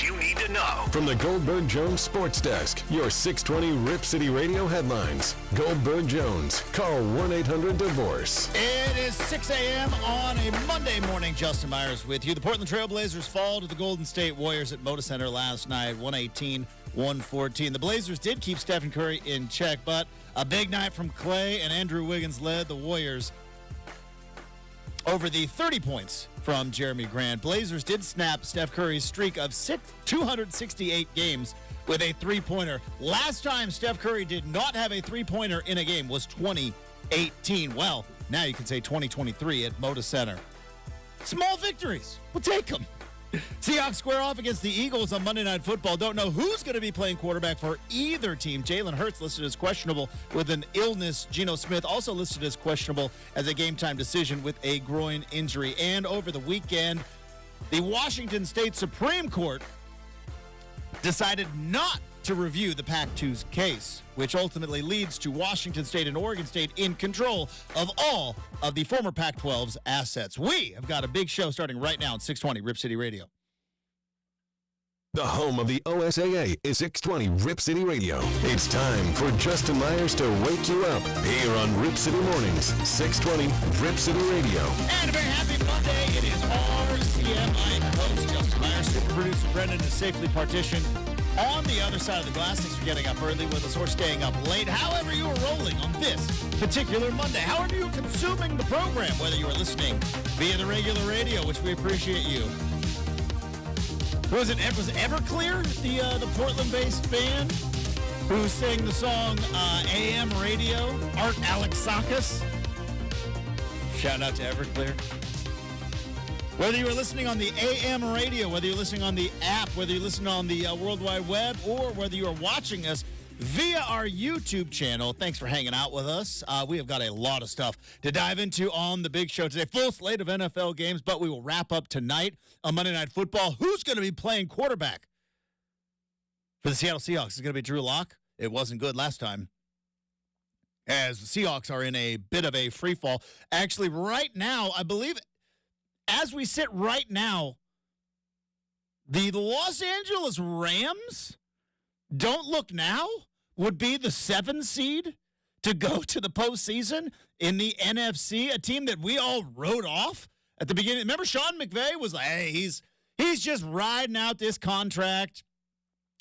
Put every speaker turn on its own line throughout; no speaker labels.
you need to know.
From the Goldberg Jones Sports Desk, your 620 Rip City Radio headlines. Goldberg Jones. Call 1-800-DIVORCE.
It is 6 a.m. on a Monday morning. Justin Myers with you. The Portland Trail Blazers fall to the Golden State Warriors at Moda Center last night, 118-114. The Blazers did keep Stephen Curry in check, but a big night from Clay and Andrew Wiggins led the Warriors over the 30 points from Jeremy Grant. Blazers did snap Steph Curry's streak of 268 games with a three-pointer. Last time Steph Curry did not have a three-pointer in a game was 2018. Well, now you can say 2023 at Moda Center. Small victories. We'll take them. Seahawks square off against the Eagles on Monday Night Football. Don't know who's going to be playing quarterback for either team. Jalen Hurts listed as questionable with an illness. Geno Smith also listed as questionable as a game-time decision with a groin injury. And over the weekend, the Washington State Supreme Court decided not to review the PAC-2's case, which ultimately leads to Washington State and Oregon State in control of all of the former Pac-12's assets. We have got a big show starting right now at 620 Rip City Radio.
The home of the OSAA is 620 Rip City Radio. It's time for Justin Myers to wake you up here on Rip City Mornings, 620 Rip City Radio.
And a very happy Monday. It is RCM. I am host Justin Myers. Super producer Brendan is safely partitioned on the other side of the glass. Thanks for getting up early with us or staying up late. However you are rolling on this particular Monday. However you are consuming the program, whether you are listening via the regular radio, which we appreciate you. Was Everclear, the Portland-based band who sang the song AM Radio? Art Alexakis. Shout out to Everclear. Whether you are listening on the AM radio, whether you're listening on the app, whether you're listening on the World Wide Web, or whether you are watching us via our YouTube channel, thanks for hanging out with us. We have got a lot of stuff to dive into on the big show today. Full slate of NFL games, but we will wrap up tonight on Monday Night Football. Who's going to be playing quarterback for the Seattle Seahawks? Is it going to be Drew Lock? It wasn't good last time, as the Seahawks are in a bit of a free fall. Actually, right now, I believe, as we sit right now, the Los Angeles Rams, don't look now, would be the 7 seed to go to the postseason in the NFC, a team that we all wrote off at the beginning. Remember, Sean McVay was like, hey, he's just riding out this contract.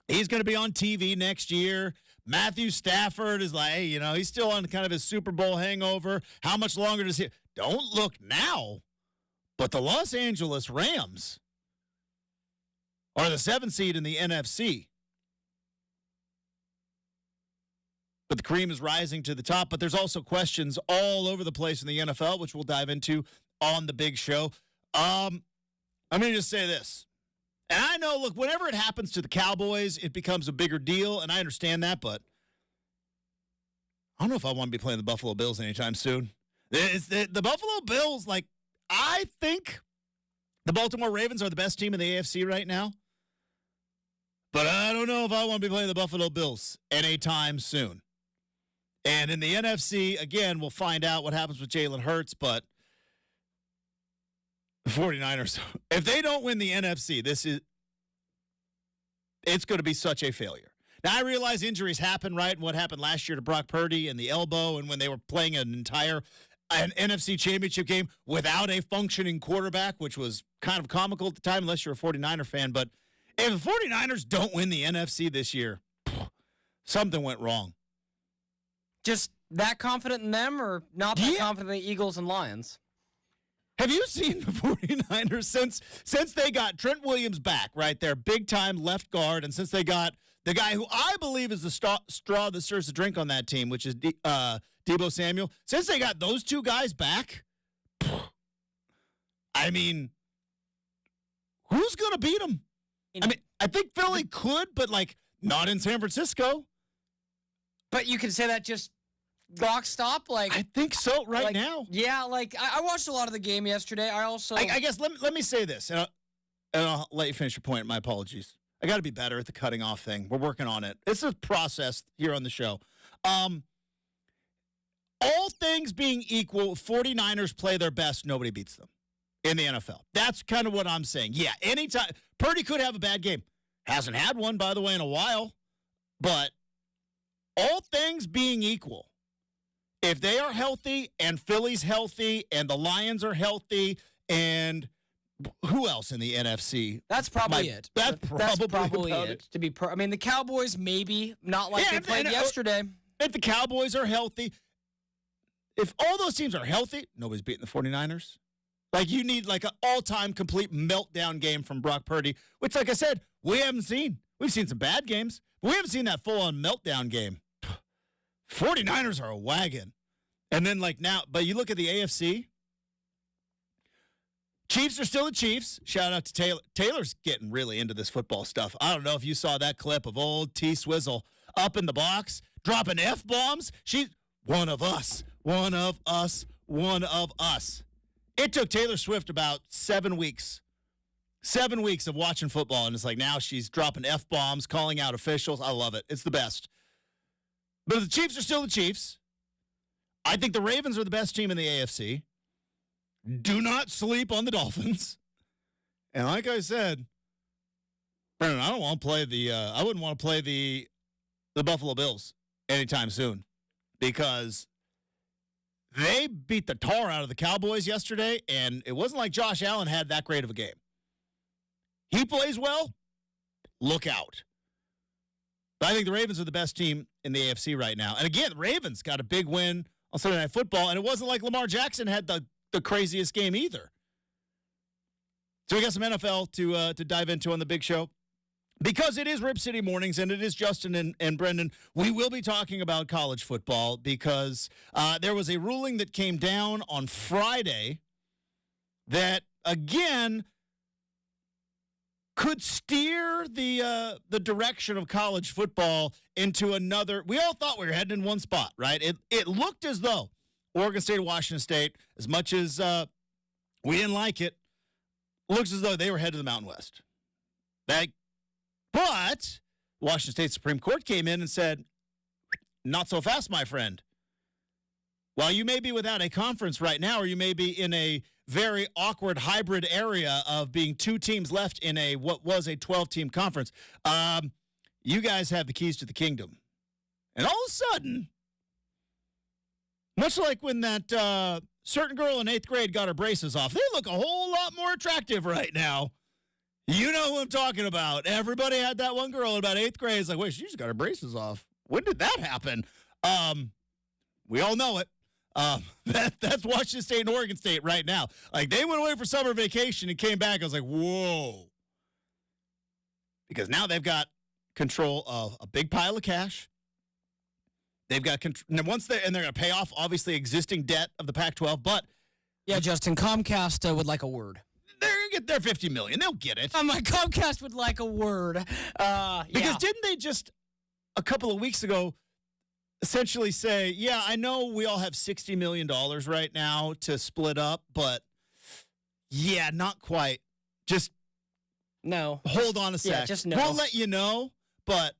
He's going to be on TV next year. Matthew Stafford is like, hey, he's still on kind of his Super Bowl hangover. How much longer does he? Don't look now. But the Los Angeles Rams are the 7 seed in the NFC. But the cream is rising to the top. But there's also questions all over the place in the NFL, which we'll dive into on the big show. I'm going to just say this. And I know, look, whenever it happens to the Cowboys, it becomes a bigger deal, and I understand that, but I don't know if I want to be playing the Buffalo Bills anytime soon. The Buffalo Bills, I think the Baltimore Ravens are the best team in the AFC right now. But I don't know if I want to be playing the Buffalo Bills anytime soon. And in the NFC, again, we'll find out what happens with Jalen Hurts. But the 49ers, if they don't win the NFC, it's going to be such a failure. Now, I realize injuries happen, right? And what happened last year to Brock Purdy and the elbow, and when they were playing an NFC championship game without a functioning quarterback, which was kind of comical at the time, unless you're a 49er fan. But if the 49ers don't win the NFC this year, something went wrong.
Just that confident in them, or not that confident in the Eagles and Lions?
Have you seen the 49ers since they got Trent Williams back, right? Their big-time left guard, and since they got the guy who I believe is the straw that stirs the drink on that team, which is Deebo Samuel, since they got those two guys back, I mean, who's going to beat them? I mean, I think Philly could, but, not in San Francisco.
But you can say that just lock stop?
I think so now.
Yeah, I watched a lot of the game yesterday. I
guess let me say this, and I'll let you finish your point. My apologies. I got to be better at the cutting off thing. We're working on it. It's a process here on the show. All things being equal, 49ers play their best, nobody beats them in the NFL. That's kind of what I'm saying. Yeah, anytime. Purdy could have a bad game. Hasn't had one, by the way, in a while. But all things being equal, if they are healthy and Philly's healthy and the Lions are healthy and who else in the NFC?
That's probably it.
That's probably
it. I mean, the Cowboys maybe, not like they played yesterday.
If the Cowboys are healthy, if all those teams are healthy, nobody's beating the 49ers. Like, you need like an all-time complete meltdown game from Brock Purdy, which, like I said, we haven't seen. We've seen some bad games, but we haven't seen that full-on meltdown game. 49ers are a wagon. And then, like, now, but you look at the AFC, Chiefs are still the Chiefs. Shout out to Taylor. Taylor's getting really into this football stuff. I don't know if you saw that clip of old T Swizzle up in the box, dropping F-bombs. She's one of us, one of us, one of us. It took Taylor Swift about 7 weeks. 7 weeks of watching football, and it's like now she's dropping F-bombs, calling out officials. I love it. It's the best. But the Chiefs are still the Chiefs. I think the Ravens are the best team in the AFC. Do not sleep on the Dolphins. And like I said, Brennan, I don't want to play I wouldn't want to play the Buffalo Bills anytime soon because they beat the tar out of the Cowboys yesterday, and it wasn't like Josh Allen had that great of a game. He plays well, look out. But I think the Ravens are the best team in the AFC right now. And again, the Ravens got a big win on Sunday Night Football, and it wasn't like Lamar Jackson had the craziest game either. So we got some NFL to dive into on the big show. Because it is Rip City Mornings and it is Justin and Brendan, we will be talking about college football because there was a ruling that came down on Friday that, again, could steer the direction of college football into another. We all thought we were heading in one spot, right? It looked as though Oregon State and Washington State, as much as we didn't like it, looks as though they were headed to the Mountain West. But Washington State Supreme Court came in and said, not so fast, my friend. While you may be without a conference right now, or you may be in a very awkward hybrid area of being two teams left in what was a 12-team conference, you guys have the keys to the kingdom. And all of a sudden, much like when that certain girl in 8th grade got her braces off, they look a whole lot more attractive right now. You know who I'm talking about. Everybody had that one girl in about 8th grade. It's like, wait, she just got her braces off. When did that happen? We all know it. That's Washington State and Oregon State right now. Like, they went away for summer vacation and came back. I was like, whoa. Because now they've got control of a big pile of cash. They've got control. And they're going to pay off, obviously, existing debt of the Pac-12. But
yeah, Justin, Comcast would like a word.
They're going to get their $50 million. They'll get it.
My Comcast would like a word.
Because didn't they just a couple of weeks ago essentially say, yeah, I know we all have $60 million right now to split up, but yeah, not quite. Just
no.
Hold on a sec.
Yeah, just no.
We'll let you know, but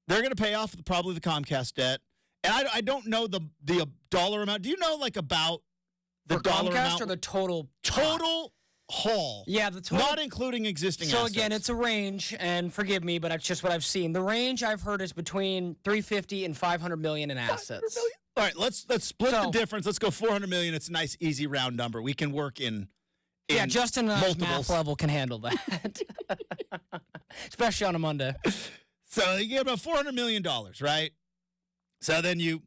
they're going to pay off probably the Comcast debt. And I don't know the dollar amount. Do you know about the
for
dollar
Comcast
amount?
Or the total?
Total haul.
Yeah, the total.
Not including existing
so
assets.
Again, it's a range, and forgive me, but that's just what I've seen. The range I've heard is between $350 and $500 million in assets.
All right, let's split the difference. Let's go $400 million. It's a nice, easy round number. We can work in
yeah, Justin and I's
multiples.
math level can handle that, especially on a Monday.
So you get about $400 million, right? So then you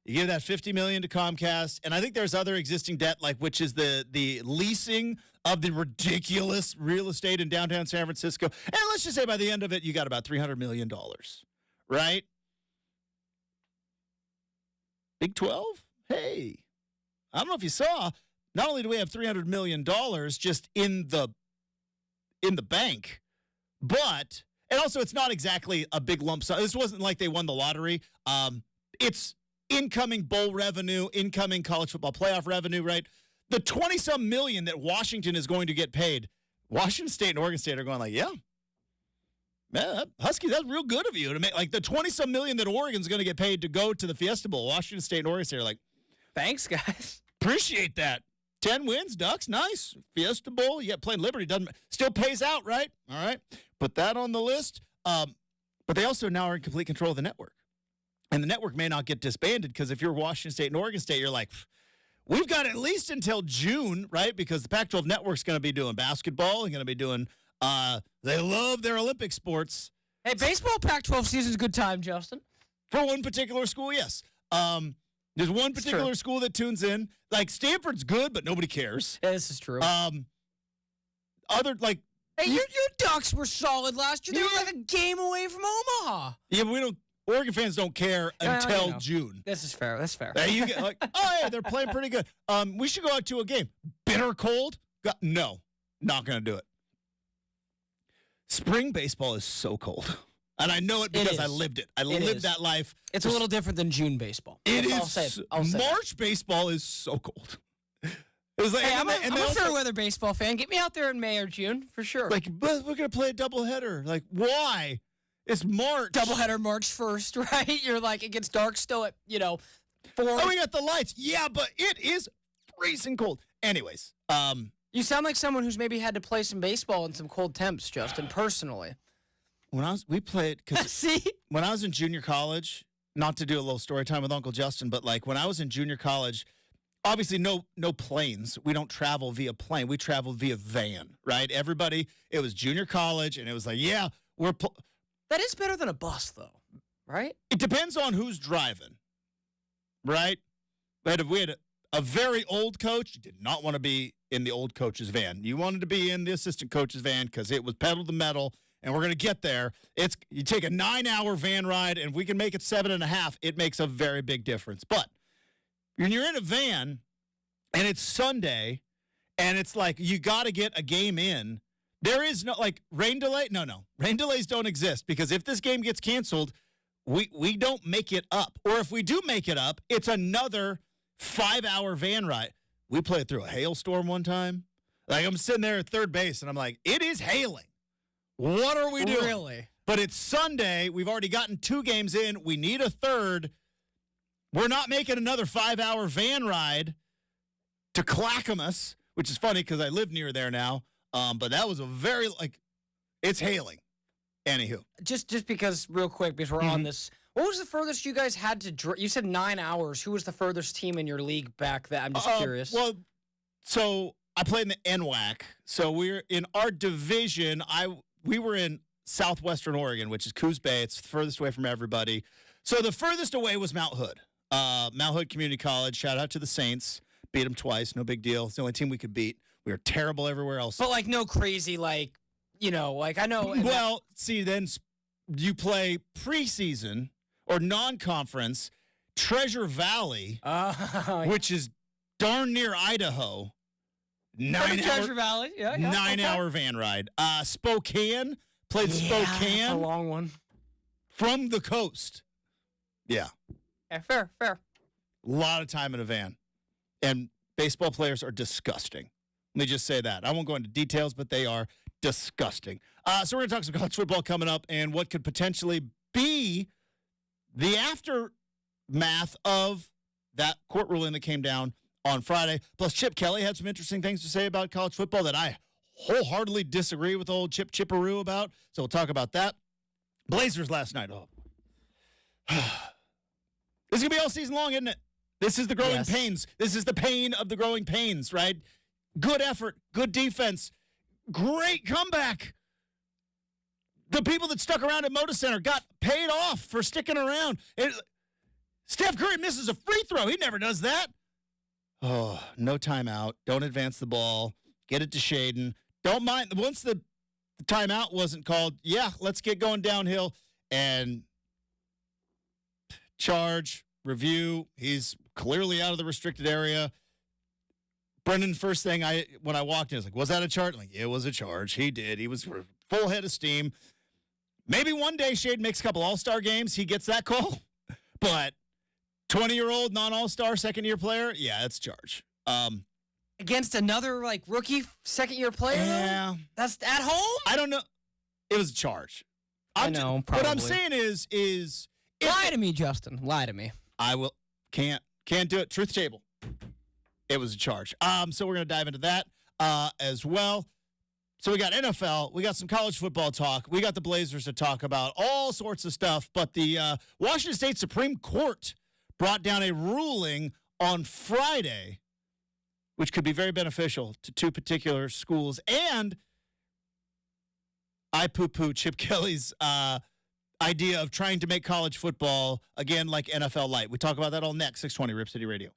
give that $50 million to Comcast, and I think there's other existing debt, which is the leasing of the ridiculous real estate in downtown San Francisco. And let's just say by the end of it, you got about $300 million, right? Big 12? Hey, I don't know if you saw, not only do we have $300 million just in the bank, but, and also it's not exactly a big lump sum. This wasn't like they won the lottery. It's incoming bowl revenue, incoming college football playoff revenue, right? The 20-some million that Washington is going to get paid, Washington State and Oregon State are going yeah, man, Husky, that's real good of you to make, the 20-some million that Oregon's going to get paid to go to the Fiesta Bowl. Washington State and Oregon State are like,
thanks, guys.
Appreciate that. 10 wins, Ducks, nice. Fiesta Bowl, yeah, playing Liberty still pays out, right? All right, put that on the list. But they also now are in complete control of the network. And the network may not get disbanded because if you're Washington State and Oregon State, you're like, we've got at least until June, right? Because the Pac-12 network's going to be doing basketball and going to be doing, they love their Olympic sports.
Hey, baseball Pac-12 season's a good time, Justin.
For one particular school, yes. There's one particular school that tunes in. Like, Stanford's good, but nobody cares.
Yeah, this is true. Hey, your Ducks were solid last year. They were like a game away from Omaha.
Yeah, but Oregon fans don't care until June.
This is fair. That's fair.
You get like, oh, yeah, they're playing pretty good. We should go out to a game. Bitter cold? No, not going to do it. Spring baseball is so cold. And I know it because I lived it. I lived that life.
It's a little different than June baseball.
I'll say March baseball is so cold. It was like,
hey, I'm a fair weather baseball fan. Get me out there in May or June for sure.
Like, but we're going to play a doubleheader. Like, why? It's March.
Doubleheader March 1st, right? You're like, it gets dark still at, 4.
Oh, we got the lights. Yeah, but it is freezing cold. Anyways.
You sound like someone who's maybe had to play some baseball in some cold temps, Justin, personally.
We played, because
See?
When I was in junior college, not to do a little story time with Uncle Justin, but like when I was in junior college, obviously no planes. We don't travel via plane. We travel via van, right? Everybody, it was junior college, and it was like, yeah,
that is better than a bus, though, right?
It depends on who's driving, right? We had a very old coach. Did not want to be in the old coach's van. You wanted to be in the assistant coach's van because it was pedal to metal, and we're going to get there. You take a 9-hour van ride, and if we can make it 7.5, it makes a very big difference. But when you're in a van, and it's Sunday, and it's like you got to get a game in, there is no, like, rain delay. No. Rain delays don't exist because if this game gets canceled, we don't make it up. Or if we do make it up, it's another 5-hour van ride. We played through a hailstorm one time. Like, I'm sitting there at third base, and I'm like, it is hailing. What are we doing?
Really?
But it's Sunday. We've already gotten 2 games in. We need a third. We're not making another 5-hour van ride to Clackamas, which is funny because I live near there now. But that was a very, it's hailing. Anywho.
Just because, real quick, because we're on this, what was the furthest you guys had to you said 9 hours. Who was the furthest team in your league back then? I'm just curious.
Well, so I played in the NWAC. So we're in our division. We were in southwestern Oregon, which is Coos Bay. It's the furthest away from everybody. So the furthest away was Mount Hood. Mount Hood Community College. Shout out to the Saints. Beat them twice. No big deal. It's the only team we could beat. We were terrible everywhere else.
But, no crazy, I know.
Well, see, then you play preseason or non-conference, Treasure Valley, which is darn near Idaho. 9
Treasure Valley, yeah.
9-hour van ride. Spokane, played Spokane.
A long one.
From the coast. Yeah.
Fair.
A lot of time in a van. And baseball players are disgusting. Let me just say that. I won't go into details, but they are disgusting. So we're going to talk some college football coming up and what could potentially be the aftermath of that court ruling that came down on Friday. Plus, Chip Kelly had some interesting things to say about college football that I wholeheartedly disagree with old Chip Chipperoo about. So we'll talk about that. Blazers last night. Oh. This is going to be all season long, isn't it? This is the growing pains. This is the pain of the growing pains, right? Good effort, good defense, great comeback. The people that stuck around at Moda Center got paid off for sticking around. Steph Curry misses a free throw. He never does that. Oh, no timeout. Don't advance the ball. Get it to Shaden. Don't mind. Once the timeout wasn't called, let's get going downhill. And charge, review. He's clearly out of the restricted area. Brendan, first thing when I walked in, I was like, was that a charge? I'm like, it was a charge. He did. He was full head of steam. Maybe one day Shade makes a couple all-star games. He gets that call. But 20-year-old non-all-star second-year player, it's charge.
Against another, rookie second-year player?
Yeah.
That's at home?
I don't know. It was a charge.
I know, probably.
What I'm saying is
lie to me, Justin. Lie to me.
I will. Can't do it. Truth table. it was a charge. So we're going to dive into that as well. So we got NFL, we got some college football talk, we got the Blazers to talk about, all sorts of stuff. But the Washington State Supreme Court brought down a ruling on Friday, which could be very beneficial to two particular schools. And I poo-poo Chip Kelly's idea of trying to make college football, again, like NFL light. We talk about that all next, 620 Rip City Radio.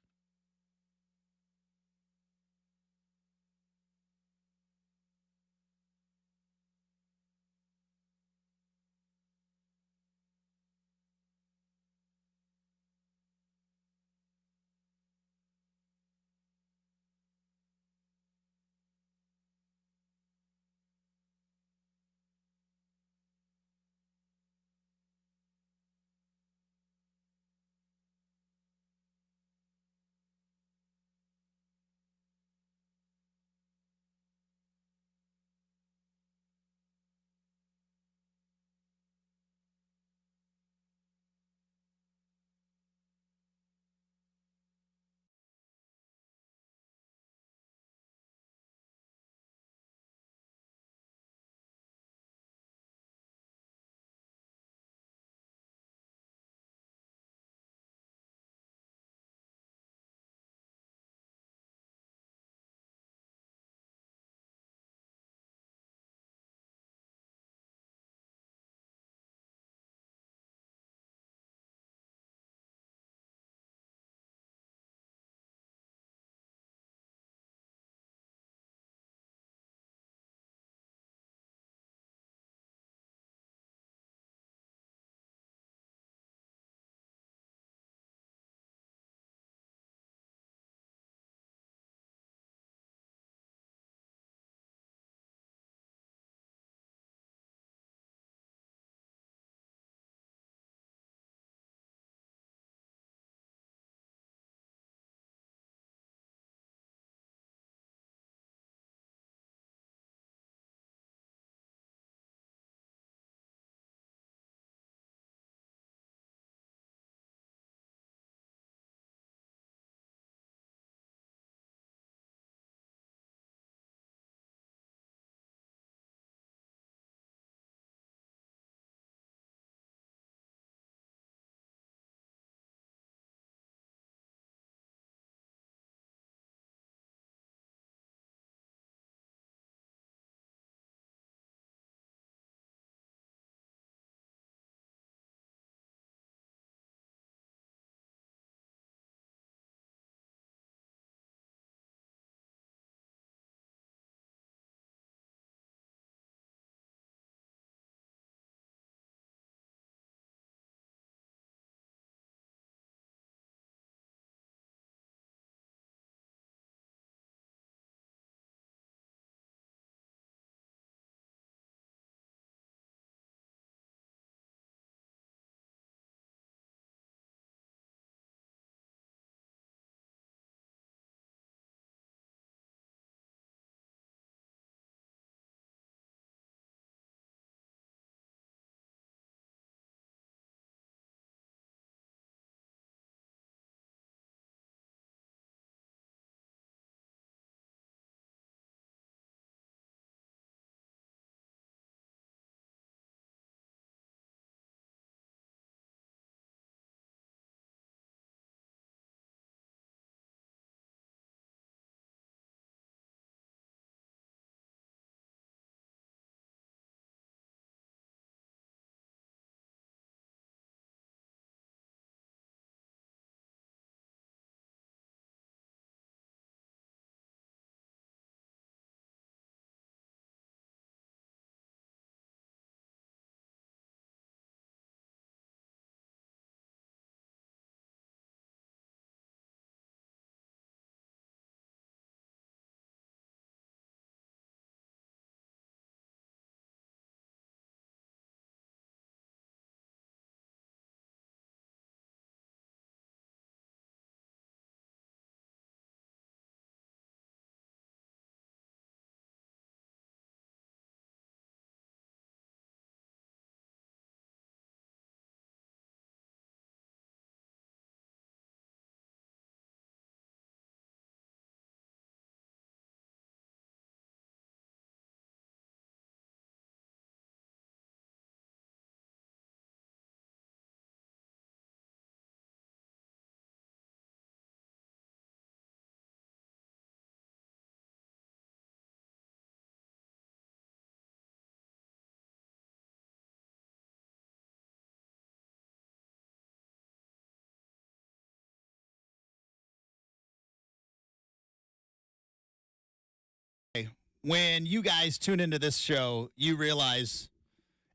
when you guys tune into this show, you realize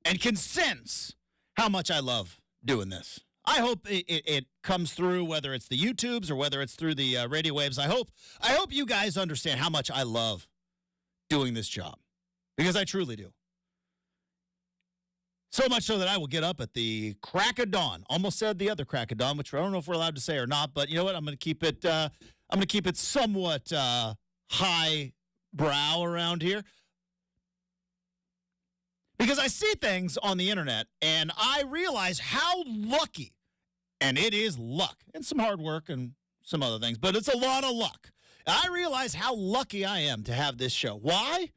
and can sense how much I love doing this. I hope it comes through, whether it's the YouTubes or whether it's through the radio waves. I hope you guys understand how much I love doing this job, because I truly do. So much so that I will get up at the crack of dawn. Almost said the other crack of dawn, which I don't know if we're allowed to say or not. But you know what? I'm going to keep it. I'm going to keep it somewhat high brow around here, because I see things on the internet and I realize how lucky, and it is luck and some hard work and some other things, but it's a lot of luck. I realize how lucky I am to have this show. Why?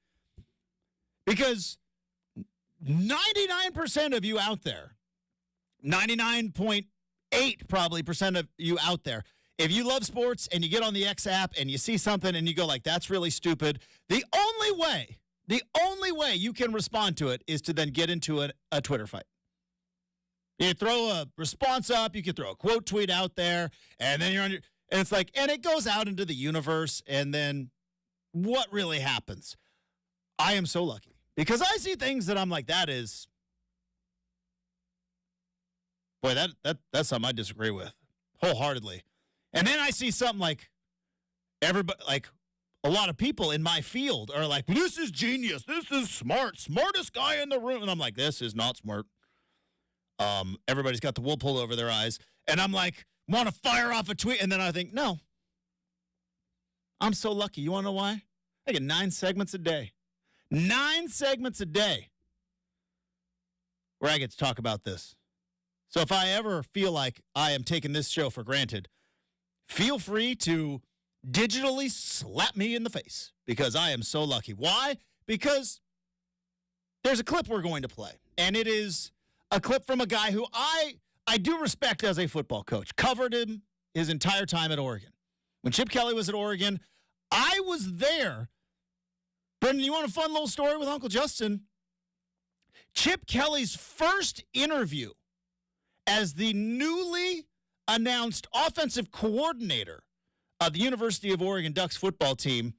Because 99% of you out there, 99.8 probably percent of you out there, if you love sports and you get on the X app and you see something and you go like, that's really stupid, the only way you can respond to it is to then get into a Twitter fight. You throw a response up, you can throw a quote tweet out there, and then you're on your, and it's like, and it goes out into the universe, and then what really happens? I am so lucky, because I see things that I'm like, that is, boy, that's something I disagree with wholeheartedly. And then I see something like everybody, like a lot of people in my field are like, this is genius. This is smart. Smartest guy in the room. And I'm like, this is not smart. Everybody's got the wool pulled over their eyes. And I'm like, want to fire off a tweet. And then I think, no, I'm so lucky. You want to know why? I get 9 segments a day. 9 segments a day where I get to talk about this. So if I ever feel like I am taking this show for granted, feel free to digitally slap me in the face, because I am so lucky. Why? Because there's a clip we're going to play, and it is a clip from a guy who I do respect as a football coach. Covered him his entire time at Oregon. When Chip Kelly was at Oregon, I was there. Brendan, you want a fun little story with Uncle Justin? Chip Kelly's first interview as the newly announced offensive coordinator of the University of Oregon Ducks football team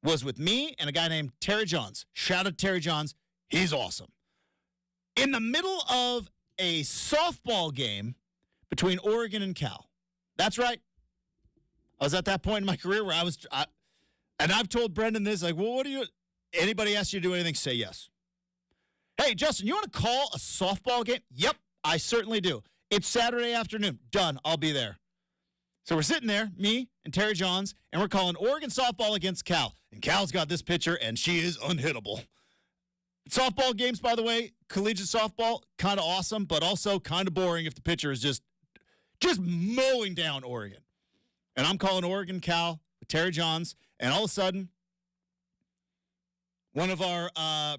was with me and a guy named Terry Johns. Shout out to Terry Johns. He's awesome. In the middle of a softball game between Oregon and Cal. That's right. I was at that point in my career where and I've told Brendan this, like, well, anybody ask you to do anything, say yes. Hey, Justin, you want to call a softball game? Yep, I certainly do. It's Saturday afternoon. Done. I'll be there. So we're sitting there, me and Terry Johns, and we're calling Oregon softball against Cal. And Cal's got this pitcher, and she is unhittable. Softball games, by the way, collegiate softball, kind of awesome, but also kind of boring if the pitcher is just mowing down Oregon. And I'm calling Oregon Cal with Terry Johns, and all of a sudden, one of our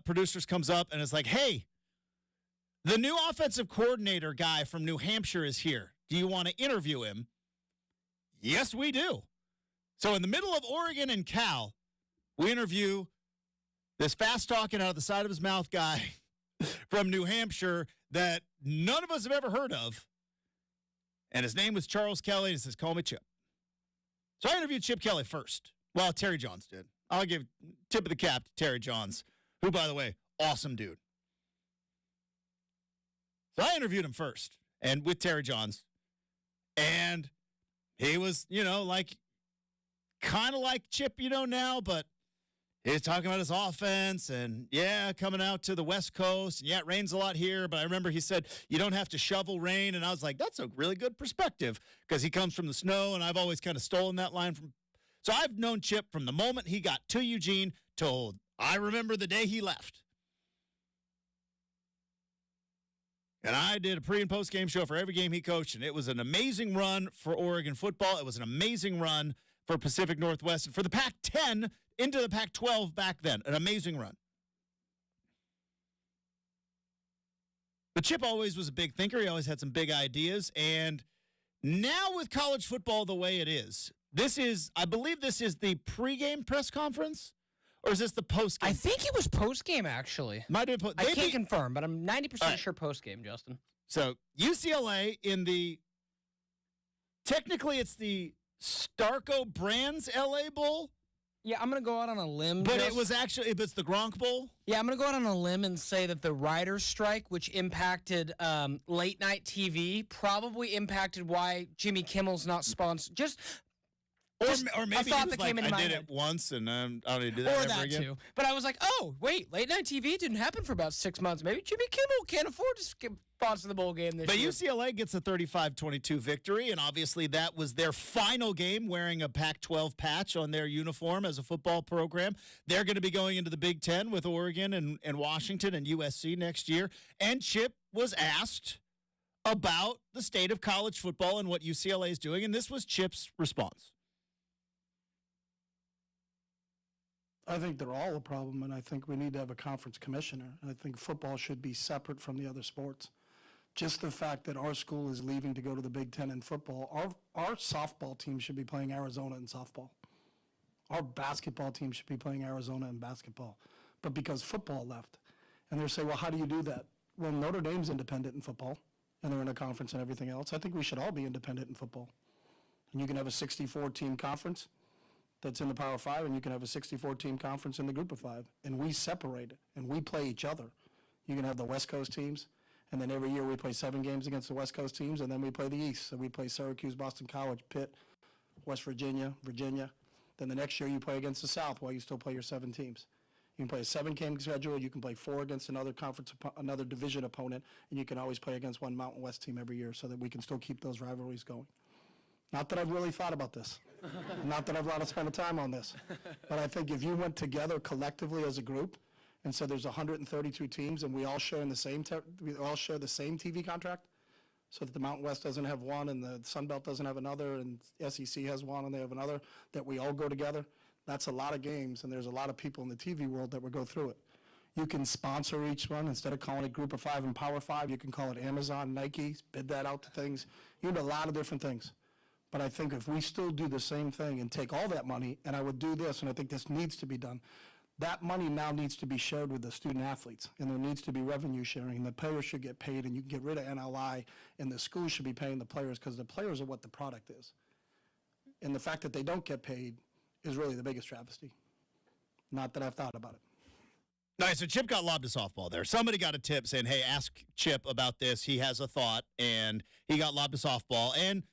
producers comes up and is like, hey, the new offensive coordinator guy from New Hampshire is here. Do you want to interview him? Yes, we do. So in the middle of Oregon and Cal, we interview this fast-talking out of the side of his mouth guy from New Hampshire that none of us have ever heard of. And his name was Charles Kelly, and he says, call me Chip. So I interviewed Chip Kelly first. Well, Terry Johns did. I'll give tip of the cap to Terry Johns, who, by the way, awesome dude. So I interviewed him first, and with Terry Johns. And he was, like, kind of like Chip, now, but he was talking about his offense and, coming out to the West Coast. And, it rains a lot here. But I remember he said, you don't have to shovel rain. And I was like, that's a really good perspective, because he comes from the snow, and I've always kind of stolen that line from. So I've known Chip from the moment he got to Eugene till I remember the day he left. And I did a pre- and post-game show for every game he coached, and it was an amazing run for Oregon football. It was an amazing run for Pacific Northwest and for the Pac-10 into the Pac-12 back then. An amazing run. But Chip always was a big thinker. He always had some big ideas. And now with college football the way it is, I believe this is the pregame press conference, or is this the postgame?
I think it was postgame, actually.
Might have been
I can't confirm, but I'm 90% sure postgame, Justin.
So UCLA technically it's the Starco Brands LA Bowl,
Yeah, I'm going to go out on a limb.
But it was the Gronk Bowl?
Yeah, I'm going to go out on a limb and say that the writers' strike, which impacted late-night TV, probably impacted why Jimmy Kimmel's not sponsored.
Or maybe he was like, I did it once, and I don't need to do that ever
that
again.
Too. But I was like, oh, wait, late-night TV didn't happen for about 6 months. Maybe Jimmy Kimmel can't afford to sponsor the bowl game this year.
But UCLA gets a 35-22 victory, and obviously that was their final game wearing a Pac-12 patch on their uniform as a football program. They're going to be going into the Big Ten with Oregon and Washington and USC next year. And Chip was asked about the state of college football and what UCLA is doing, and this was Chip's response.
I think they're all a problem, and I think we need to have a conference commissioner. I think football should be separate from the other sports. Just the fact that our school is leaving to go to the Big Ten in football, our softball team should be playing Arizona in softball. Our basketball team should be playing Arizona in basketball. But because football left, and they're saying, well, how do you do that? Well, Notre Dame's independent in football, and they're in a conference and everything else. I think we should all be independent in football. And you can have a 64-team conference that's in the Power 5, and you can have a 64-team conference in the Group of 5, and we separate it, and we play each other. You can have the West Coast teams, and then every year we play 7 games against the West Coast teams, and then we play the East. So we play Syracuse, Boston College, Pitt, West Virginia, Virginia. Then the next year you play against the South while you still play your 7 teams. You can play a 7-game schedule. You can play 4 against another conference, another division opponent, and you can always play against one Mountain West team every year so that we can still keep those rivalries going. Not that I've really thought about this. Not that I've a lot of spent time on this. But I think if you went together collectively as a group and said there's 132 teams and we all share the same TV contract, so that the Mountain West doesn't have one and the Sun Belt doesn't have another and SEC has one and they have another, that we all go together, that's a lot of games, and there's a lot of people in the TV world that would go through it. You can sponsor each one. Instead of calling it Group of 5 and Power 5, you can call it Amazon, Nike, bid that out to things. You can do a lot of different things. But I think if we still do the same thing and take all that money, and I would do this, and I think this needs to be done, that money now needs to be shared with the student athletes, and there needs to be revenue sharing, and the players should get paid, and you can get rid of NLI, and the schools should be paying the players because the players are what the product is. And the fact that they don't get paid is really the biggest travesty. Not that I've thought about it.
All right, so Chip got lobbed to softball there. Somebody got a tip saying, hey, ask Chip about this. He has a thought, and he got lobbed to softball. And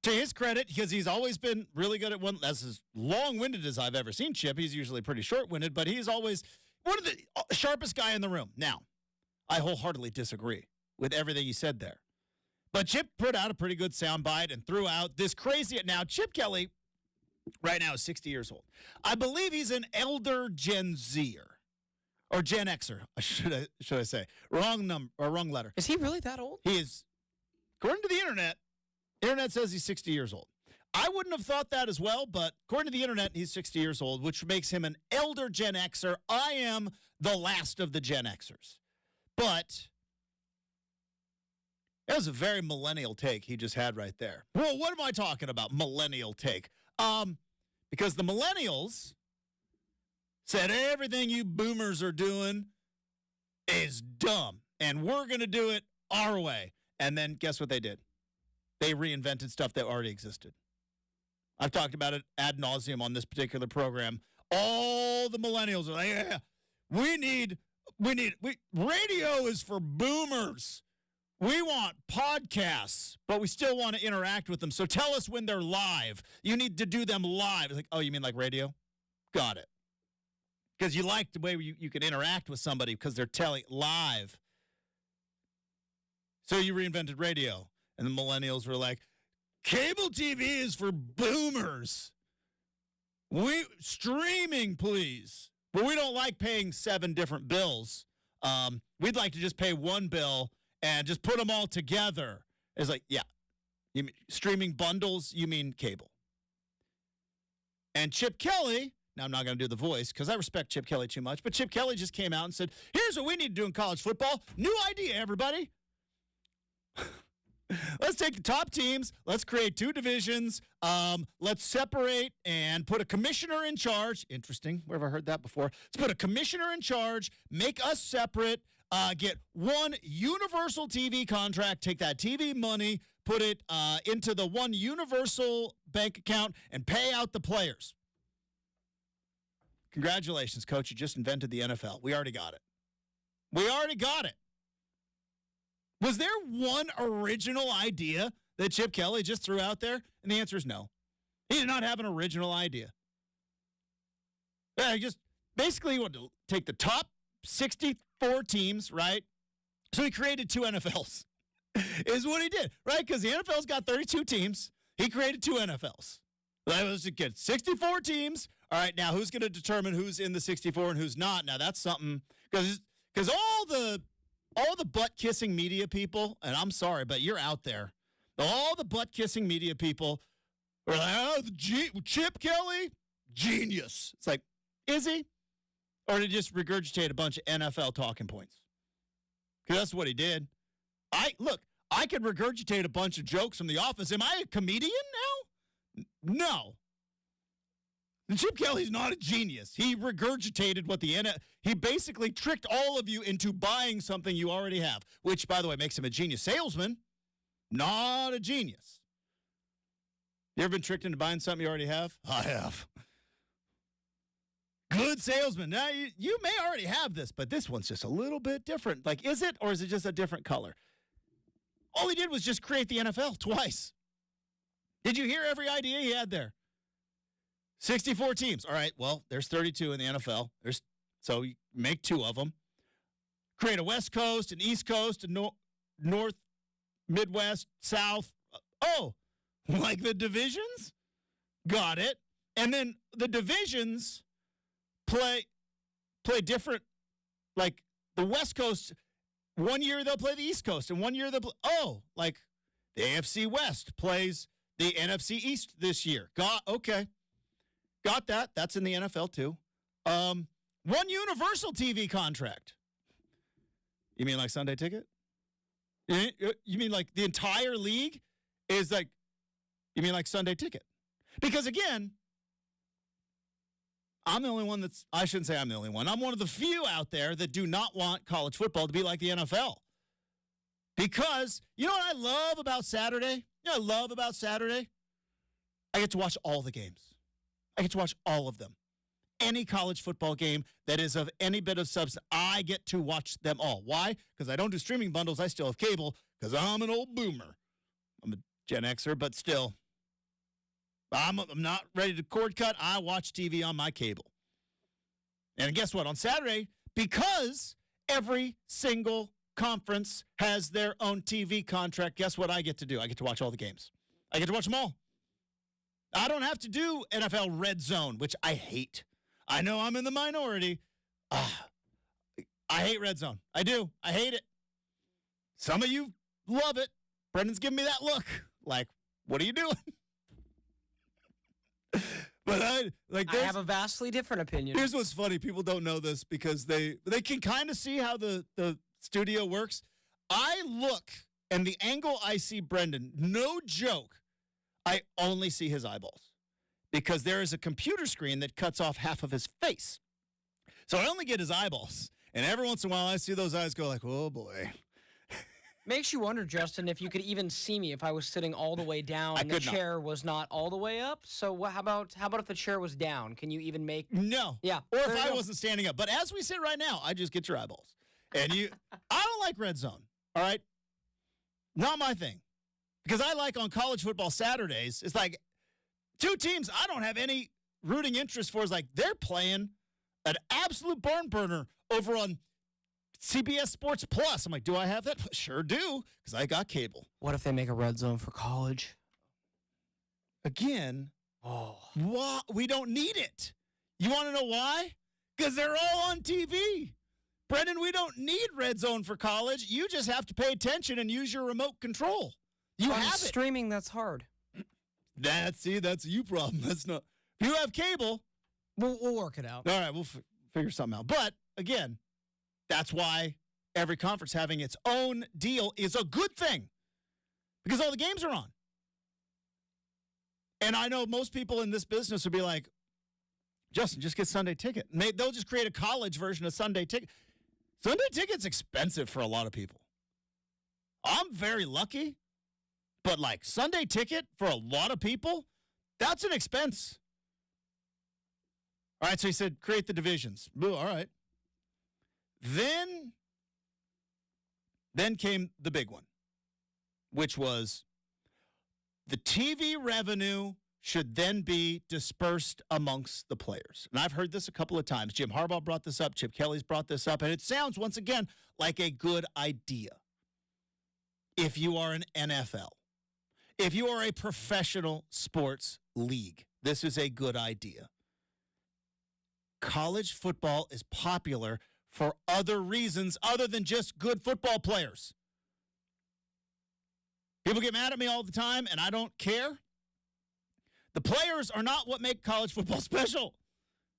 to his credit, because he's always been really good at one, that's as long-winded as I've ever seen Chip. He's usually pretty short-winded, but he's always one of the sharpest guy in the room. Now, I wholeheartedly disagree with everything he said there. But Chip put out a pretty good soundbite and threw out this crazy. Now, Chip Kelly right now is 60 years old. I believe he's an elder Gen Zer or Gen Xer, should I say. Wrong number or wrong letter.
Is he really that old?
He is, according to the internet says he's 60 years old. I wouldn't have thought that as well, but according to the internet, he's 60 years old, which makes him an elder Gen Xer. I am the last of the Gen Xers. But that was a very millennial take he just had right there. Well, what am I talking about, millennial take? Because the millennials said everything you boomers are doing is dumb, and we're going to do it our way. And then guess what they did? They reinvented stuff that already existed. I've talked about it ad nauseum on this particular program. All the millennials are like, yeah, radio is for boomers. We want podcasts, but we still want to interact with them. So tell us when they're live. You need to do them live. It's like, oh, you mean like radio? Got it. Because you like the way you can interact with somebody because they're telling live. So you reinvented radio. And the millennials were like, cable TV is for boomers. Streaming, please. But we don't like paying 7 different bills. We'd like to just pay one bill and just put them all together. It's like, yeah, you mean streaming bundles, you mean cable. And Chip Kelly, now I'm not going to do the voice because I respect Chip Kelly too much, but Chip Kelly just came out and said, here's what we need to do in college football. New idea, everybody. Let's take the top teams. Let's create 2 divisions. Let's separate and put a commissioner in charge. Interesting. Where have I heard that before? Let's put a commissioner in charge, make us separate, get one universal TV contract, take that TV money, put it into the one universal bank account, and pay out the players. Congratulations, coach. You just invented the NFL. We already got it. Was there one original idea that Chip Kelly just threw out there? And the answer is no. He did not have an original idea. He just basically wanted to take the top 64 teams, right? So he created 2 NFLs, is what he did, right? Because the NFL's got 32 teams. He created 2 NFLs. That was to get 64 teams. All right, now who's going to determine who's in the 64 and who's not? Now that's something, because all the butt-kissing media people, and I'm sorry, but you're out there, all the butt-kissing media people are like, oh, Chip Kelly, genius. It's like, is he? Or to just regurgitate a bunch of NFL talking points? Because that's what he did. I could regurgitate a bunch of jokes from The Office. Am I a comedian now? No. Chip Kelly's not a genius. He regurgitated what he basically tricked all of you into buying something you already have, which, by the way, makes him a genius salesman, not a genius. You ever been tricked into buying something you already have? I have. Good salesman. Now, you may already have this, but this one's just a little bit different. Like, is it, or is it just a different color? All he did was just create the NFL twice. Did you hear every idea he had there? 64 teams. All right, well, there's 32 in the NFL. So you make 2 of them. Create a West Coast, an East Coast, a North, Midwest, South. Oh, like the divisions? Got it. And then the divisions play different. Like the West Coast, one year they'll play the East Coast, and one year they'll like the AFC West plays the NFC East this year. Okay. Got that. That's in the NFL too. One universal TV contract. You mean like Sunday Ticket? You mean like the entire league is like, you mean like Sunday Ticket? Because again, I'm the only one I shouldn't say I'm the only one. I'm one of the few out there that do not want college football to be like the NFL. Because you know what I love about Saturday? I get to watch all the games. I get to watch all of them. Any college football game that is of any bit of substance, I get to watch them all. Why? Because I don't do streaming bundles. I still have cable because I'm an old boomer. I'm a Gen Xer, but still. I'm not ready to cord cut. I watch TV on my cable. And guess what? On Saturday, because every single conference has their own TV contract, guess what I get to do? I get to watch all the games. I get to watch them all. I don't have to do NFL Red Zone, which I hate. I know I'm in the minority. I hate Red Zone. I do. I hate it. Some of you love it. Brendan's giving me that look. Like, what are you doing? But I
have a vastly different opinion.
Here's what's funny. People don't know this because they can kind of see how the studio works. I look, and the angle I see Brendan, no joke, I only see his eyeballs because there is a computer screen that cuts off half of his face. So I only get his eyeballs. And every once in a while, I see those eyes go like, oh, boy.
Makes you wonder, Justin, if you could even see me if I was sitting all the way down and the chair was not all the way up. So how about if the chair was down? Can you even make...
No.
Yeah.
Or if I wasn't standing up. But as we sit right now, I just get your eyeballs. And I don't like Red Zone, all right? Not my thing. Because I like on college football Saturdays, it's like 2 teams I don't have any rooting interest for. Is like they're playing an absolute barn burner over on CBS Sports Plus. I'm like, do I have that? Sure do, because I got cable.
What if they make a Red Zone for college?
Again, we don't need it. You want to know why? Because they're all on TV. Brendan, we don't need Red Zone for college. You just have to pay attention and use your remote control. You have it.
Streaming, that's hard.
That's a you problem. That's not. If you have cable,
we'll work it out.
All right, we'll figure something out. But again, that's why every conference having its own deal is a good thing because all the games are on. And I know most people in this business would be like, Justin, just get Sunday Ticket. And they'll just create a college version of Sunday Ticket. Sunday Ticket's expensive for a lot of people. I'm very lucky. But like Sunday Ticket for a lot of people, that's an expense. All right, so he said create the divisions. Boo, all right. Then came the big one, which was the TV revenue should then be dispersed amongst the players. And I've heard this a couple of times. Jim Harbaugh brought this up. Chip Kelly's brought this up. And it sounds, once again, like a good idea. If you are an NFL, if you are a professional sports league, this is a good idea. College football is popular for other reasons other than just good football players. People get mad at me all the time, and I don't care. The players are not what make college football special.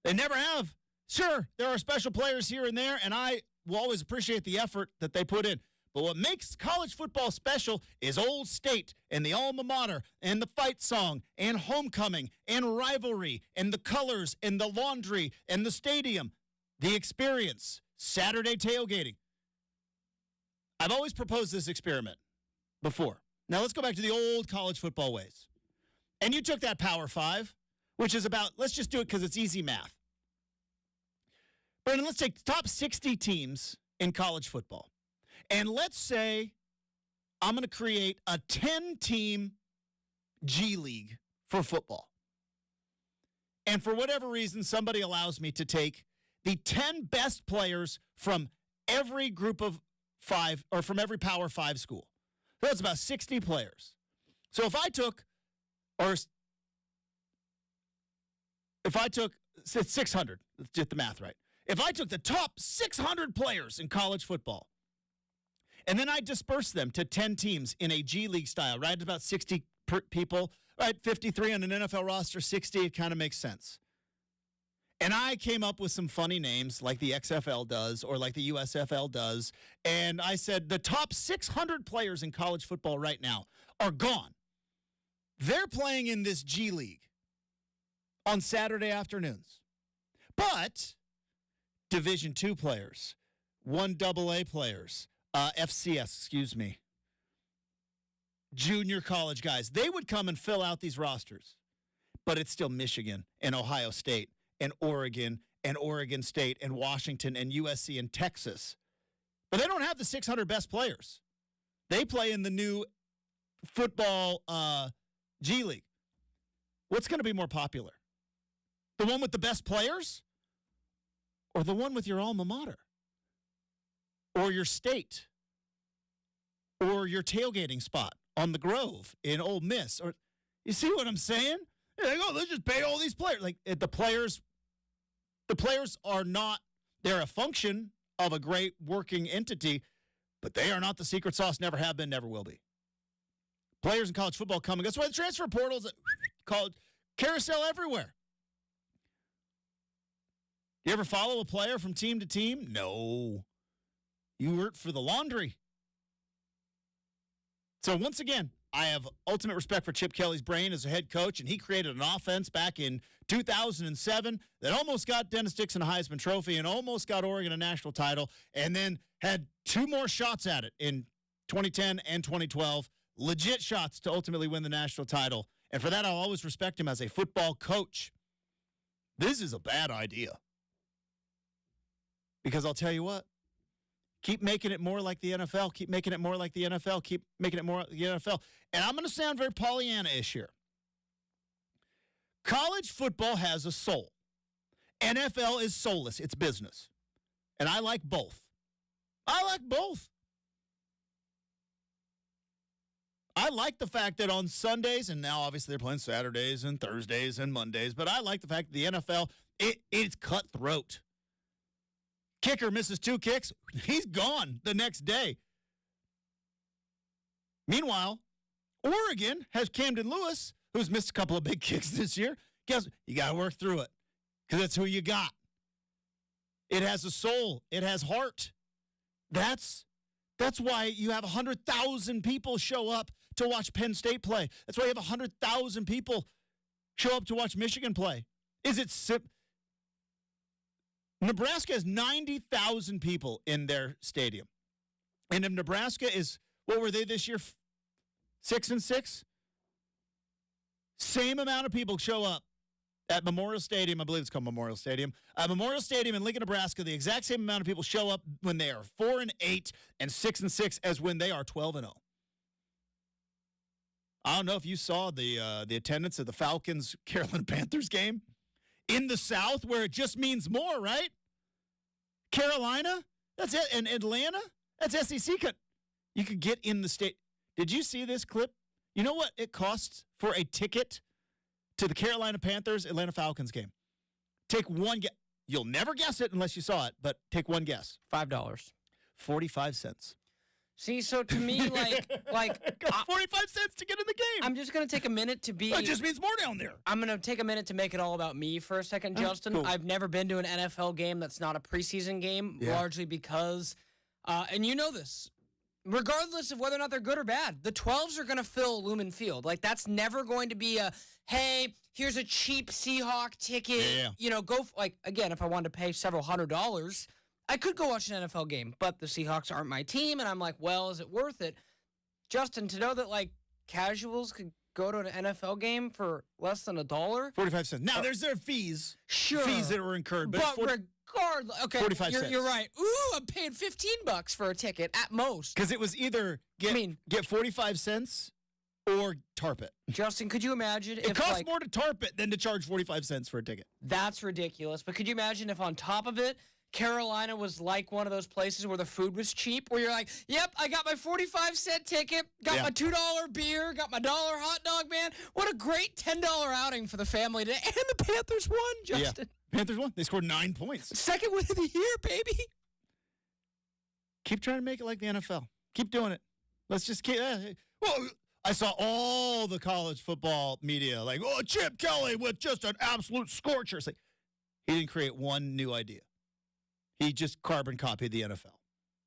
They never have. Sure, there are special players here and there, and I will always appreciate the effort that they put in. But what makes college football special is Old State and the alma mater and the fight song and homecoming and rivalry and the colors and the laundry and the stadium, the experience, Saturday tailgating. I've always proposed this experiment before. Now let's go back to the old college football ways. And you took that Power 5, which is about, let's just do it because it's easy math. Brandon, let's take the top 60 teams in college football. And let's say I'm going to create a 10-team G League for football. And for whatever reason, somebody allows me to take the 10 best players from every group of 5 or from every Power 5 school. So that's about 60 players. So if I took it's 600, let's get the math right. If I took the top 600 players in college football, and then I dispersed them to 10 teams in a G League style, right? It's about 60 people, right? 53 on an NFL roster, 60, it kind of makes sense. And I came up with some funny names like the XFL does or like the USFL does. And I said the top 600 players in college football right now are gone. They're playing in this G League on Saturday afternoons. But Division II players, 1AA players, FCS, junior college guys, they would come and fill out these rosters. But it's still Michigan and Ohio State and Oregon State and Washington and USC and Texas. But they don't have the 600 best players. They play in the new football G League. What's going to be more popular? The one with the best players or the one with your alma mater or your state or your tailgating spot on the Grove in Ole Miss? Or you see what I'm saying? They go, let's just pay all these players. Like the players are not, they're a function of a great working entity, but they are not the secret sauce, never have been, never will be. Players in college football coming. That's why the transfer portal's called carousel everywhere. You ever follow a player from team to team? No. You work for the laundry. So once again, I have ultimate respect for Chip Kelly's brain as a head coach, and he created an offense back in 2007 that almost got Dennis Dixon a Heisman Trophy and almost got Oregon a national title, and then had 2 more shots at it in 2010 and 2012, legit shots to ultimately win the national title. And for that, I'll always respect him as a football coach. This is a bad idea. Because I'll tell you what, keep making it more like the NFL. Keep making it more like the NFL. Keep making it more like the NFL. And I'm going to sound very Pollyanna-ish here. College football has a soul. NFL is soulless. It's business. And I like both. I like both. I like the fact that on Sundays, and now obviously they're playing Saturdays and Thursdays and Mondays, but I like the fact that the NFL, it's cutthroat. Kicker misses 2 kicks, he's gone the next day. Meanwhile, Oregon has Camden Lewis, who's missed a couple of big kicks this year. Guess you got to work through it because that's who you got. It has a soul. It has heart. That's why you have 100,000 people show up to watch Penn State play. That's why you have 100,000 people show up to watch Michigan play. Nebraska has 90,000 people in their stadium. And if Nebraska is, what were they this year? 6-6? Same amount of people show up at Memorial Stadium. I believe it's called Memorial Stadium. Memorial Stadium in Lincoln, Nebraska, the exact same amount of people show up when they are 4-8 and 6-6 as when they are 12-0. I don't know if you saw the attendance of the Falcons Carolina Panthers game in the South, where it just means more, right? Carolina, that's it, and Atlanta, that's SEC. You could get in the state. Did you see this clip? You know what it costs for a ticket to the Carolina Panthers Atlanta Falcons game? Take one guess. You'll never guess it unless you saw it, but take one guess.
$5.
45 cents.
See, so to me, like
45 cents to get in the game.
I'm just gonna take a minute to be.
That just means more down there.
I'm gonna take a minute to make it all about me for a second, Justin.
Cool.
I've never been to an NFL game that's not a preseason game,
Yeah.
largely because, and you know this, regardless of whether or not they're good or bad, the 12s are gonna fill Lumen Field. Like that's never going to be a, hey, here's a cheap Seahawk ticket.
Yeah.
You know, again, if I wanted to pay several $100s. I could go watch an NFL game, but the Seahawks aren't my team, and I'm like, well, is it worth it? Justin, to know that, like, casuals could go to an NFL game for less than $1?
45 cents. Now, there's their fees.
Sure.
Fees that were incurred. But,
regardless, okay,
45 cents.
You're right. Ooh, I'm paying $15 for a ticket at most.
Because it was either get 45 cents or tarp it.
Justin, could you imagine
It costs more to tarp it than to charge 45 cents for a ticket.
That's ridiculous. But could you imagine if on top of it, Carolina was like one of those places where the food was cheap, where you're like, yep, I got my 45-cent ticket, got my $2 beer, got my $1 hot dog, man. What a great $10 outing for the family today. And the Panthers won, Justin.
Yeah. Panthers won. They scored 9 points.
Second win of the year, baby.
Keep trying to make it like the NFL. Keep doing it. Let's just keep. Well, I saw all the college football media like, oh, Chip Kelly with just an absolute scorcher. It's like, he didn't create one new idea. He just carbon copied the NFL.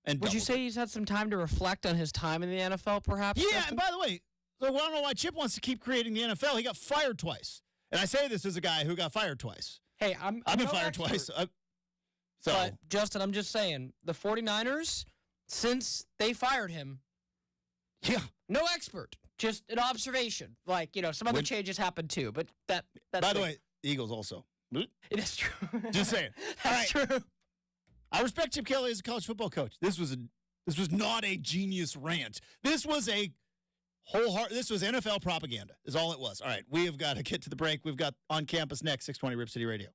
And
would you say he's had some time to reflect on his time in the NFL, perhaps?
Yeah,
Justin?
and by the way, so I don't know why Chip wants to keep creating the NFL. He got fired twice. And I say this as a guy who got fired twice.
Hey, I've
been
no
fired
expert.
twice.
But, Justin, I'm just saying, the 49ers, since they fired him,
yeah,
no expert, just an observation. Like, you know, some other changes happened too, but that's
by the way, the Eagles also.
It is true.
Just saying.
That's true.
I respect Chip Kelly as a college football coach. This was not a genius rant. This was a this was NFL propaganda, is all it was. All right, we have got to get to the break. We've got On Campus next, 620 Rip City Radio.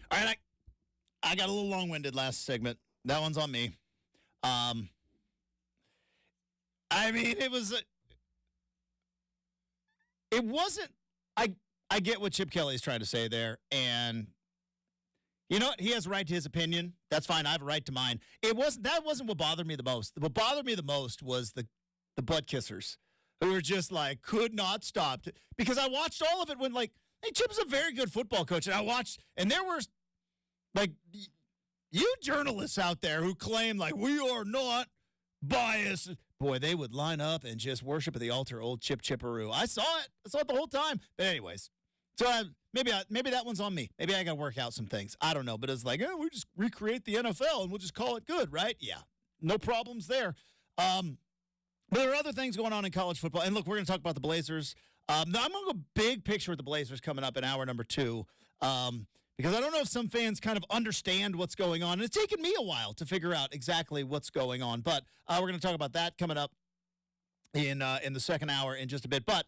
All right, I got a little long-winded last segment. That one's on me. I mean, it wasn't. I get what Chip Kelly's trying to say there, and you know what? He has a right to his opinion. That's fine. I have a right to mine. That wasn't what bothered me the most. What bothered me the most was the butt kissers who were just like could not stop. Because I watched all of it when hey, Chip's a very good football coach, and I watched, and there were you journalists out there who claim we are not biased. Boy, they would line up and just worship at the altar, old Chip Chipperoo. I saw it. I saw it the whole time. But anyways, so maybe that one's on me. Maybe I got to work out some things. I don't know. But it's we just recreate the NFL and we'll just call it good, right? Yeah, no problems there. But there are other things going on in college football. And look, we're going to talk about the Blazers. I'm going to go big picture with the Blazers coming up in hour number 2. Because I don't know if some fans kind of understand what's going on. And it's taken me a while to figure out exactly what's going on. But we're going to talk about that coming up in the second hour in just a bit. But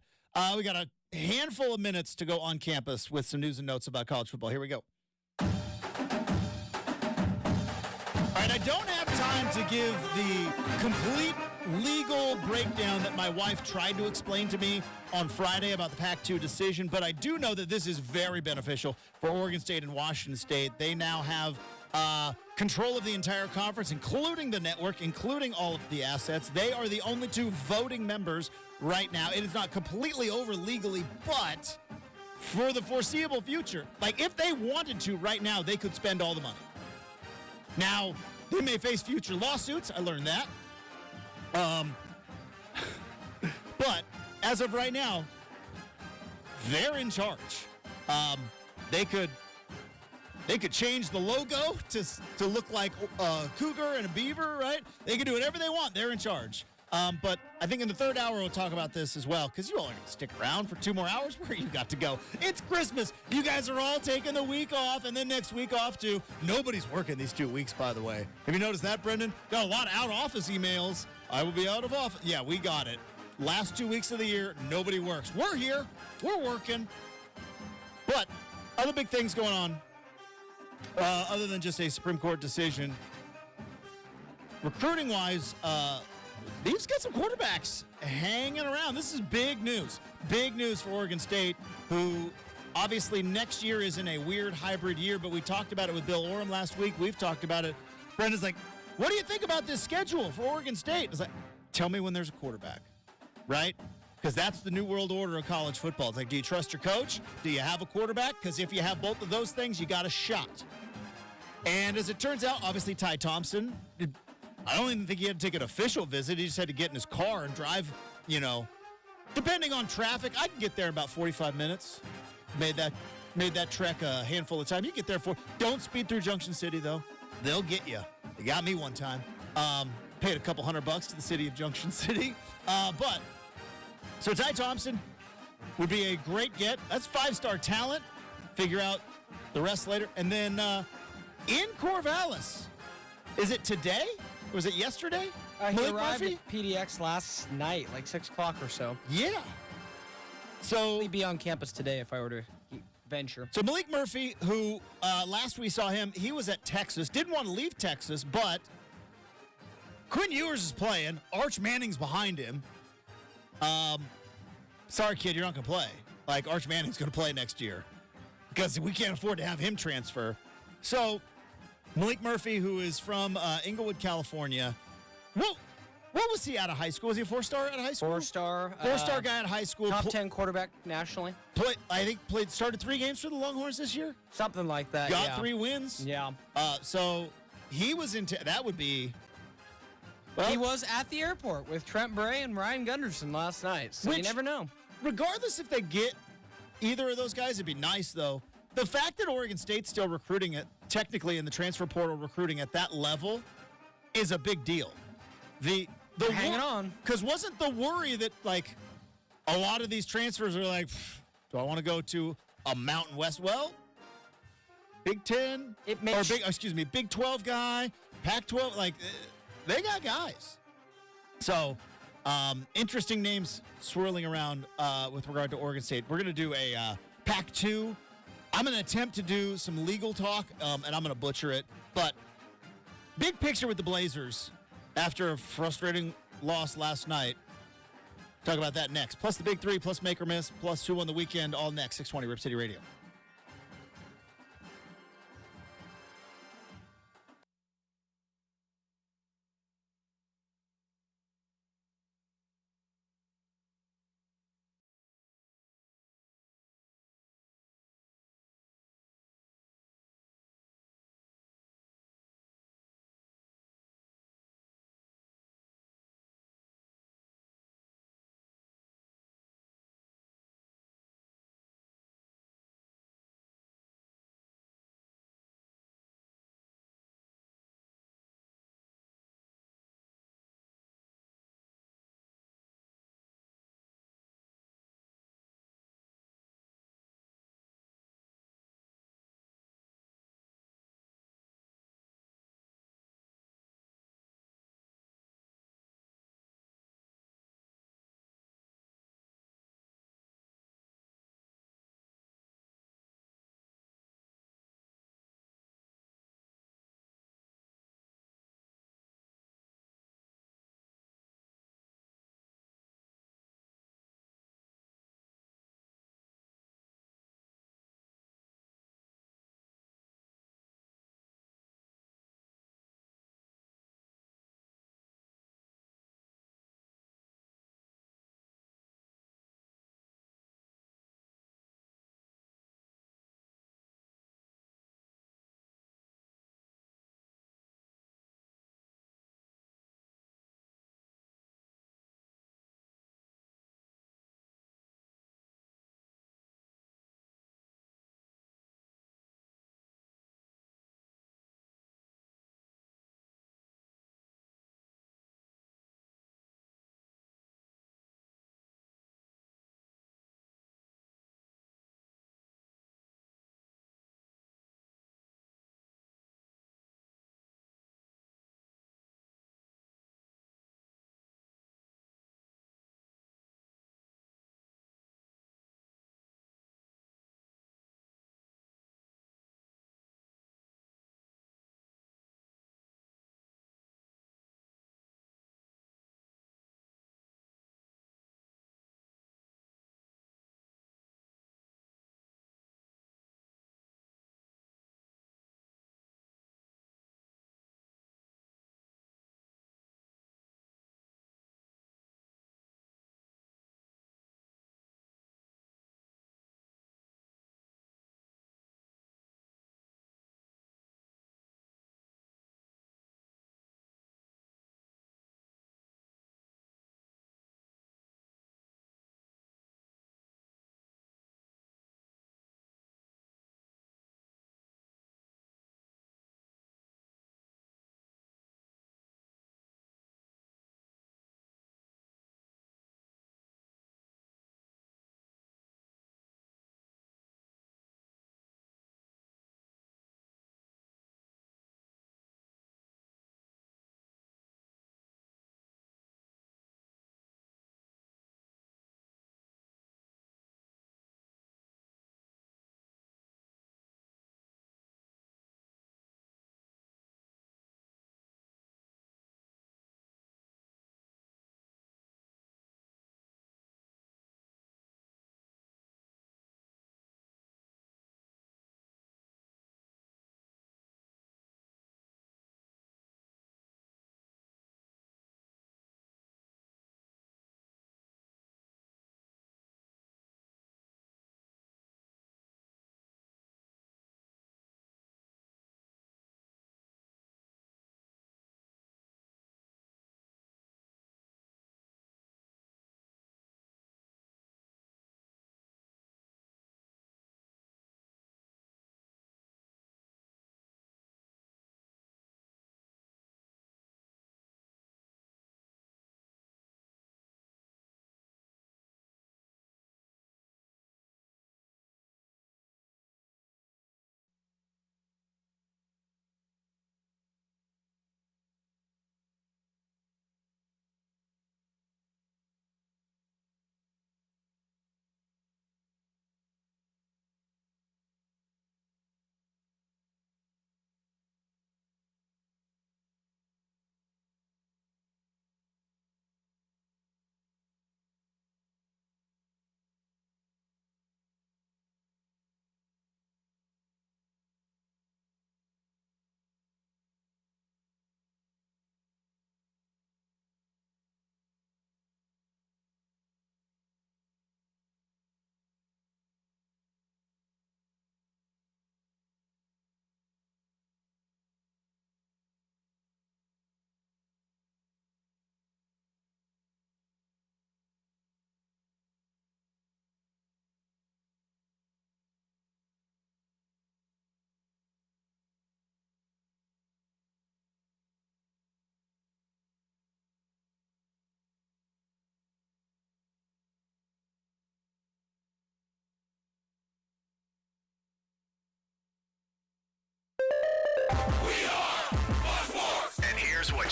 we got a handful of minutes to go on campus with some news and notes about college football. Here we go. All right, I don't have time to give the complete legal breakdown that my wife tried to explain to me on Friday about the PAC-2 decision, but I do know that this is very beneficial for Oregon State and Washington State. They now have control of the entire conference, including the network, including all of the assets. They are the only 2 voting members right now. It is not completely over legally, but for the foreseeable future, if they wanted to right now, they could spend all the money. Now, they may face future lawsuits. I learned that. But as of right now, they're in charge. They could change the logo to look like a cougar and a beaver, right? They can do whatever they want. They're in charge. But I think in the third hour we'll talk about this as well, because you all are going to stick around for 2 more hours. Where you got to go? It's Christmas. You guys are all taking the week off, and then next week off too. Nobody's working these 2 weeks, by the way. Have you noticed that, Brendan? Got a lot of out-of-office emails. I will be out of office. Yeah, we got it. Last 2 weeks of the year, nobody works. We're here. We're working. But other big things going on, other than just a Supreme Court decision. Recruiting-wise, they've got some quarterbacks hanging around. This is big news. Big news for Oregon State, who obviously next year is in a weird hybrid year, but we talked about it with Bill Oram last week. We've talked about it. Brendan's like, what do you think about this schedule for Oregon State? It's like, tell me when there's a quarterback, right? Because that's the new world order of college football. It's like, do you trust your coach? Do you have a quarterback? Because if you have both of those things, you got a shot. And as it turns out, obviously Ty Thompson, I don't even think he had to take an official visit. He just had to get in his car and drive, depending on traffic. I can get there in about 45 minutes. Made that trek a handful of times. You get there don't speed through Junction City, though. They'll get you. They got me one time. Paid a couple $100 to the city of Junction City. So Ty Thompson would be a great get. That's 5-star talent. Figure out the rest later. And then in Corvallis, is it today? Or was it yesterday?
He
Malik
arrived
Murphy?
at PDX last night, 6 o'clock or so.
Yeah. So
He'd be on campus today if I were to venture.
So Malik Murphy, who last we saw him, he was at Texas. Didn't want to leave Texas, but Quinn Ewers is playing. Arch Manning's behind him. Sorry, kid, you're not going to play. Arch Manning's going to play next year because we can't afford to have him transfer. So Malik Murphy, who is from Inglewood, California. What was he out of high school? Was he a 4-star out of high school?
4-star.
4-star guy out of high school.
Top 10 quarterback nationally.
Started 3 games for the Longhorns this year.
Something like that.
Got 3 wins.
Yeah.
So he was that would be. Well,
he was at the airport with Trent Bray and Ryan Gunderson last night. So you never know.
Regardless if they get either of those guys, it'd be nice though. The fact that Oregon State's still recruiting it technically in the transfer portal recruiting at that level is a big deal.
Hanging on.
Because wasn't the worry that a lot of these transfers are do I want to go to a Mountain West? Well, Big 10 Big 12 guy, Pac-12, they got guys. So, interesting names swirling around with regard to Oregon State. We're going to do a Pac-2 I'm going to attempt to do some legal talk, and I'm going to butcher it. But big picture with the Blazers after a frustrating loss last night. Talk about that next. Plus the big three, plus make or miss, plus 2 on the weekend, all next. 620 Rip City Radio.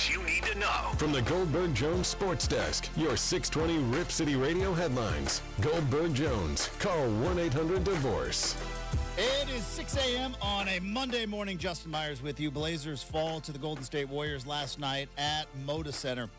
stories you need to know. From the Goldberg Jones Sports Desk, your 620 Rip City Radio headlines. Goldberg Jones. Call 1-800-DIVORCE.
It is 6 a.m. on a Monday morning. Justin Myers with you. Blazers fall to the Golden State Warriors last night at Moda Center.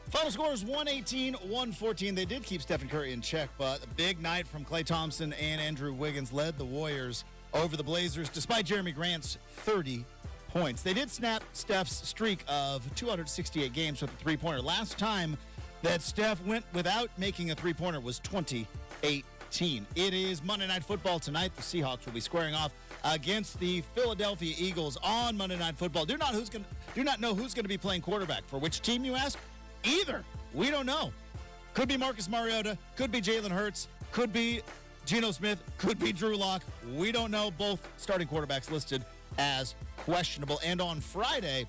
Final score is 118-114. They did keep Stephen Curry in check, but a big night from Klay Thompson and Andrew Wiggins led the Warriors over the Blazers, despite Jeremy Grant's 30 points. They did snap Steph's streak of 268 games with a three-pointer. Last time that Steph went without making a three-pointer was 2018. It is Monday Night Football tonight. The Seahawks will be squaring off against the Philadelphia Eagles on Monday Night Football. Do not know who's going to be playing quarterback. For which team, you ask? Either. We don't know. Could be Marcus Mariota, could be Jalen Hurts, could be Geno Smith, could be Drew Lock. We don't know. Both starting quarterbacks listed as questionable. And on Friday,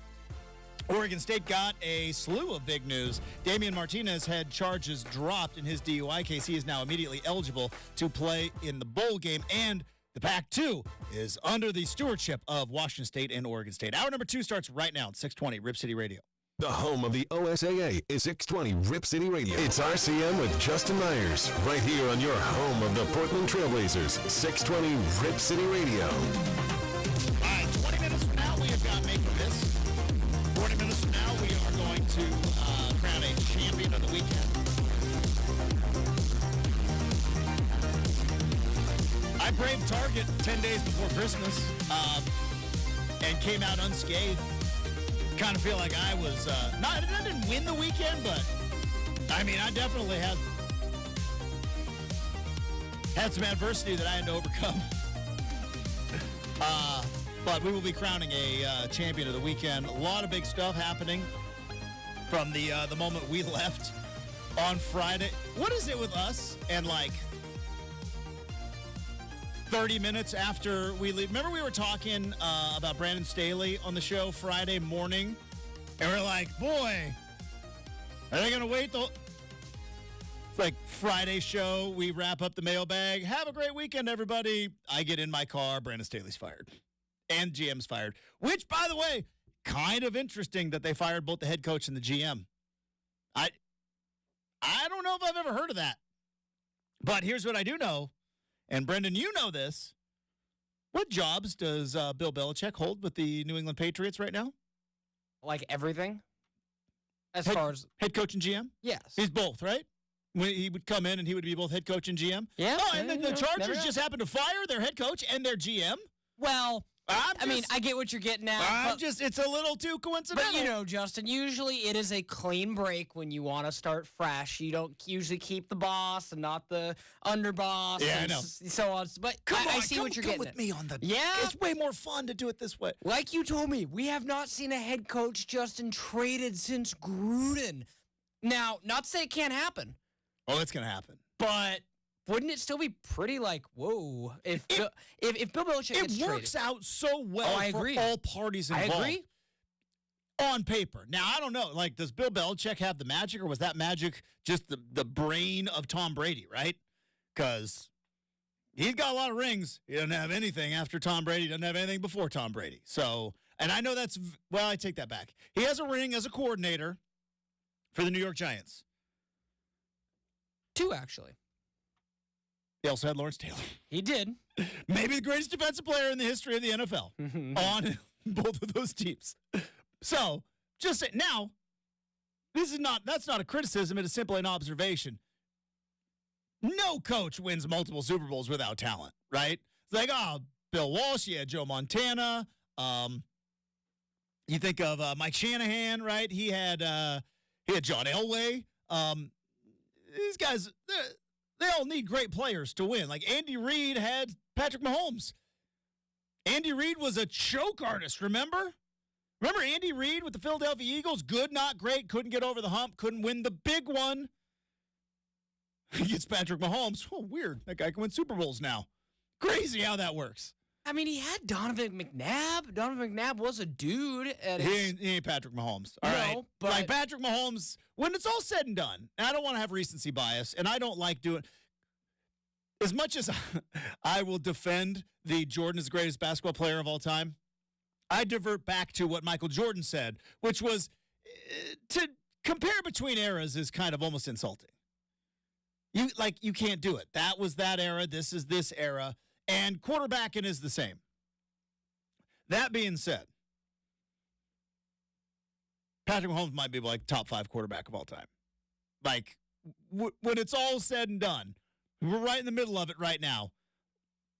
Oregon State got a slew of big news. Damian Martinez had charges dropped in his DUI case. He is now immediately eligible to play in the bowl game. And the PAC-2 is under the stewardship of Washington State and Oregon State. Hour number 2 starts right now at 620 Rip City Radio.
The home of the OSAA is 620 Rip City Radio. It's RCM with Justin Myers, right here on your home of the Portland Trailblazers, 620 Rip City Radio.
All right, 20 minutes from now, we have got Make This. 40 minutes from now, we are going to crown a champion of the weekend. I braved Target 10 days before Christmas and came out unscathed. Kind of feel like I was, I didn't win the weekend, but, I mean, I definitely had some adversity that I had to overcome. But we will be crowning a champion of the weekend. A lot of big stuff happening from the moment we left on Friday. What is it with us and, 30 minutes after we leave? Remember we were talking about Brandon Staley on the show Friday morning? And we're like, boy, are they going to wait till... It's like Friday show, we wrap up the mailbag. Have a great weekend, everybody. I get in my car, Brandon Staley's fired. And GM's fired. Which, by the way, kind of interesting that they fired both the head coach and the GM. I don't know if I've ever heard of that. But here's what I do know. And, Brendan, you know this. What jobs does Bill Belichick hold with the New England Patriots right now?
Like everything? Far as...
Head coach and GM?
Yes.
He's both, right? When he would come in and he would be both head coach and GM?
Yeah.
Oh, and the Chargers just happened to fire their head coach and their GM?
Well... I get what you're getting at.
It's a little too coincidental.
But, Justin, usually it is a clean break when you want to start fresh. You don't usually keep the boss and not the underboss.
Yeah, I know.
So on. But I see what you're getting
with
at.
Me on the...
Yeah.
It's way more fun to do it this way.
Like you told me, we have not seen a head coach, Justin, traded since Gruden. Now, not to say it can't happen.
Oh, it's going to happen.
But... wouldn't it still be pretty whoa, if Bill Belichick gets traded?
It works out so well for all parties involved.
I agree.
On paper. Now, I don't know. Does Bill Belichick have the magic, or was that magic just the brain of Tom Brady, right? Because he's got a lot of rings. He doesn't have anything after Tom Brady. He doesn't have anything before Tom Brady. So, and I know I take that back. He has a ring as a coordinator for the New York Giants.
2, actually.
He also had Lawrence Taylor.
He did.
Maybe the greatest defensive player in the history of the NFL on both of those teams. So, just say, now, that's not a criticism. It is simply an observation. No coach wins multiple Super Bowls without talent, right? It's like, Bill Walsh, you had Joe Montana. You think of Mike Shanahan, right? He had John Elway. These guys... they all need great players to win. Like Andy Reid had Patrick Mahomes. Andy Reid was a choke artist, remember? Remember Andy Reid with the Philadelphia Eagles? Good, not great, couldn't get over the hump, couldn't win the big one. He gets Patrick Mahomes. Oh, weird. That guy can win Super Bowls now. Crazy how that works.
I mean, he had Donovan McNabb. Donovan McNabb was a dude.
He ain't Patrick Mahomes. All right. But Patrick Mahomes, when it's all said and done, and I don't want to have recency bias, and I don't like doing... As much as I will defend the Jordan is the greatest basketball player of all time, I divert back to what Michael Jordan said, which was to compare between eras is kind of almost insulting. You can't do it. That was that era. This is this era. And quarterbacking is the same. That being said, Patrick Mahomes might be like top 5 quarterback of all time. Like, when it's all said and done, we're right in the middle of it right now.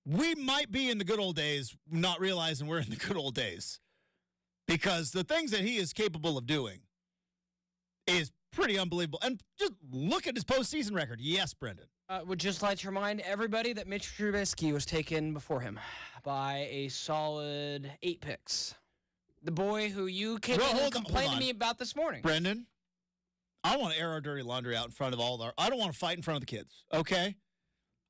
We might be in the good old days, not realizing we're in the good old days. Because the things that he is capable of doing is pretty unbelievable. And just look at his postseason record. Yes, Brendan.
Would just like to remind everybody that Mitch Trubisky was taken before him by a solid 8 picks. The boy who you came in and complained to me about this morning.
Brendan, I want to air our dirty laundry out in front of I don't want to fight in front of the kids, okay?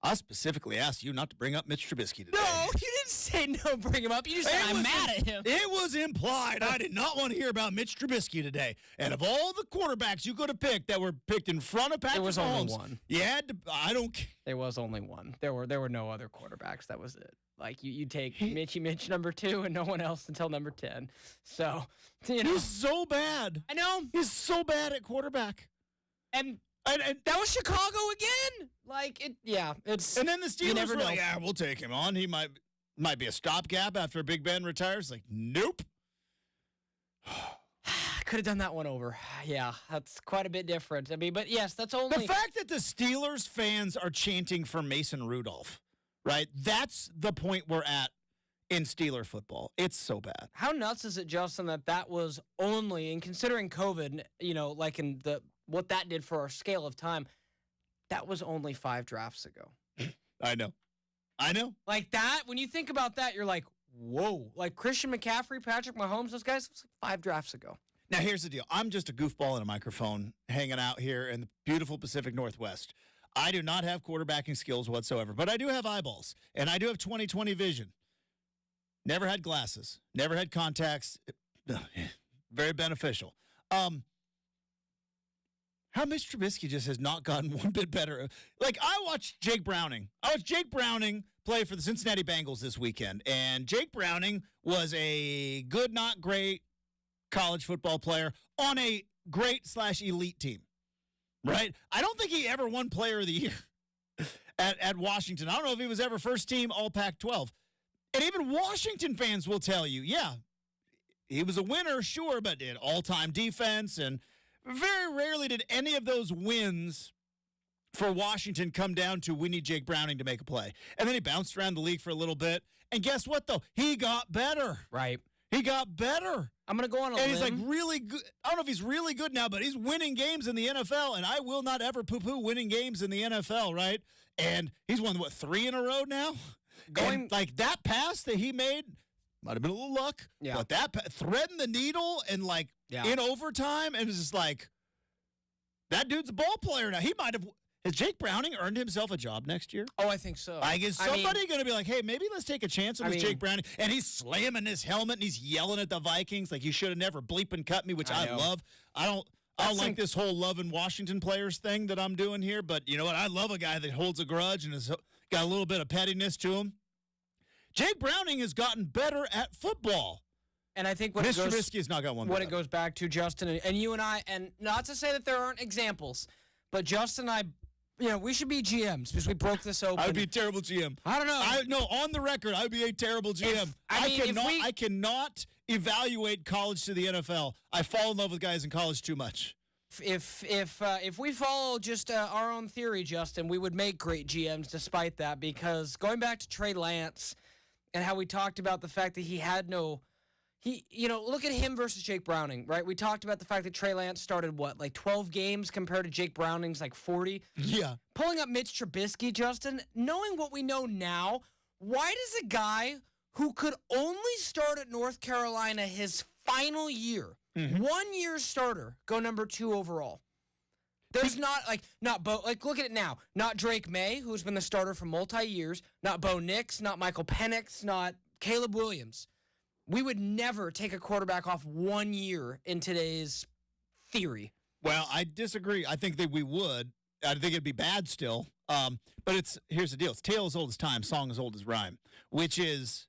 I specifically asked you not to bring up Mitch Trubisky today.
No, you didn't say no, bring him up. You just said I'm mad at him.
It was implied. I did not want to hear about Mitch Trubisky today. And of all the quarterbacks you could have picked that were picked in front of Patrick Mahomes,
there was only one.
You had to. I don't.
There was only one. There were no other quarterbacks. That was it. Like you take Mitch number 2 and no one else until number 10. So
he's so bad.
I know
he's so bad at quarterback.
And that was Chicago again. It's.
And then the Steelers were like, yeah, we'll take him on. He might be a stopgap after Big Ben retires. Like, nope.
Could have done that one over. Yeah, that's quite a bit different. I mean, but yes, that's only.
The fact that the Steelers fans are chanting for Mason Rudolph, right? That's the point we're at in Steeler football. It's so bad.
How nuts is it, Justin, that was only, and considering COVID, like in what that did for our scale of time, that was only 5 drafts ago.
I know.
Like that, when you think about that, you're like, whoa. Like Christian McCaffrey, Patrick Mahomes, those guys, it was like 5 drafts ago.
Now, here's the deal. I'm just a goofball in a microphone hanging out here in the beautiful Pacific Northwest. I do not have quarterbacking skills whatsoever, but I do have eyeballs, and I do have 20/20 vision. Never had glasses. Never had contacts. Very beneficial. How Mitch Trubisky just has not gotten one bit better. Like, I watched Jake Browning. Play for the Cincinnati Bengals this weekend, and Jake Browning was a good, not great college football player on a great/elite team, right? I don't think he ever won Player of the Year at Washington. I don't know if he was ever first team All Pac-12. And even Washington fans will tell you, yeah, he was a winner, sure, but did all-time defense, and very rarely did any of those wins for Washington come down to we need Jake Browning to make a play. And then he bounced around the league for a little bit. And guess what, though? He got better.
Right.
He got better.
I'm going to go on a limb.
And he's like really good. I don't know if he's really good now, but he's winning games in the NFL. And I will not ever poo-poo winning games in the NFL, right? And he's won, 3 in a row now? And like that pass that he made might have been a little luck.
Yeah.
But that threading the needle and in overtime, and it's just like, that dude's a ball player now. He might have. Has Jake Browning earned himself a job next year?
Oh, I think so.
Is somebody going to be like, hey, maybe let's take a chance on this Jake Browning? And he's slamming his helmet and he's yelling at the Vikings like, you should have never bleep and cut me, which I love. I don't like this whole loving Washington players thing that I'm doing here, but you know what? I love a guy that holds a grudge and has got a little bit of pettiness to him. Jake Browning has gotten better at football.
And I think
Mr. Trubisky has not got one.
What it goes back to, Justin, and you and I, and not to say that there aren't examples, but Justin and I, we should be GMs because we broke this open.
I would be a terrible GM.
I don't know.
On the record, I would be a terrible GM. I cannot evaluate college to the NFL. I fall in love with guys in college too much.
If we follow just our own theory, Justin, we would make great GMs despite that, because going back to Trey Lance and how we talked about the fact that he had no... look at him versus Jake Browning, right? We talked about the fact that Trey Lance started, 12 games compared to Jake Browning's 40?
Yeah.
Pulling up Mitch Trubisky, Justin, knowing what we know now, why does a guy who could only start at North Carolina his final year, 1 year starter, go number 2 overall? There's not look at it now. Not Drake May, who's been the starter for multi-years, not Bo Nix, not Michael Penix, not Caleb Williams. We would never take a quarterback off 1 year in today's theory.
Well, I disagree. I think that we would. I think it'd be bad still. But here's the deal. It's tale as old as time, song as old as rhyme, which is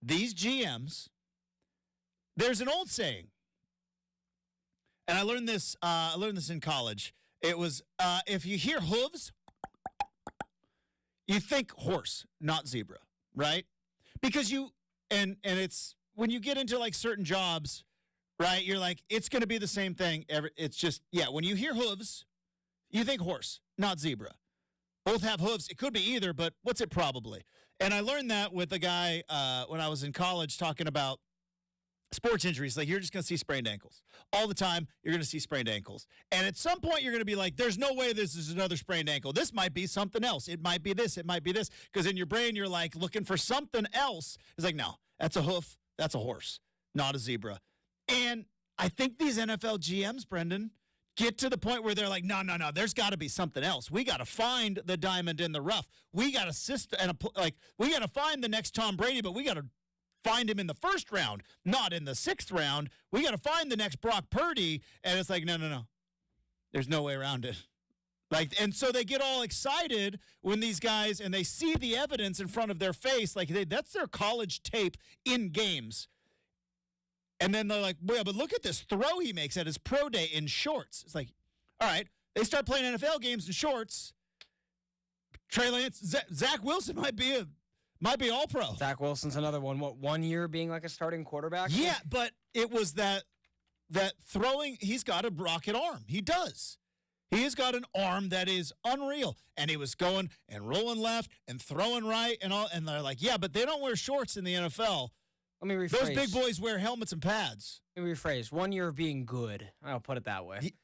these GMs There's an old saying, and I learned this in college. It was, if you hear hooves, you think horse, not zebra, right? Because and it's, when you get into like certain jobs, right, you're like, it's going to be the same thing. It's just, when you hear hooves, you think horse, not zebra. Both have hooves. It could be either, but what's it probably? And I learned that with a guy when I was in college talking about sports injuries. Like, you're just going to see sprained ankles. All the time, you're going to see sprained ankles. And at some point, you're going to be like, there's no way this is another sprained ankle. This might be something else. It might be this. It might be this. Because in your brain, you're like looking for something else. It's like, no, that's a hoof. That's a horse, not a zebra. And I think these NFL GMs, Brendan, get to the point where they're like, no, there's got to be something else. We got to find the diamond in the rough. We got to we got to find the next Tom Brady, but we got to find him in the first round, not in the sixth round. We got to find the next Brock Purdy. And it's like, no. There's no way around it. And so they get all excited when these guys, and they see the evidence in front of their face, that's their college tape in games. And then they're like, well, but look at this throw he makes at his pro day in shorts. It's like, all right, they start playing NFL games in shorts. Trey Lance, Zach Wilson might be all pro.
Zach Wilson's another one. What, 1 year being like a starting quarterback?
Yeah, but it was that throwing, he's got a rocket arm. He does. He has got an arm that is unreal. And he was going and rolling left and throwing right and all. And they're like, yeah, but they don't wear shorts in the NFL.
Let me rephrase.
Those big boys wear helmets and pads.
Let me rephrase. 1 year of being good. I'll put it that way.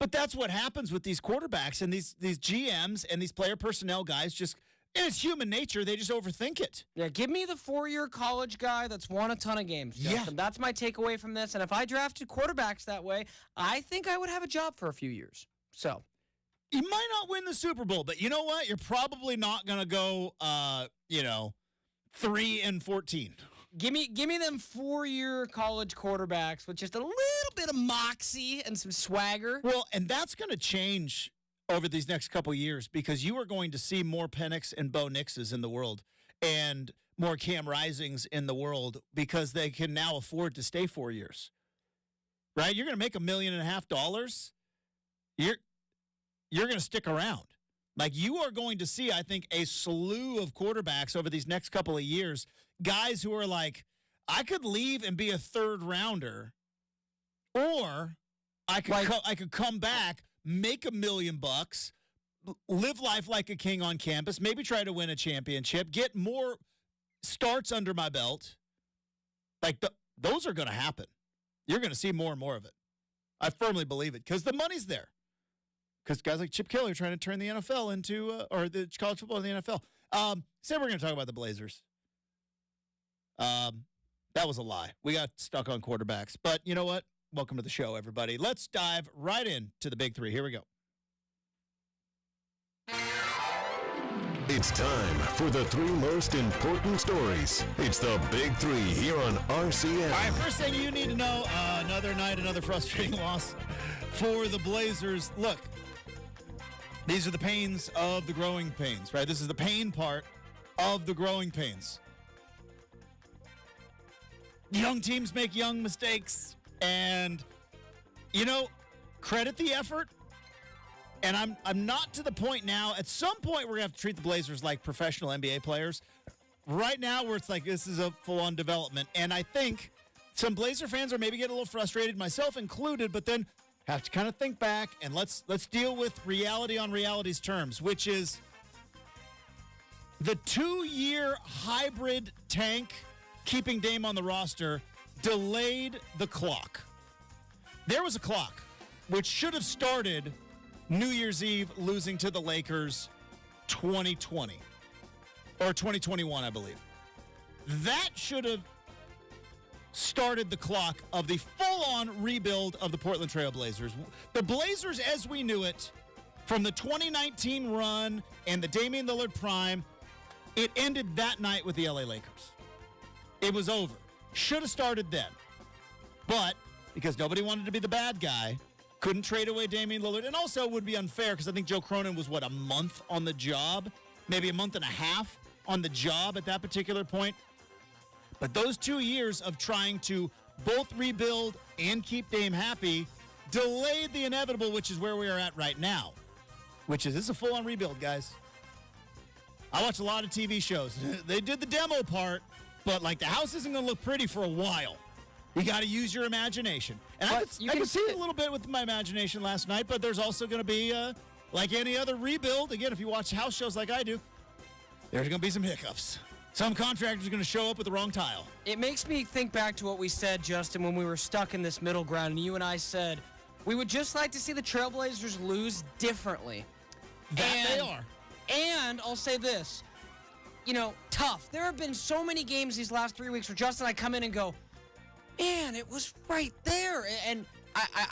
But that's what happens with these quarterbacks and these GMs and these player personnel guys. Just, and it's human nature. They just overthink it.
Yeah, give me the 4-year college guy that's won a ton of games, Justin.
Yeah.
That's my takeaway from this. And if I drafted quarterbacks that way, I think I would have a job for a few years. So,
you might not win the Super Bowl, but you know what? You're probably not going to go, 3-14.
Give me them 4-year college quarterbacks with just a little bit of moxie and some swagger.
Well, and that's going to change over these next couple of years because you are going to see more Penix and Bo Nixes in the world and more Cam Risings in the world because they can now afford to stay 4 years. Right? You're going to make $1.5 million. You're going to stick around. Like, you are going to see, I think, a slew of quarterbacks over these next couple of years, guys who are like, I could leave and be a third rounder, or I could come back, make $1 million, live life like a king on campus, maybe try to win a championship, get more starts under my belt. Like, those are going to happen. You're going to see more and more of it. I firmly believe it because the money's there. Because guys like Chip Kelly are trying to turn the NFL into, or the college football in the NFL. Said we're going to talk about the Blazers. That was a lie. We got stuck on quarterbacks. But you know what? Welcome to the show, everybody. Let's dive right into the big three. Here we go.
It's time for the 3 most important stories. It's the Big Three here on RCM.
All right, first thing you need to know, another night, another frustrating loss for the Blazers. Look, these are the pains of the growing pains, right? This is the pain part of the growing pains. Young teams make young mistakes, and, credit the effort. And I'm not to the point now. At some point, we're going to have to treat the Blazers like professional NBA players. Right now, where it's like this is a full-on development. And I think some Blazer fans are maybe getting a little frustrated, myself included, but then have to kind of think back and let's deal with reality on reality's terms, which is the 2-year hybrid tank keeping Dame on the roster delayed the clock. There was a clock which should have started New Year's Eve losing to the Lakers 2020 or 2021, I believe. That should have started the clock of the full-on rebuild of the Portland Trail Blazers. The Blazers, as we knew it, from the 2019 run and the Damian Lillard prime, it ended that night with the LA Lakers. It was over. Should have started then. But because nobody wanted to be the bad guy, couldn't trade away Damian Lillard. And also would be unfair because I think Joe Cronin was, a month on the job? Maybe a month and a half on the job at that particular point. But those 2 years of trying to both rebuild and keep Dame happy, delayed the inevitable, which is where we are at right now. This is a full-on rebuild, guys. I watch a lot of TV shows. They did the demo part, but like the house isn't going to look pretty for a while. You got to use your imagination. And I could see it a little bit with my imagination last night, but there's also going to be, like any other rebuild, again, if you watch house shows like I do, there's going to be some hiccups. Some contractor's going to show up with the wrong tile.
It makes me think back to what we said, Justin, when we were stuck in this middle ground, and you and I said we would just like to see the Trailblazers lose differently.
They are.
And I'll say this, tough. There have been so many games these last 3 weeks where Justin and I come in and go, man, it was right there. And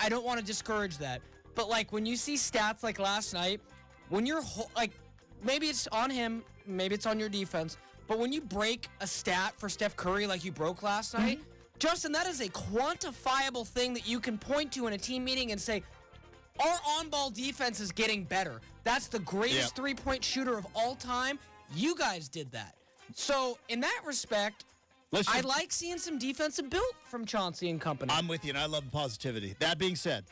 I don't want to discourage that. But, like, when you see stats like last night, when you're, maybe it's on him, maybe it's on your defense, but when you break a stat for Steph Curry like you broke last night, Justin, that is a quantifiable thing that you can point to in a team meeting and say, our on-ball defense is getting better. That's the greatest three-point shooter of all time. You guys did that. So, in that respect, I like seeing some defensive build from Chauncey and company.
I'm with you, and I love the positivity. That being said,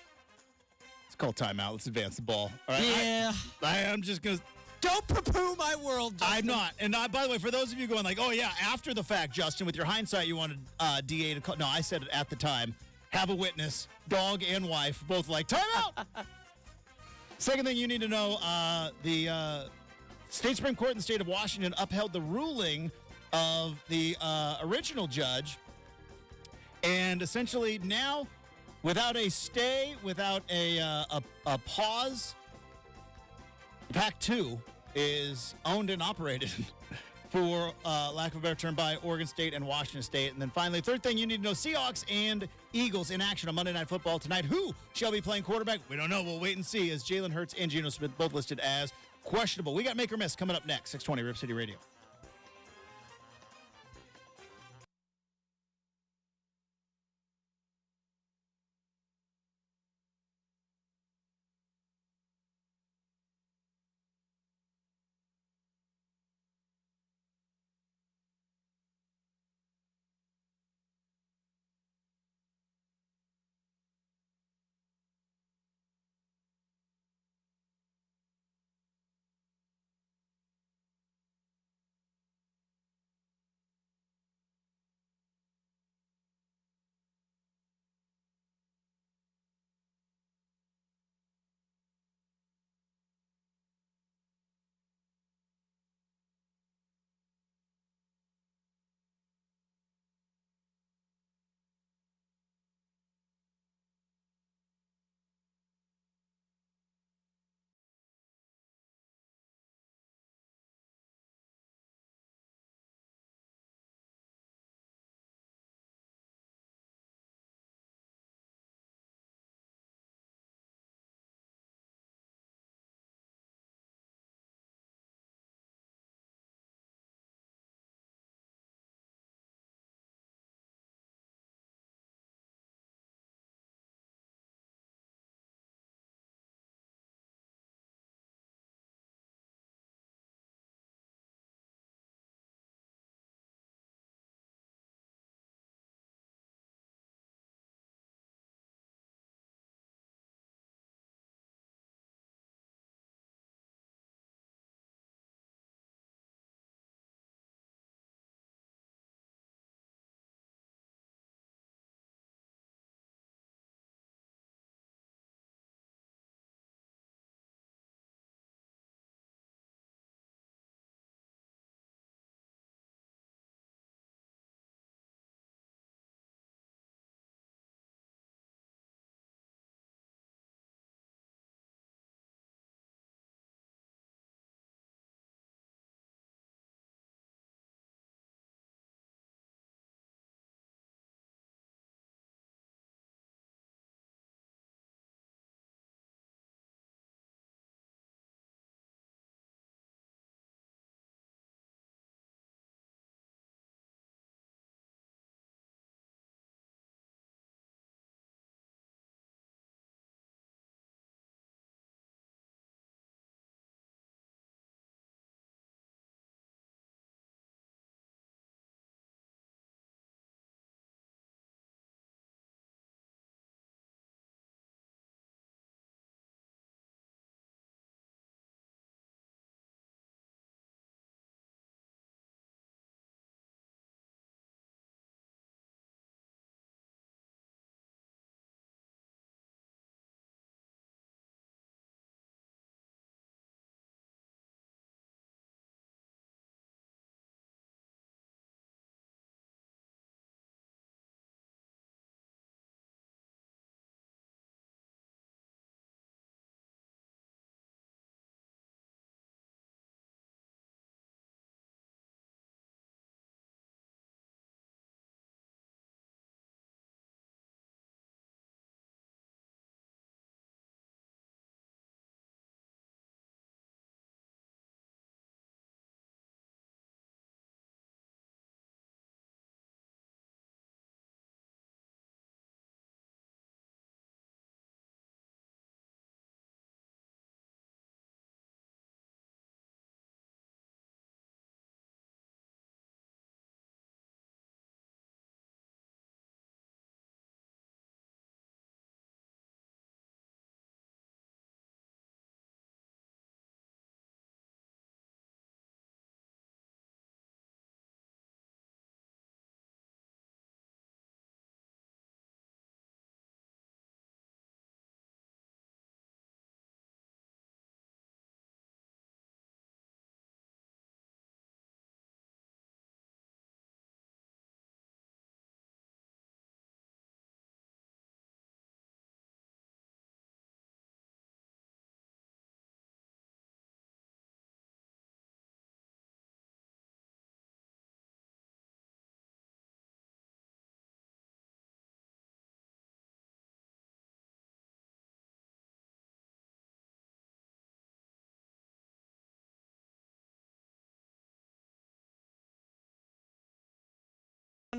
let's call timeout. Let's advance the ball. All right?
Yeah.
I'm just going to...
Don't poo-poo my world, Justin.
I'm not. And by the way, for those of you going like, oh, yeah, after the fact, Justin, with your hindsight, you wanted DA to call. No, I said it at the time. Have a witness, dog and wife, both like, timeout! Second thing you need to know, the State Supreme Court in the state of Washington upheld the ruling of the original judge. And essentially now, without a stay, without a pause, PAC-2 is owned and operated, for lack of a better term, by Oregon State and Washington State. And then finally, third thing you need to know, Seahawks and Eagles in action on Monday Night Football tonight. Who shall be playing quarterback? We don't know. We'll wait and see, as Jalen Hurts and Geno Smith both listed as questionable. We got Make or Miss coming up next, 620 Rip City Radio.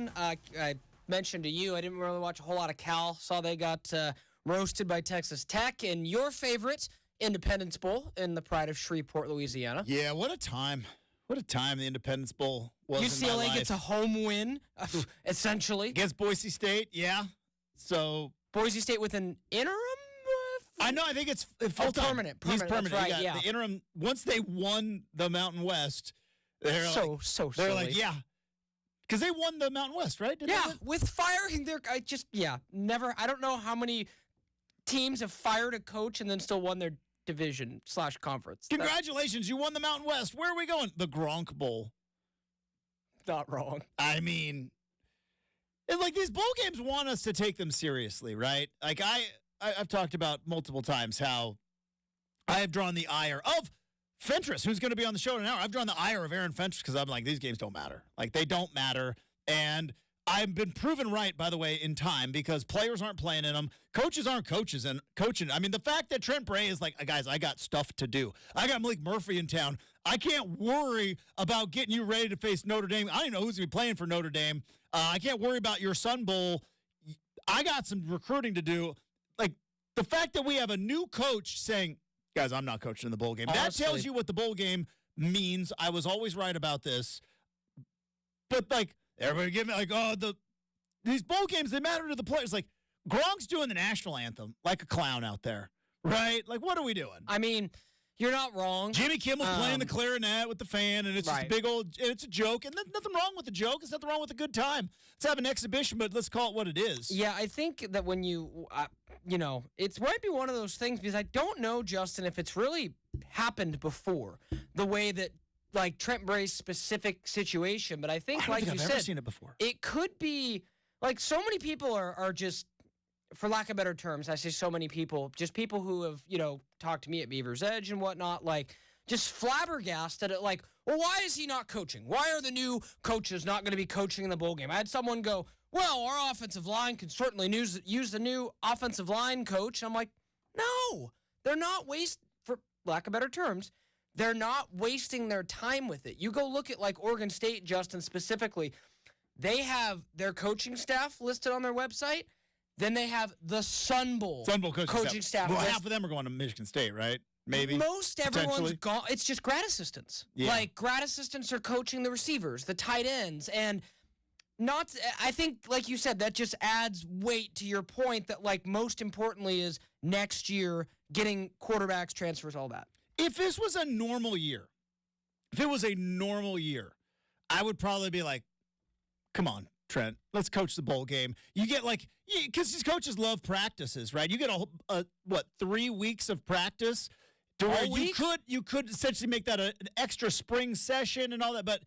one. I mentioned to you, I didn't really watch a whole lot of Cal. Saw they got roasted by Texas Tech. And your favorite, Independence Bowl in the pride of Shreveport, Louisiana.
Yeah, what a time. What a time the Independence Bowl was in my
UCLA
life.
gets a home win, essentially.
Against Boise State, yeah. So
Boise State with an interim?
I know. I think it's full-time.
Permanent.
He's permanent.
That's right,
He got
yeah.
the interim. Once they won the Mountain West, they're
So
they're
silly.
like, yeah, because they won the Mountain West, right? Didn't
Yeah,
they?
with firing their, never. I don't know how many teams have fired a coach and then still won their division/conference.
Congratulations, you won the Mountain West. Where are we going? The Gronk Bowl.
That's not wrong.
I mean, it's like these bowl games want us to take them seriously, right? Like I've talked about multiple times how I have drawn the ire of Fentress, who's going to be on the show in an hour. I've drawn the ire of Aaron Fentress because I'm like, these games don't matter. Like, they don't matter. And I've been proven right, by the way, in time because players aren't playing in them. Coaches aren't coaches and coaching. I mean, the fact that Trent Bray is like, guys, I got stuff to do. I got Malik Murphy in town. I can't worry about getting you ready to face Notre Dame. I don't know who's going to be playing for Notre Dame. I can't worry about your Sun Bowl. I got some recruiting to do. Like, the fact that we have a new coach saying, guys, I'm not coaching in the bowl game.
Honestly.
That tells you what the bowl game means. I was always right about this. But, like, everybody give me, like, these bowl games, they matter to the players. Like, Gronk's doing the national anthem like a clown out there, right? Like, what are we doing?
I mean, you're not wrong.
Jimmy Kimmel's playing the clarinet with the fan, and it's just a
Right.
big old, it's a joke. And there's nothing wrong with the joke. There's nothing wrong with a good time. Let's have an exhibition, but let's call it what it is.
Yeah, I think that when you, it might be one of those things because I don't know, Justin, if it's really happened before the way that, like, Trent Bray's specific situation. But I think,
I don't
like
think
you
I've ever
said,
seen it before.
it could be, like, so many people are just, for lack of better terms, I say so many people, just people who have, talked to me at Beaver's Edge and whatnot, like, just flabbergasted at, like, well, why is he not coaching? Why are the new coaches not going to be coaching in the bowl game? I had someone go, well, our offensive line can certainly use the new offensive line coach. And I'm like, no, they're not for lack of better terms, they're not wasting their time with it. You go look at, like, Oregon State, Justin, specifically. They have their coaching staff listed on their website. Then they have the Sun Bowl coaching staff.
Well,
list.
half of them are going to Michigan State, right? Maybe.
Most everyone's
potentially.
gone. It's just grad assistants.
Yeah.
Like, grad assistants are coaching the receivers, the tight ends, and I think, like you said, that just adds weight to your point that, like, most importantly is next year getting quarterbacks, transfers, all that.
If this was a normal year, I would probably be like, come on, Trent, let's coach the bowl game. You get, like, because these coaches love practices, right? You get 3 weeks of practice to where you could essentially make that an extra spring session and all that, but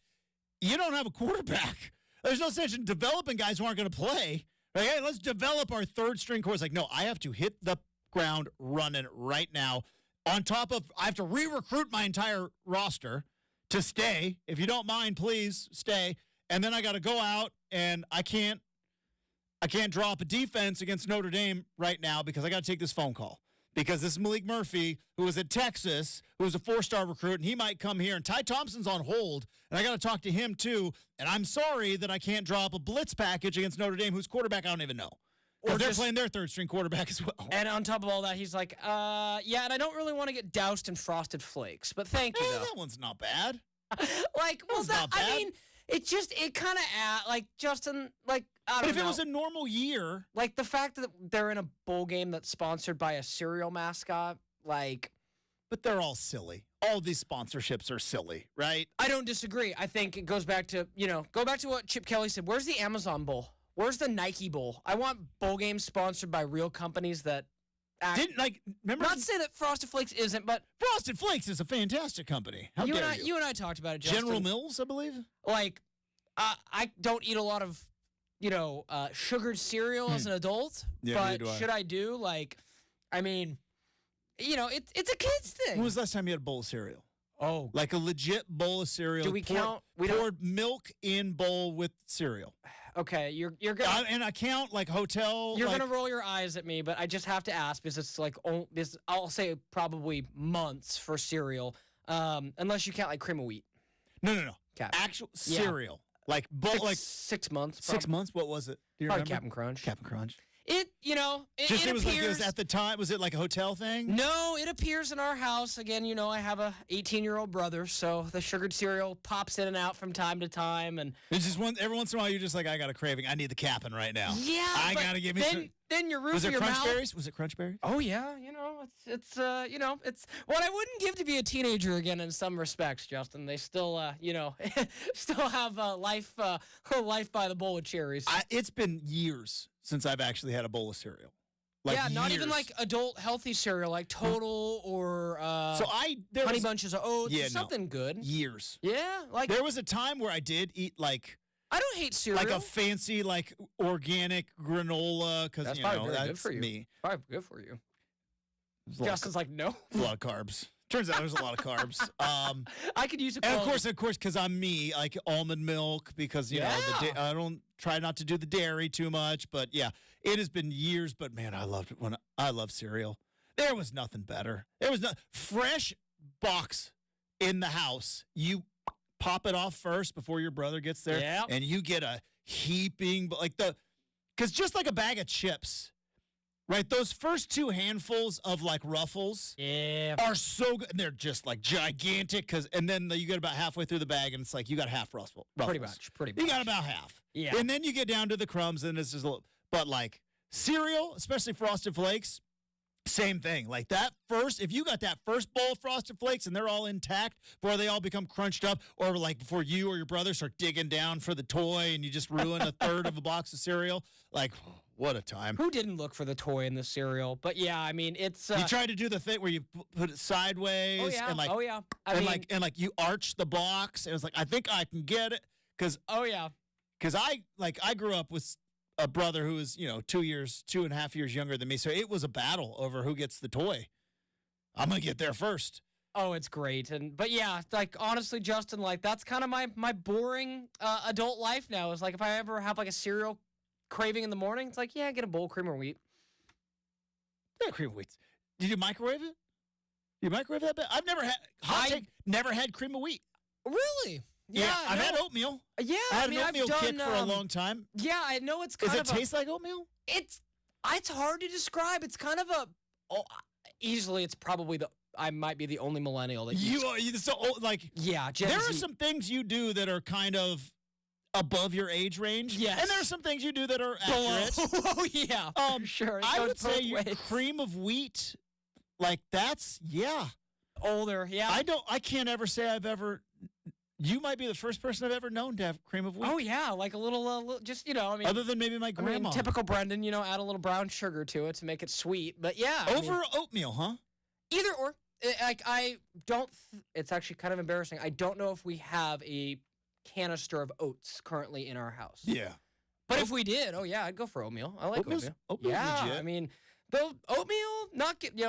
you don't have a quarterback. There's no sense in developing guys who aren't going to play. Like, hey, let's develop our third string core. It's like, no, I have to hit the ground running right now. On top of, I have to re-recruit my entire roster to stay. If you don't mind, please stay. And then I got to go out, and I can't draw up a defense against Notre Dame right now because I got to take this phone call. Because this is Malik Murphy, who was at Texas, who was a 4-star recruit, and he might come here. And Ty Thompson's on hold, and I got to talk to him too. And I'm sorry that I can't draw up a blitz package against Notre Dame, whose quarterback I don't even know. Or they're playing their third-string quarterback as well.
And on top of all that, he's like, yeah, and I don't really want to get doused in Frosted Flakes, but thank you, though.
That one's not bad.
Like, well,
That's not bad.
I mean, it kind of, like, Justin, like, I don't know.
But if it was a normal year.
Like, the fact that they're in a bowl game that's sponsored by a cereal mascot, like.
But they're all silly. All these sponsorships are silly, right?
I don't disagree. I think it goes back to, what Chip Kelly said. Where's the Amazon Bowl? Where's the Nike Bowl? I want bowl games sponsored by real companies that act.
Remember?
Not to say that Frosted Flakes isn't, but.
Frosted Flakes is a fantastic company. How dare you?
You and I talked about it, Justin.
General Mills, I believe?
Like, I don't eat a lot of, sugared cereal as an adult.
Yeah,
but
neither do I.
should I do? Like, I mean, it's a kid's thing.
When was the last time you had a bowl of cereal?
Oh.
Like a legit bowl of cereal.
Do we count? We don't.
Poured milk in bowl with cereal.
Okay, you're gonna.
And I count like hotel.
You're gonna roll your eyes at me, but I just have to ask because it's like I'll say probably months for cereal, unless you count like cream of wheat.
No.
Okay.
Actual cereal. Like
6 months.
6 months? What was it? Do you
Probably
remember?
Captain Crunch.
Captain Crunch.
It
Just it was
appears.
like it was at the time. Was it like a hotel thing?
No, it appears in our house. Again, I have a 18-year-old brother, so the sugared cereal pops in and out from time to time. And
It's just every once in a while you're just like, I got a craving. I need the Cap'n right now.
yeah,
I
but
gotta give me some.
then your roof
Was
of
it
your
Crunch
mouth.
Berries? Was it Crunch Berries?
Oh yeah, it's what I wouldn't give to be a teenager again in some respects, Justin. They still still have life by the bowl of cherries.
It's been years since I've actually had a bowl of cereal.
Yeah, not even
years.
like adult healthy cereal, like Total or
There
Honey
was
Bunches of Oats,
Yeah,
or something good.
years.
Yeah, like
There was a time where I did eat like
I don't hate cereal.
a fancy like organic granola because
That's probably very good
that's
for you.
me.
Probably good for you.
There's a lot of
Justin's like, no.
a lot of carbs. Turns out there's a lot of carbs.
I could use a
And
quality.
of course, because I'm me, like almond milk, because I don't try not to do the dairy too much. But yeah, it has been years. But man, I loved it I love cereal. There was nothing better. There was no fresh box in the house. You pop it off first before your brother gets there,
Yep.
and you get a heaping because just like a bag of chips. Right, those first two handfuls of like Ruffles
Yeah.
are so good. And they're just like gigantic and then you get about halfway through the bag and it's like you got half Ruffles.
Pretty much.
You got about half.
Yeah.
And then you get down to the crumbs and it's just a little. But like cereal, especially Frosted Flakes, same thing. Like if you got that first bowl of Frosted Flakes and they're all intact before they all become crunched up, or like before you or your brother start digging down for the toy and you just ruin a third of a box of cereal, like what a time.
Who didn't look for the toy in the cereal? But yeah, I mean, it's.
You try to do the thing where you put it sideways
Oh yeah.
and like
oh yeah.
and like you arch the box. It was like I think I can get it because
Oh yeah.
I grew up with a brother who was 2.5 years younger than me, so it was a battle over who gets the toy. I'm gonna get there first.
Oh, it's great. But yeah, like honestly, Justin, like that's kind of my boring adult life now. Is like if I ever have like a cereal craving in the morning, it's like, yeah, get a bowl of cream of wheat.
Yeah, cream of wheat. Did you microwave it? You microwave that bit? I've never had cream of wheat.
Really?
Yeah, I've
no.
had oatmeal.
Yeah,
I had
mean,
an oatmeal
I've done,
kit for a long time.
Yeah, I know it's
Does
kind
it
of
taste like oatmeal?
It's hard to describe. It's kind of easily. It's probably I might be the only millennial that yeah. Gen
there are
Z.
some things you do that are kind of above your age range.
Yes.
And there are some things you do that are accurate.
Oh yeah, for sure. It
I
goes
would say
both
your
ways.
cream of wheat, like that's
older. Yeah.
I can't ever say I've ever. You might be the first person I've ever known to have cream of wheat.
Oh yeah, like a little just I mean.
Other than maybe my grandma.
typical Brendan, add a little brown sugar to it to make it sweet. But yeah,
Over oatmeal, huh?
either or. Like I don't. It's actually kind of embarrassing. I don't know if we have a canister of oats currently in our house.
Yeah.
But if we did, oh yeah, I'd go for oatmeal. I like oatmeal.
Oatmeal's
Yeah,
legit.
I mean, the oatmeal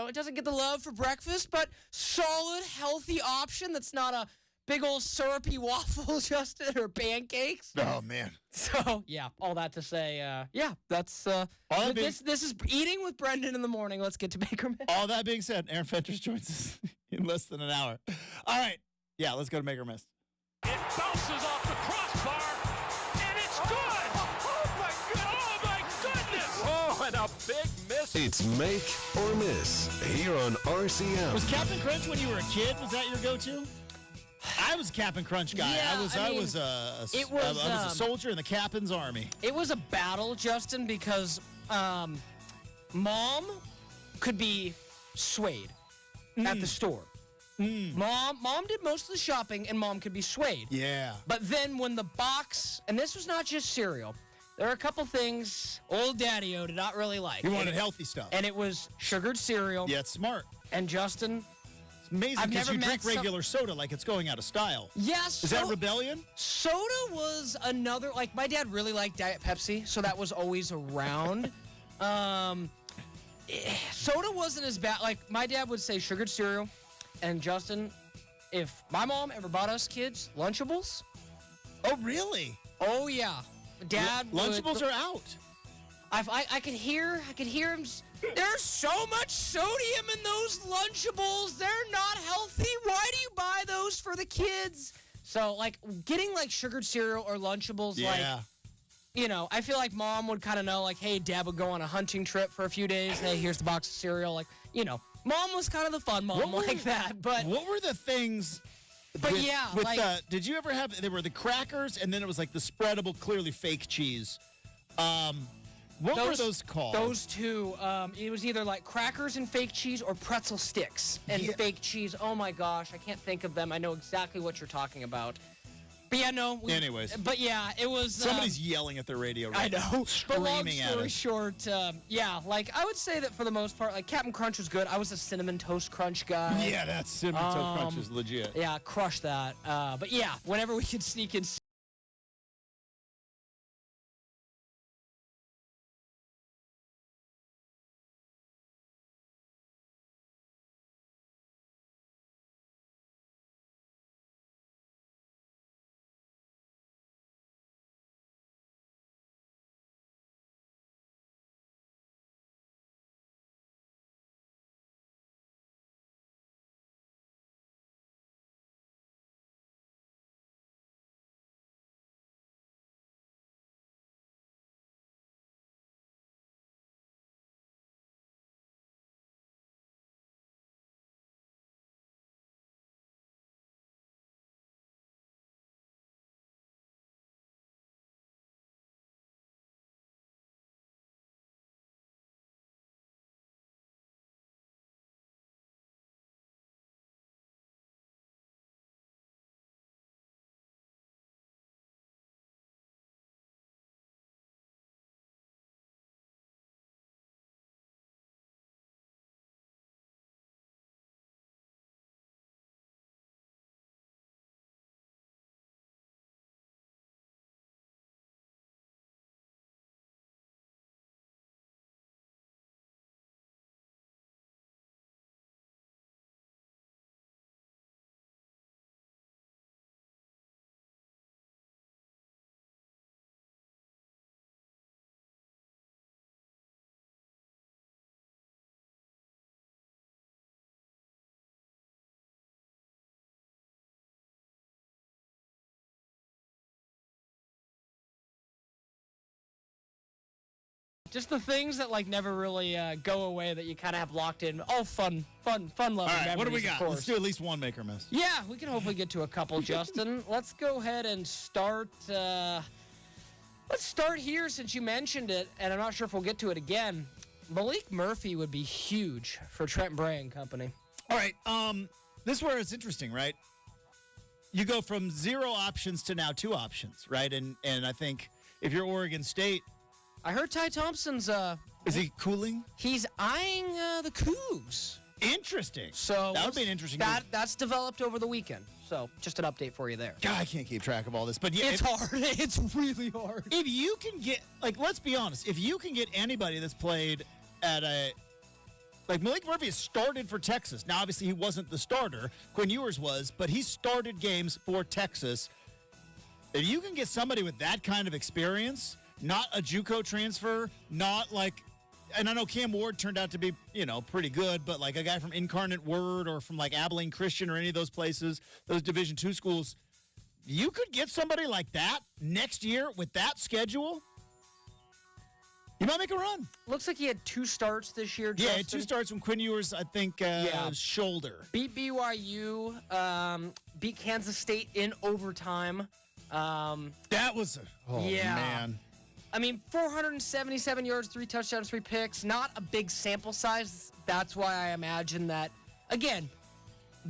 it doesn't get the love for breakfast, but solid, healthy option that's not a big old syrupy waffle, Justin, or pancakes.
Oh man.
So yeah, all that to say, that's
that being-
this is eating with Brendan in the morning. Let's get to Baker Miss.
All that being said, Aaron Fentress joins us in less than an hour. All right. Yeah, let's go to Make or Miss.
It bounces off the crossbar, and it's good! Oh, my goodness! Oh, and a big miss.
It's Make or Miss here on RCM.
Was Captain Crunch when you were a kid? Was that your go-to? I was a Captain Crunch guy.
Yeah,
I was a soldier in the Captain's Army.
It was a battle, Justin, because Mom could be swayed at the store. Mom did most of the shopping, and Mom could be swayed.
Yeah.
But then when the box, and this was not just cereal, there are a couple things old Daddy-O did not really like.
He wanted healthy stuff.
And it was sugared cereal.
Yeah, it's smart.
And Justin,
It's amazing
I've
because
never
you
met
drink regular soda like it's going out of style.
yes.
Is that rebellion?
Soda was another, like my dad really liked Diet Pepsi, so that was always around. Soda wasn't as bad. Like my dad would say sugared cereal, and Justin, if my mom ever bought us kids Lunchables,
Oh, really?
oh yeah, Dad.
Lunchables are out.
I could hear him. There's so much sodium in those Lunchables. They're not healthy. Why do you buy those for the kids? So, like, getting, like, sugared cereal or Lunchables, like, you know, I feel like mom would kind of know, like, hey, dad would go on a hunting trip for a few days. Hey, here's the box of cereal. Like, you know, mom was kind of the fun mom like that. But
what were the things? Did you ever have? There were the crackers, and then it was like the spreadable, clearly fake cheese. What were those called?
Those two. It was either like crackers and fake cheese or pretzel sticks and fake cheese. Oh my gosh, I can't think of them. I know exactly what you're talking about. But yeah, no.
Anyways.
But yeah, it was.
Somebody's yelling at their radio right
now. I know.
Screaming
but long
at
story
us.
short, yeah, like I would say that for the most part, like Captain Crunch was good. I was a Cinnamon Toast Crunch guy.
Yeah, that Cinnamon Toast Crunch is legit.
Yeah, crush that. But yeah, whenever we could sneak in. Just the things that like never really go away that you kind of have locked in. Oh, fun loving
All right,
memories,
what do we got?
of course.
Let's do at least one make or miss.
Yeah, we can hopefully get to a couple, Justin. Let's go ahead and start. Let's start here since you mentioned it, and I'm not sure if we'll get to it again. Malik Murphy would be huge for Trent Bray and company.
All right, this is where it's interesting, right? You go from 0 options to now 2 options, right? And I think if you're Oregon State,
I heard Ty Thompson's.
Is he cooling?
He's eyeing the Cougs.
Interesting.
So
that would be an interesting.
That's developed over the weekend. So just an update for you there.
God, I can't keep track of all this, but yeah,
it's hard. It's really hard.
If you can get, like, let's be honest, if you can get anybody that's played at a, like Malik Murphy has started for Texas. Now, obviously, he wasn't the starter. Quinn Ewers was, but he started games for Texas. If you can get somebody with that kind of experience, not a JUCO transfer, not like, and I know Cam Ward turned out to be, pretty good, but like a guy from Incarnate Word or from like Abilene Christian or any of those places, those Division II schools, you could get somebody like that next year with that schedule. You might make a run.
Looks like he had 2 starts this year, Justin.
Yeah, 2 starts from Quinn Ewers, I think, shoulder.
Beat BYU, beat Kansas State in overtime.
That was, man.
I mean, 477 yards, 3 touchdowns, 3 picks. Not a big sample size. That's why I imagine that, again,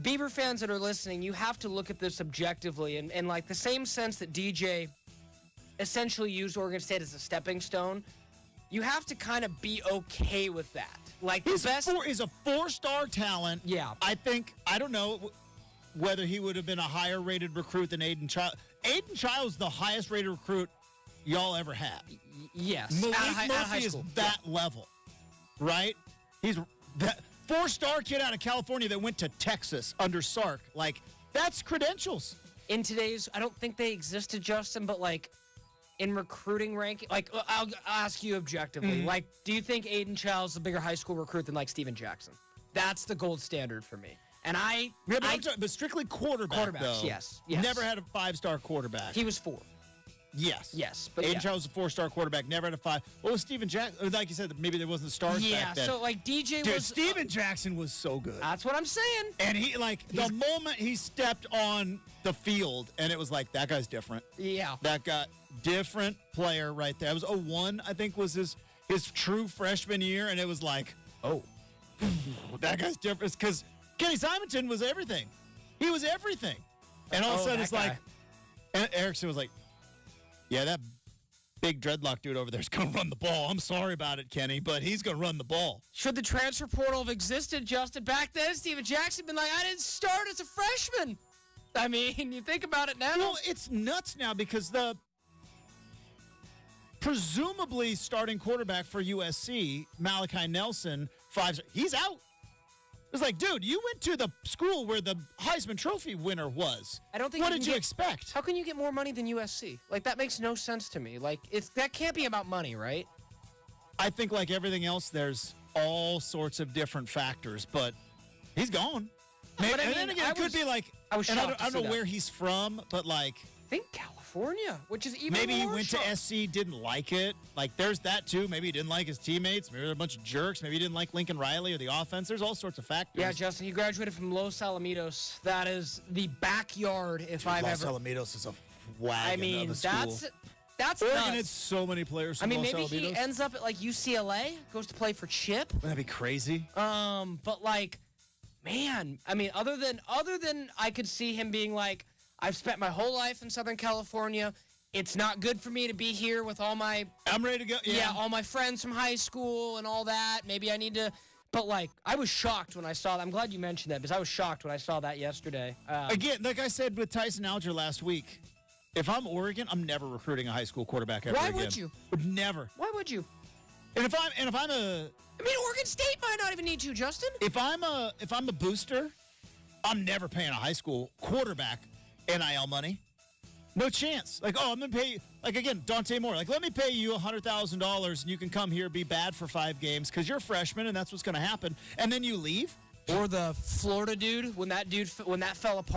Beaver fans that are listening, you have to look at this objectively. And like the same sense that DJ essentially used Oregon State as a stepping stone, you have to kind of be okay with that. Like the best
is a 4-star talent.
Yeah.
I don't know whether he would have been a higher rated recruit than Aiden Child. Aiden Child's the highest rated recruit y'all ever had.
Yes.
Malik Murphy is that level, right? He's that 4-star kid out of California that went to Texas under Sark. Like, that's credentials.
In today's, I don't think they existed, Justin, but like in recruiting ranking, like I'll ask you objectively, like, do you think Aiden Child's a bigger high school recruit than like Steven Jackson? That's the gold standard for me. And
but strictly quarterback,
Quarterbacks,
though.
yes.
Never had a 5-star quarterback.
he was 4.
Yes.
But
Aiden Charles was a 4-star quarterback, never had a 5. What was Steven Jackson? Like you said, maybe there wasn't the stars back then.
So like DJ
Dude,
was.
Steven Jackson was so good.
That's what I'm saying.
And he, the moment he stepped on the field, and it was like, that guy's different.
Yeah.
That guy, different player right there. It was 01, I think, was his true freshman year, and it was like, oh, that guy's different. Because Kenny Simonton was everything. He was everything. And all of a sudden, it's like, and Erickson was like, yeah, that big dreadlock dude over there is going to run the ball. I'm sorry about it, Kenny, but he's going to run the ball.
Should the transfer portal have existed, Justin, back then, Steven Jackson been like, I didn't start as a freshman. I mean, you think about it now.
Well, it's nuts now because the presumably starting quarterback for USC, Malachi Nelson, he's out. It's like, dude, you went to the school where the Heisman Trophy winner was.
I don't think.
What did you expect?
How can you get more money than USC? Like, that makes no sense to me. Like, that can't be about money, right?
I think, like everything else, there's all sorts of different factors, but he's gone.
But I
and
mean,
then again, it could be like,
I was
and
shocked
I don't know where he's from, but like,
I think California, which is even
maybe he
more
went
shock.
to SC, didn't like it. Like, there's that too. Maybe he didn't like his teammates. Maybe they're a bunch of jerks. Maybe he didn't like Lincoln Riley or the offense. There's all sorts of factors.
Yeah, Justin, he graduated from Los Alamitos. That is the backyard, if I've
Los
ever.
Alamitos is a wagon
I mean,
of a school.
that's
Oregon
nuts.
had so many players
I
from
mean,
Los
maybe
Alamitos.
he ends up at like UCLA, goes to play for Chip.
Wouldn't that be crazy?
But like, man, I mean, other than I could see him being like, I've spent my whole life in Southern California. It's not good for me to be here with all my
I'm ready to go. Yeah.
all my friends from high school and all that. Maybe I need to. But like, I was shocked when I saw that. I'm glad you mentioned that because I was shocked when I saw that yesterday.
Again, like I said with Tyson Alger last week, if I'm Oregon, I'm never recruiting a high school quarterback ever
Why
again.
would you?
Would never.
Why would you?
And if I'm a
I mean, Oregon State might not even need you, Justin.
if I'm a booster, I'm never paying a high school quarterback NIL money. No chance. Like, oh, I'm gonna pay. Like again, Dante Moore. Like, let me pay you $100,000 and you can come here, be bad for 5 games because you're a freshman and that's what's gonna happen. And then you leave.
Or the Florida dude when that fell apart.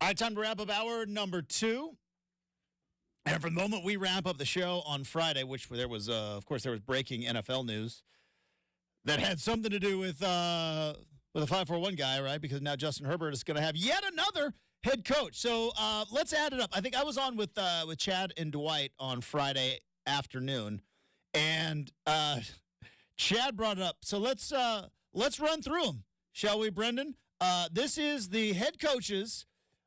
All right, time to wrap up hour number 2. And from the moment we wrap up the show on Friday, which there was, of course, there was breaking NFL news that had something to do with a 541 guy, right? Because now Justin Herbert is going to have yet another head coach. So let's add it up. I think I was on with Chad and Dwight on Friday afternoon, and Chad brought it up. So let's run through them, shall we, Brendan? This is the head coaches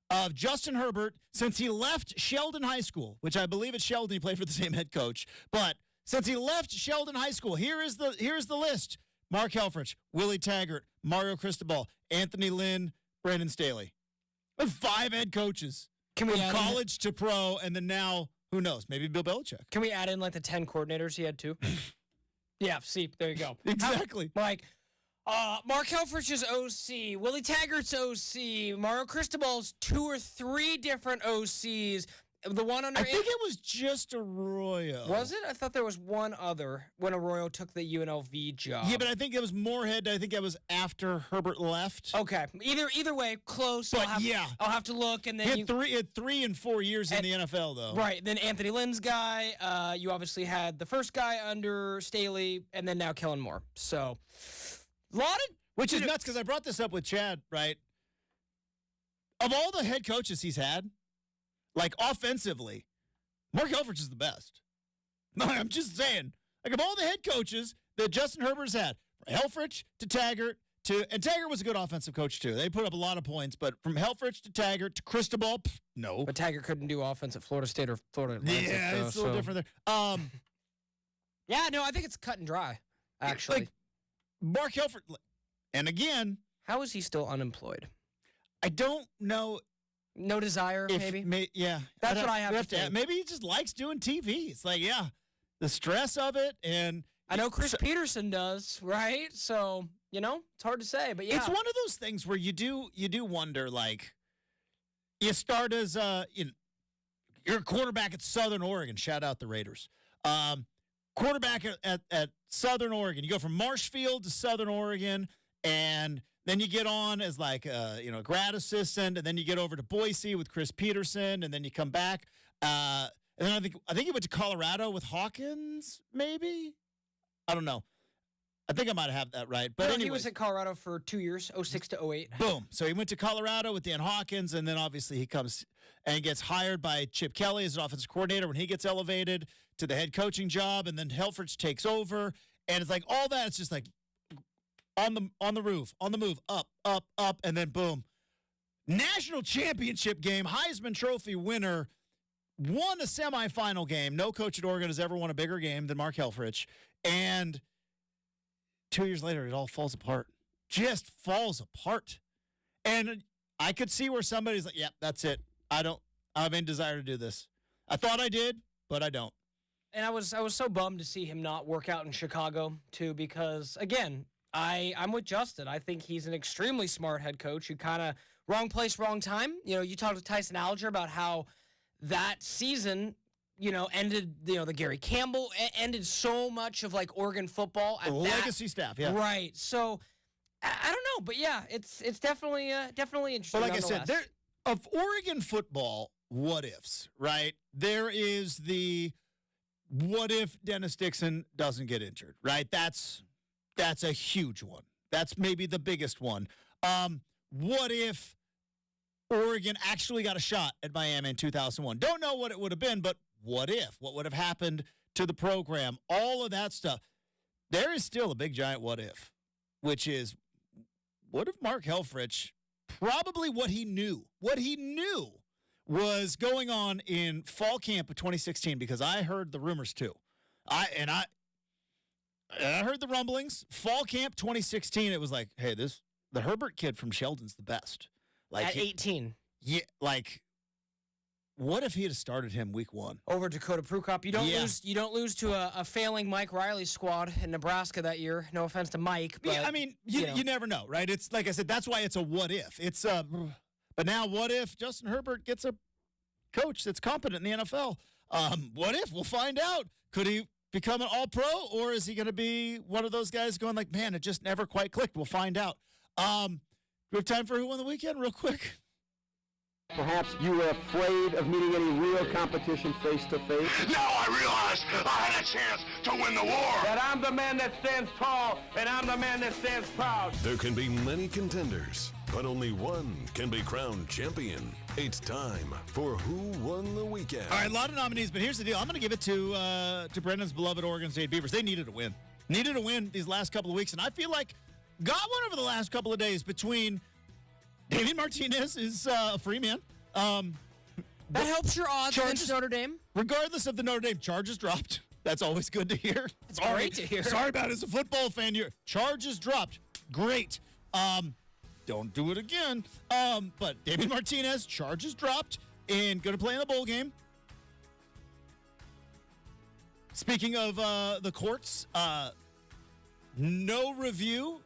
of Justin Herbert since he left Sheldon High School, which I believe at Sheldon he played for the same head coach. But since he left Sheldon High School, here's the list: Mark Helfrich, Willie Taggart, Mario Cristobal, Anthony Lynn, Brandon Staley. 5 head coaches
Can we
from
add
college to pro, and then now, who knows, maybe Bill Belichick.
Can we add in like the 10 coordinators he had too? Yeah, see, there you go.
Exactly.
Like, Mark Helfrich's OC, Willie Taggart's OC, Mario Cristobal's 2 or 3 different OCs. The one under
I think it was just Arroyo.
Was it? I thought there was one other when Arroyo took the UNLV job.
Yeah, but I think it was Moorhead. I think it was after Herbert left.
Okay. Either way, close.
But
I'll have to look, and then
he had 3 and 4 years in the NFL, though.
Right. Then Anthony Lynn's guy. You obviously had the first guy under Staley, and then now Kellen Moore. So, a lot of
which is nuts because I brought this up with Chad. Right. Of all the head coaches he's had, like offensively, Mark Helfrich is the best. No, I'm just saying. Like of all the head coaches that Justin Herbert's had, from Helfrich to Taggart and Taggart was a good offensive coach too. They put up a lot of points, but from Helfrich to Taggart to Cristobal, no.
But Taggart couldn't do offense at Florida State or Florida Atlantic.
Yeah, it's a little different there.
Yeah, no, I think it's cut and dry. Actually,
like Mark Helfrich, and again,
how is he still unemployed?
I don't know.
No desire, maybe?
Yeah.
That's what I have to think.
Maybe he just likes doing TV. It's like, yeah, the stress of it. And
I know Chris Peterson does, right? So, it's hard to say. But, yeah.
It's one of those things where you do wonder, like, you start as you're a quarterback at Southern Oregon. Shout out the Raiders. Quarterback at Southern Oregon. You go from Marshfield to Southern Oregon, and then you get on as like a grad assistant, and then you get over to Boise with Chris Peterson, and then you come back. And then I think you went to Colorado with Hawkins, maybe? I don't know. I think I might have that right. But
he was at Colorado for 2 years, 06 to 08.
Boom. So he went to Colorado with Dan Hawkins, and then obviously he comes and gets hired by Chip Kelly as an offensive coordinator when he gets elevated to the head coaching job, and then Helfrich takes over. And it's like all that, it's just like, on the roof, on the move, up, and then boom. National championship game, Heisman Trophy winner, won a semifinal game. No coach at Oregon has ever won a bigger game than Mark Helfrich. And 2 years later, it all falls apart. Just falls apart. And I could see where somebody's like, yeah, that's it. I don't have any desire to do this. I thought I did, but I don't.
And I was so bummed to see him not work out in Chicago, too, because, again, I'm with Justin. I think he's an extremely smart head coach who kind of wrong place, wrong time. You talked with Tyson Alger about how that season, ended, the Gary Campbell ended so much of like Oregon football.
Legacy staff, yeah.
Right. So I don't know, but yeah, it's definitely interesting.
But like I said, of Oregon football, what ifs, right? There is the what if Dennis Dixon doesn't get injured, right? That's a huge one. That's maybe the biggest one. What if Oregon actually got a shot at Miami in 2001? Don't know what it would have been, but what if? What would have happened to the program? All of that stuff. There is still a big, giant what if, which is what if Mark Helfrich, probably what he knew was going on in fall camp of 2016, because I heard the rumors too. I heard the rumblings. Fall camp 2016, it was like, hey, the Herbert kid from Sheldon's the best. Like
at 18.
Yeah, like, what if he had started him week 1?
Over Dakota Prukop. You don't lose to a failing Mike Riley squad in Nebraska that year. No offense to Mike. But,
yeah, I mean, you never know, right? It's like I said, that's why it's a what if. It's but now what if Justin Herbert gets a coach that's competent in the NFL? What if? We'll find out. Could he become an all-pro, or is he going to be one of those guys going like, man, it just never quite clicked? We'll find out. Do we have time for Who Won the Weekend real quick?
Perhaps you were afraid of meeting any real competition face to face.
Now I realize I had a chance to win the war.
That I'm the man that stands tall, and I'm the man that stands proud.
There can be many contenders, but only one can be crowned champion. It's time for Who Won the Weekend.
All right, a lot of nominees, but here's the deal. I'm going to give it to Brendan's beloved Oregon State Beavers. They needed a win. Needed a win these last couple of weeks, and I feel like got one over the last couple of days between David Martinez is a free man.
That helps your odds against Notre Dame.
Regardless of the Notre Dame charges dropped. That's always good to hear.
It's great to hear.
Sorry about it. As a football fan, your charges dropped. Great. Don't do it again. But David Martinez, charges dropped and going to play in the bowl game. Speaking of the courts, no review,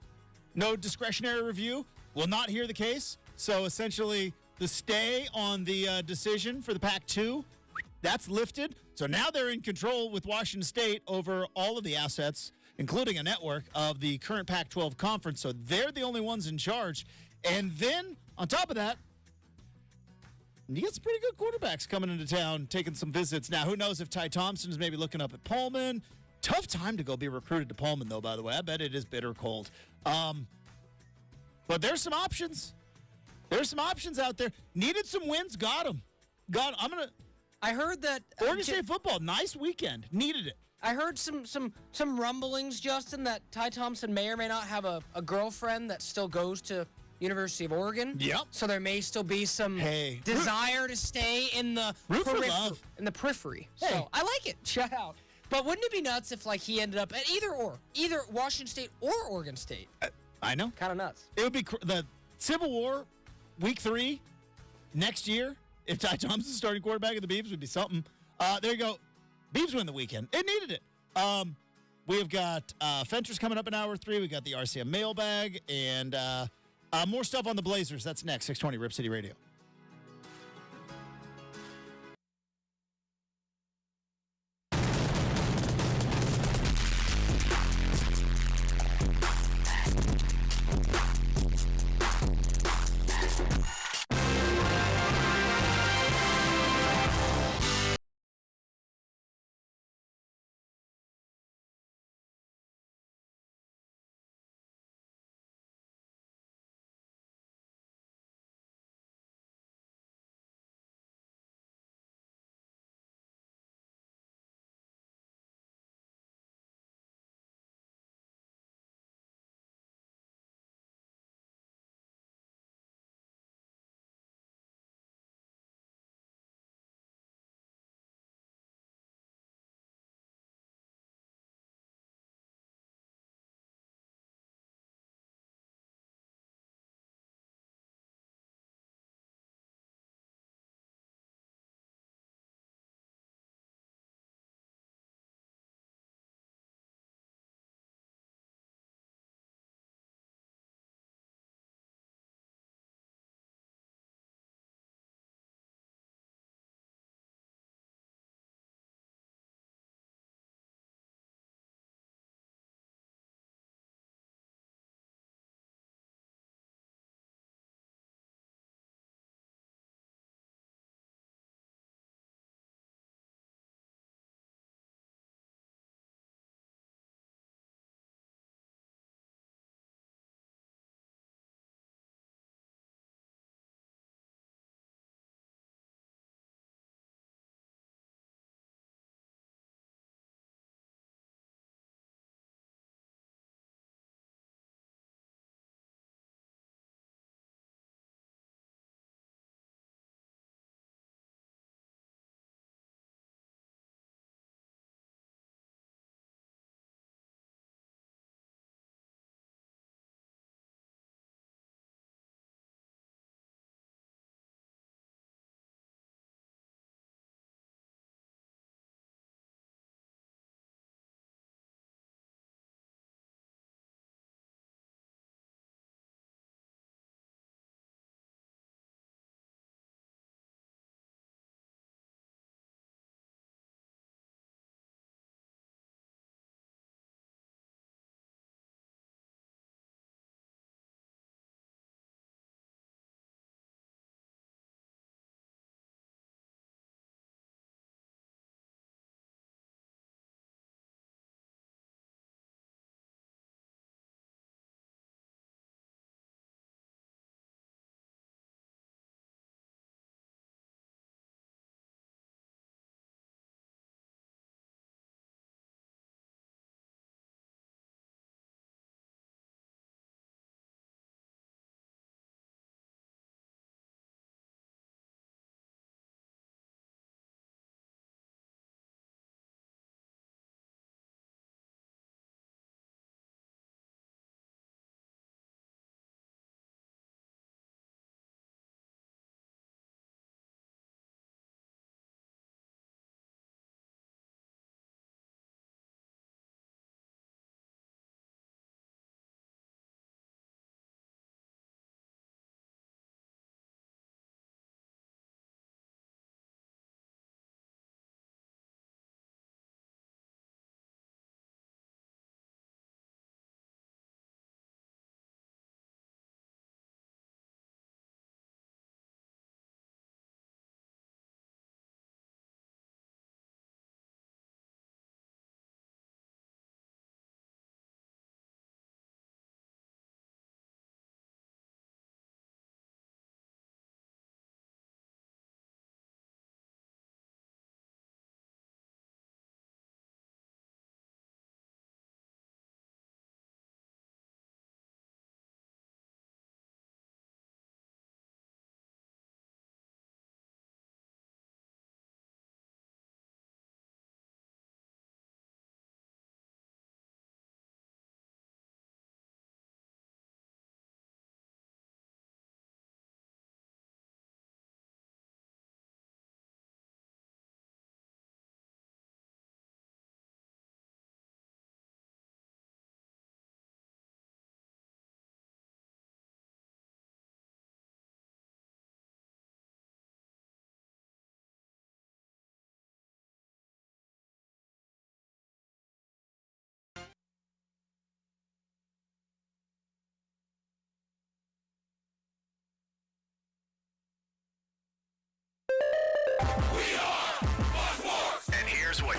no discretionary review, will not hear the case. So essentially, the stay on the decision for the PAC-2, that's lifted. So now they're in control with Washington State over all of the assets, including a network of the current Pac-12 conference. So they're the only ones in charge. And then, on top of that, you get some pretty good quarterbacks coming into town, taking some visits. Now, who knows if Ty Thompson is maybe looking up at Pullman. Tough time to go be recruited to Pullman, though, by the way. I bet it is bitter cold. But there's some options. There's some options out there. Needed some wins, got them.
I heard that
Oregon State football, nice weekend. Needed it.
I heard some rumblings, Justin, that Ty Thompson may or may not have a girlfriend that still goes to University of Oregon.
Yep.
So there may still be some desire to stay in the periphery.
Hey.
So I like it. Shout out. But wouldn't it be nuts if he ended up at either Washington State or Oregon State?
I know.
Kind of nuts.
It would be the Civil War, week 3, next year. If Ty Thompson's starting quarterback of the Beavs, would be something. There you go. Beavs win the weekend. It needed it. We have got Fentress coming up in hour 3. We got the RCM mailbag and more stuff on the Blazers. That's next. 620 Rip City Radio.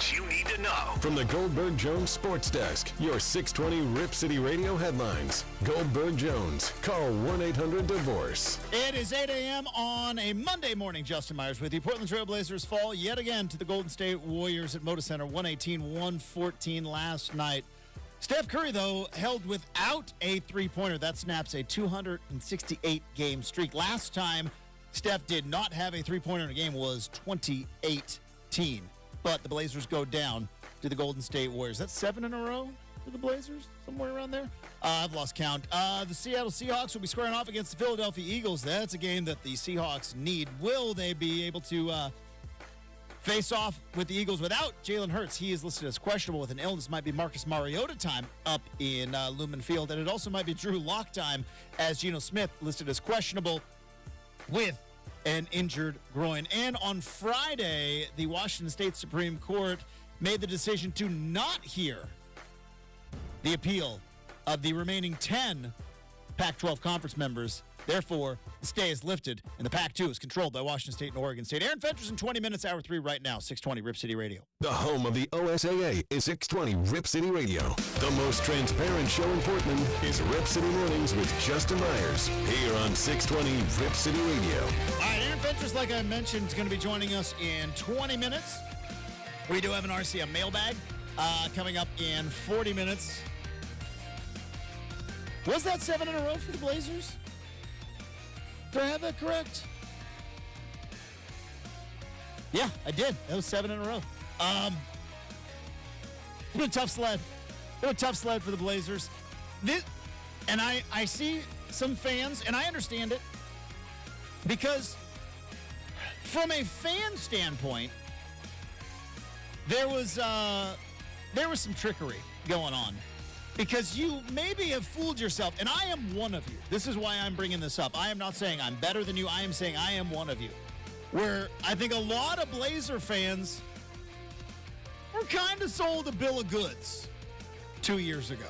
news you need to know. From the Goldberg-Jones Sports Desk, your 620 Rip City Radio headlines. Goldberg-Jones. Call 1-800-DIVORCE.
It is 8 a.m. on a Monday morning. Justin Myers with you. Portland Trail Blazers fall yet again to the Golden State Warriors at Moda Center, 118-114 last night. Steph Curry, though, held without a three-pointer. That snaps a 268-game streak. Last time Steph did not have a three-pointer in a game was 2018. But the Blazers go down to the Golden State Warriors. That's 7 in a row for the Blazers? Somewhere around there? I've lost count. The Seattle Seahawks will be squaring off against the Philadelphia Eagles. That's a game that the Seahawks need. Will they be able to face off with the Eagles without Jalen Hurts? He is listed as questionable with an illness. Might be Marcus Mariota time up in Lumen Field. And it also might be Drew Lock time, as Geno Smith listed as questionable with an injured groin. And on Friday, the Washington State Supreme Court made the decision to not hear the appeal of the remaining 10 Pac-12 conference members. Therefore, the stay is lifted, and the Pac-2 is controlled by Washington State and Oregon State. Aaron Fentress in 20 minutes, hour 3 right now, 620 Rip City Radio.
The home of the OSAA is 620 Rip City Radio. The most transparent show in Portland is Rip City Mornings with Justin Myers, here on 620 Rip City Radio.
All right, Aaron Fentress, like I mentioned, is going to be joining us in 20 minutes. We do have an RCM mailbag coming up in 40 minutes. Was that 7 in a row for the Blazers? Do I have that correct? Yeah, I did. That was 7 in a row. It's been a tough sled. Been a tough sled for the Blazers. And I see some fans, and I understand it, because from a fan standpoint, there was some trickery going on. Because you maybe have fooled yourself, and I am one of you. This is why I'm bringing this up. I am not saying I'm better than you. I am saying I am one of you. Where I think a lot of Blazer fans were kind of sold a bill of goods 2 years ago.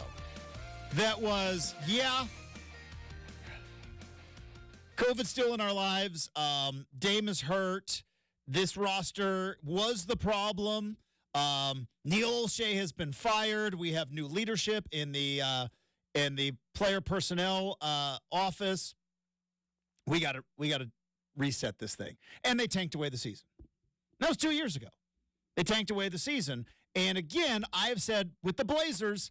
That was, yeah, COVID's still in our lives. Dame is hurt. This roster was the problem. Neil Olshey has been fired. We have new leadership in the player personnel office. We got to reset this thing. And they tanked away the season. That was 2 years ago. They tanked away the season. And again, I have said with the Blazers,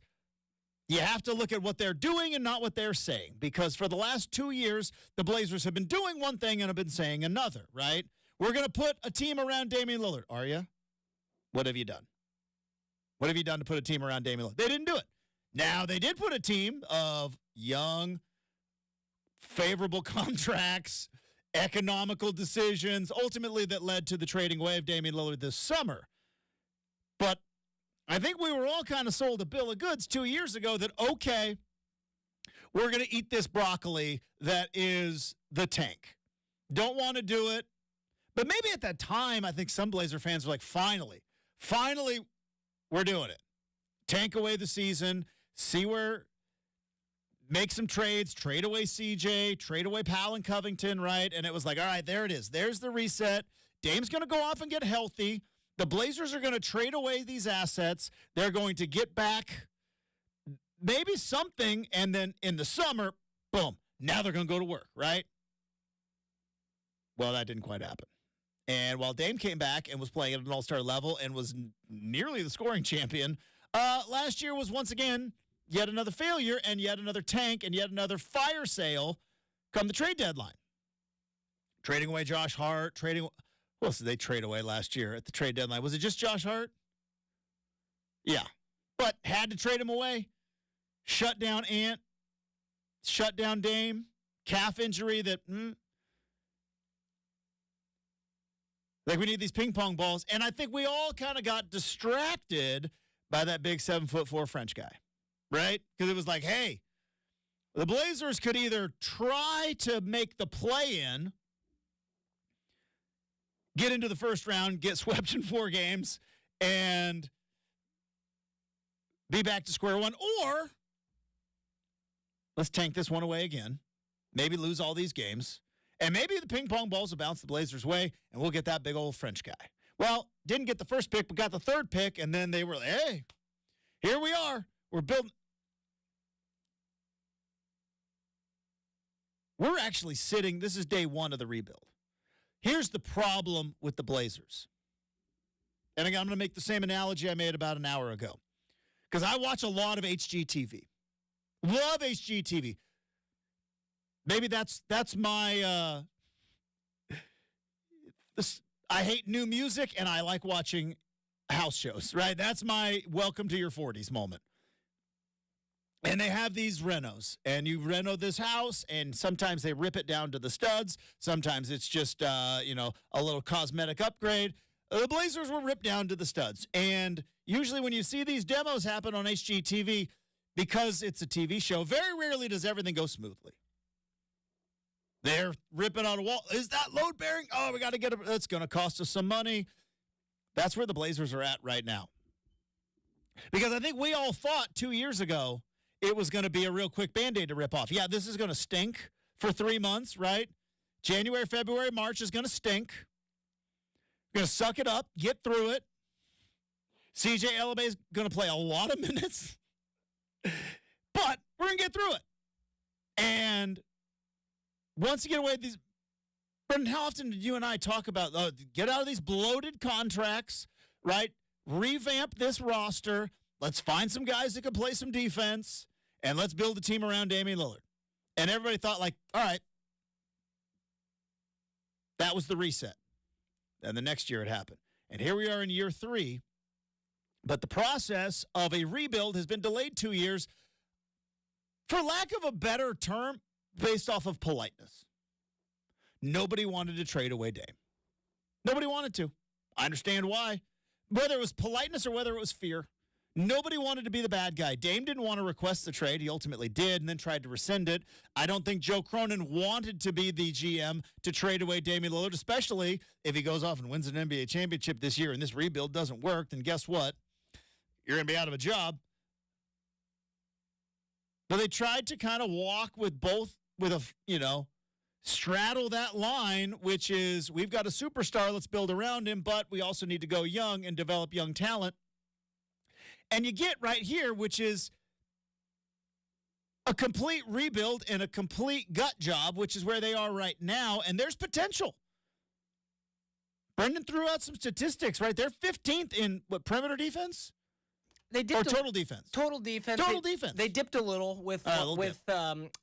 you have to look at what they're doing and not what they're saying. Because for the last 2 years, the Blazers have been doing one thing and have been saying another, right? We're going to put a team around Damian Lillard. Are you? What have you done? What have you done to put a team around Damian Lillard? They didn't do it. Now, they did put a team of young, favorable contracts, economical decisions, ultimately that led to the trading away of Damian Lillard this summer. But I think we were all kind of sold a bill of goods 2 years ago that, okay, we're going to eat this broccoli that is the tank. Don't want to do it. But maybe at that time, I think some Blazer fans were like, finally, we're doing it. Tank away the season, make some trades, trade away CJ, trade away Powell and Covington, right? And it was like, all right, there it is. There's the reset. Dame's going to go off and get healthy. The Blazers are going to trade away these assets. They're going to get back maybe something, and then in the summer, boom, now they're going to go to work, right? Well, that didn't quite happen. And while Dame came back and was playing at an all-star level and was nearly the scoring champion, last year was once again yet another failure and yet another tank and yet another fire sale come the trade deadline. Trading away Josh Hart, who else did they trade away last year at the trade deadline? Was it just Josh Hart? Yeah. But had to trade him away. Shut down Ant. Shut down Dame. Calf injury that... Like, we need these ping pong balls. And I think we all kind of got distracted by that big 7'4" French guy, right? Because it was like, hey, the Blazers could either try to make the play-in, get into the first round, get swept in 4 games, and be back to square one, or let's tank this one away again, maybe lose all these games. And maybe the ping pong balls will bounce the Blazers' way, and we'll get that big old French guy. Well, didn't get the first pick, but got the third pick, and then they were like, hey, here we are. We're building. We're actually sitting, this is day one of the rebuild. Here's the problem with the Blazers. And again, I'm going to make the same analogy I made about an hour ago. Because I watch a lot of HGTV. Love HGTV. Maybe that's my, I hate new music and I like watching house shows, right? That's my welcome to your 40s moment. And they have these renos, and you reno this house, and sometimes they rip it down to the studs. Sometimes it's just, a little cosmetic upgrade. The Blazers were ripped down to the studs. And usually when you see these demos happen on HGTV, because it's a TV show, very rarely does everything go smoothly. They're ripping out a wall. Is that load bearing? Oh, we got to get it. That's going to cost us some money. That's where the Blazers are at right now. Because I think we all thought 2 years ago it was going to be a real quick Band-Aid to rip off. Yeah, this is going to stink for 3 months, right? January, February, March is going to stink. We're going to suck it up, get through it. CJ Elabay is going to play a lot of minutes. But we're going to get through it. And once you get away with these, Brendan, how often did you and I talk about get out of these bloated contracts, right? Revamp this roster. Let's find some guys that can play some defense, and let's build a team around Damian Lillard. And everybody thought, like, all right, that was the reset. And the next year it happened. And here we are in year 3. But the process of a rebuild has been delayed 2 years, for lack of a better term, based off of politeness. Nobody wanted to trade away Dame. Nobody wanted to. I understand why. Whether it was politeness or whether it was fear. Nobody wanted to be the bad guy. Dame didn't want to request the trade. He ultimately did and then tried to rescind it. I don't think Joe Cronin wanted to be the GM to trade away Damian Lillard, especially if he goes off and wins an NBA championship this year and this rebuild doesn't work, then guess what? You're going to be out of a job. But they tried to kind of walk with both, straddle that line, which is we've got a superstar, let's build around him, but we also need to go young and develop young talent. And you get right here, which is a complete rebuild and a complete gut job, which is where they are right now, and there's potential. Brendan threw out some statistics, right? They're 15th in, perimeter defense?
They dipped
total defense?
Total defense.
Defense.
They dipped a little with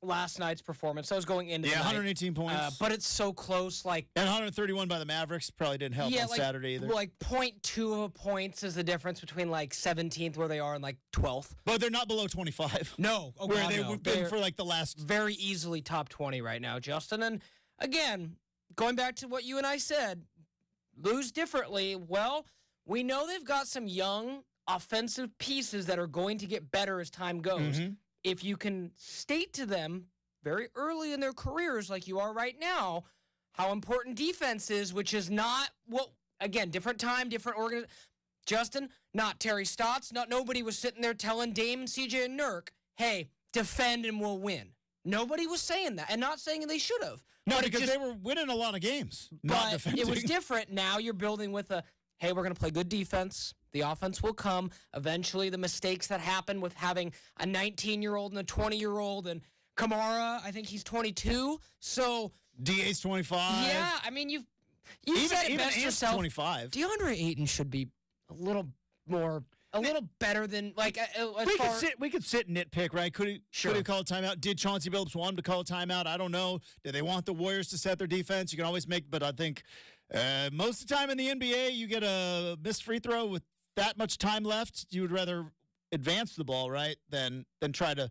last night's performance. I was going into the
118
night.
points.
But it's so close. And
131 by the Mavericks probably didn't help on Saturday either.
0.2 of points is the difference between 17th where they are and 12th.
But they're not below 25.
No. Oh,
where
God,
they've been for the last.
Very easily top 20 right now, Justin. And again, going back to what you and I said, lose differently. Well, we know they've got some young offensive pieces that are going to get better as time goes.
Mm-hmm.
If you can state to them very early in their careers, like you are right now, how important defense is, which is not different time, different organization. Justin, not Terry Stotts, nobody was sitting there telling Dame and CJ and Nurk, hey, defend and we'll win. Nobody was saying that, and not saying they should have.
No, because they were winning a lot of games, not
but
defending.
It was different. Now you're building with hey, we're going to play good defense. The offense will come. Eventually, the mistakes that happen with having a 19-year-old and a 20-year-old, and Kamara, I think he's 22. So
DA's 25.
Yeah, I mean, you said it best yourself.
25.
DeAndre Ayton should be a little better than
we could sit and nitpick, right? Could he call a timeout? Did Chauncey Billups want him to call a timeout? I don't know. Did they want the Warriors to set their defense? You can always but I think most of the time in the NBA, you get a missed free throw with that much time left. You would rather advance the ball, right, than try to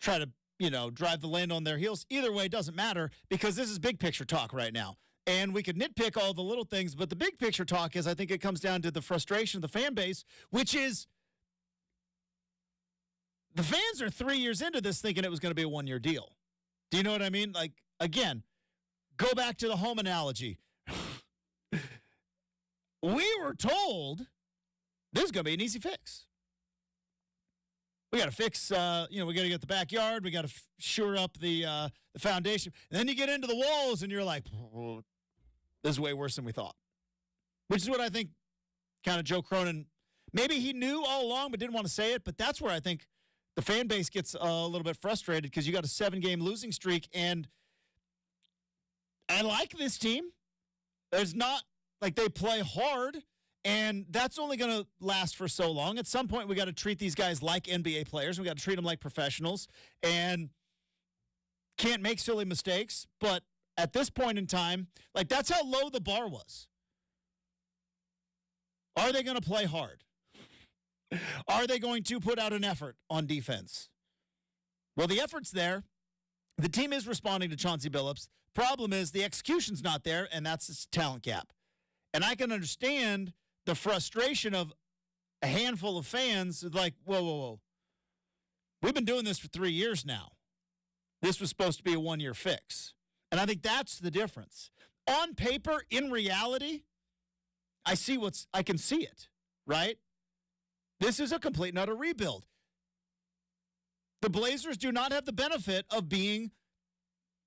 drive the land on their heels. Either way, it doesn't matter because this is big picture talk right now. And we could nitpick all the little things, but the big picture talk is I think it comes down to the frustration of the fan base, which is the fans are 3 years into this thinking it was going to be a one-year deal. Do you know what I mean? Again, go back to the home analogy. We were told this is going to be an easy fix. We got to fix, we got to get the backyard. We got to shore up the foundation. And then you get into the walls and you're like, this is way worse than we thought. which is what I think kind of Joe Cronin, maybe he knew all along but didn't want to say it, but that's where I think the fan base gets a little bit frustrated because you got a 7-game losing streak, and I like this team. There's not, like, they play hard, and that's only going to last for so long. At some point, we got to treat these guys like NBA players. We got to treat them like professionals, and can't make silly mistakes. But at this point in time, like, that's how low the bar was. Are they going to play hard? Are they going to put out an effort on defense? Well, the effort's there. The team is responding to Chauncey Billups. Problem is the execution's not there, and that's its talent gap. And I can understand the frustration of a handful of fans like, whoa. We've been doing this for 3 years now. This was supposed to be a 1-year fix. And I think that's the difference. On paper, in reality, I can see it, right? This is a complete and utter rebuild. The Blazers do not have the benefit of being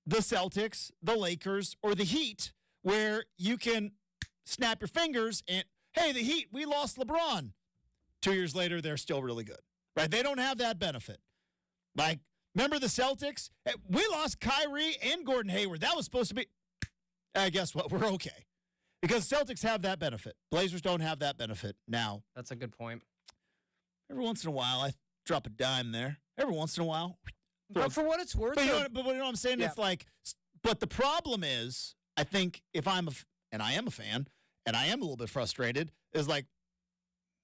the Celtics, the Lakers, or the Heat, where you can snap your fingers and, hey, the Heat, we lost LeBron. 2 years later, they're still really good, right? They don't have that benefit. Like, remember the Celtics? We lost Kyrie and Gordon Hayward. That was supposed to be, guess what? We're okay. Because Celtics have that benefit. Blazers don't have that benefit now.
That's a good point.
Every once in a while, I drop a dime there. Every once in a while.
But for what it's worth,
But you know what I'm saying? Yeah. It's like, but the problem is, I think if I'm and I am a fan, and I am a little bit frustrated, is like,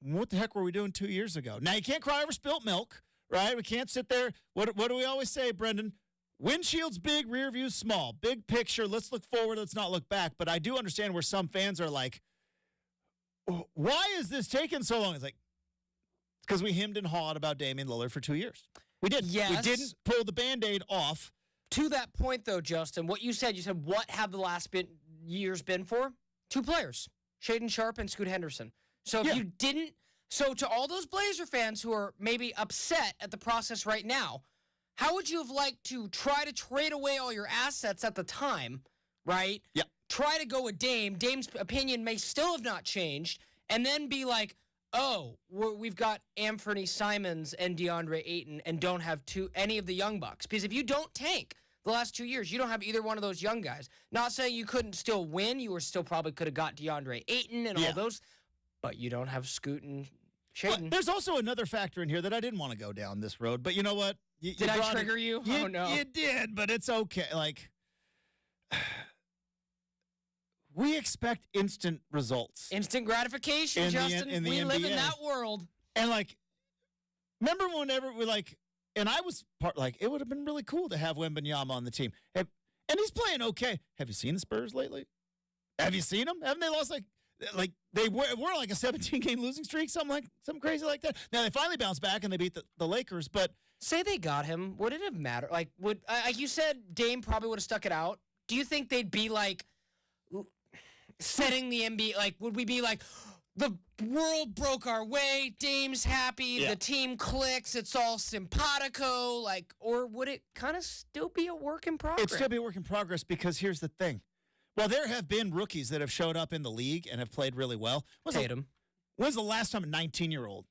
what the heck were we doing 2 years ago? Now, you can't cry over spilt milk, right? We can't sit there. What do we always say, Brendan? Windshield's big, rear view's small. Big picture, let's look forward, let's not look back. But I do understand where some fans are like, why is this taking so long? It's like, it's because we hemmed and hawed about Damian Lillard for 2 years. We didn't.
Yes.
We didn't pull the Band-Aid off.
To that point, though, Justin, what you said, what have the last years been for? 2 players, Shaedon Sharpe and Scoot Henderson. So if you didn't, so to all those Blazer fans who are maybe upset at the process right now, how would you have liked to try to trade away all your assets at the time, right?
Yeah.
Try to go with Dame. Dame's opinion may still have not changed, and then be like, oh, we've got Anthony Simons and DeAndre Ayton and don't have any of the young bucks. Because if you don't tank the last 2 years, you don't have either one of those young guys. Not saying you couldn't still win. You were still probably could have got DeAndre Ayton and all those, but you don't have Scoot and Shaedon.
Well, there's also another factor in here that I didn't want to go down this road, but you know what?
Did I trigger you? Oh, no.
You did, but it's okay. Like, we expect instant results.
Instant gratification, Justin. We live in that world.
And, like, remember whenever we, like, and I was it would have been really cool to have Wembanyama on the team. And he's playing okay. Have you seen the Spurs lately? Have you seen them? Haven't they lost, like they were like a 17-game losing streak, something crazy like that? Now, they finally bounced back and they beat the Lakers, but.
Say they got him. Would it have mattered? Like, you said, Dame probably would have stuck it out. Do you think they'd be, like, setting the NBA, like, would we be like, the world broke our way, Dame's happy, the team clicks, it's all simpatico, like, or would it kind of still be a work in progress?
It'd still be a work in progress because here's the thing. Well, there have been rookies that have showed up in the league and have played really well.
Tatum.
When's the last time a 19-year-old,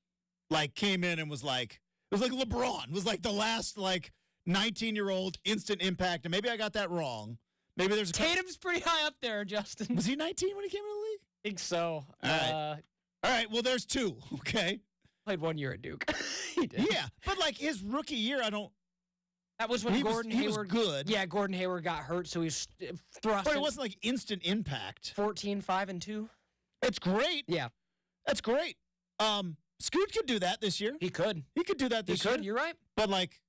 like, came in and was like, it was like LeBron was like the last, like, 19-year-old instant impact, and maybe I got that wrong. Maybe there's
Tatum's pretty high up there, Justin.
Was he 19 when he came into the league?
I think so.
All right. Well, there's 2. Okay.
Played 1 year at Duke. He did.
Yeah, but like his rookie year,
That was when Gordon Hayward.
He was good.
Yeah, Gordon Hayward got hurt, so he was thrust.
But it wasn't like instant impact.
14, 5, and 2.
It's great.
Yeah,
that's great. Scoot could do that this year.
He could.
He could do that this year.
You're right.
But like,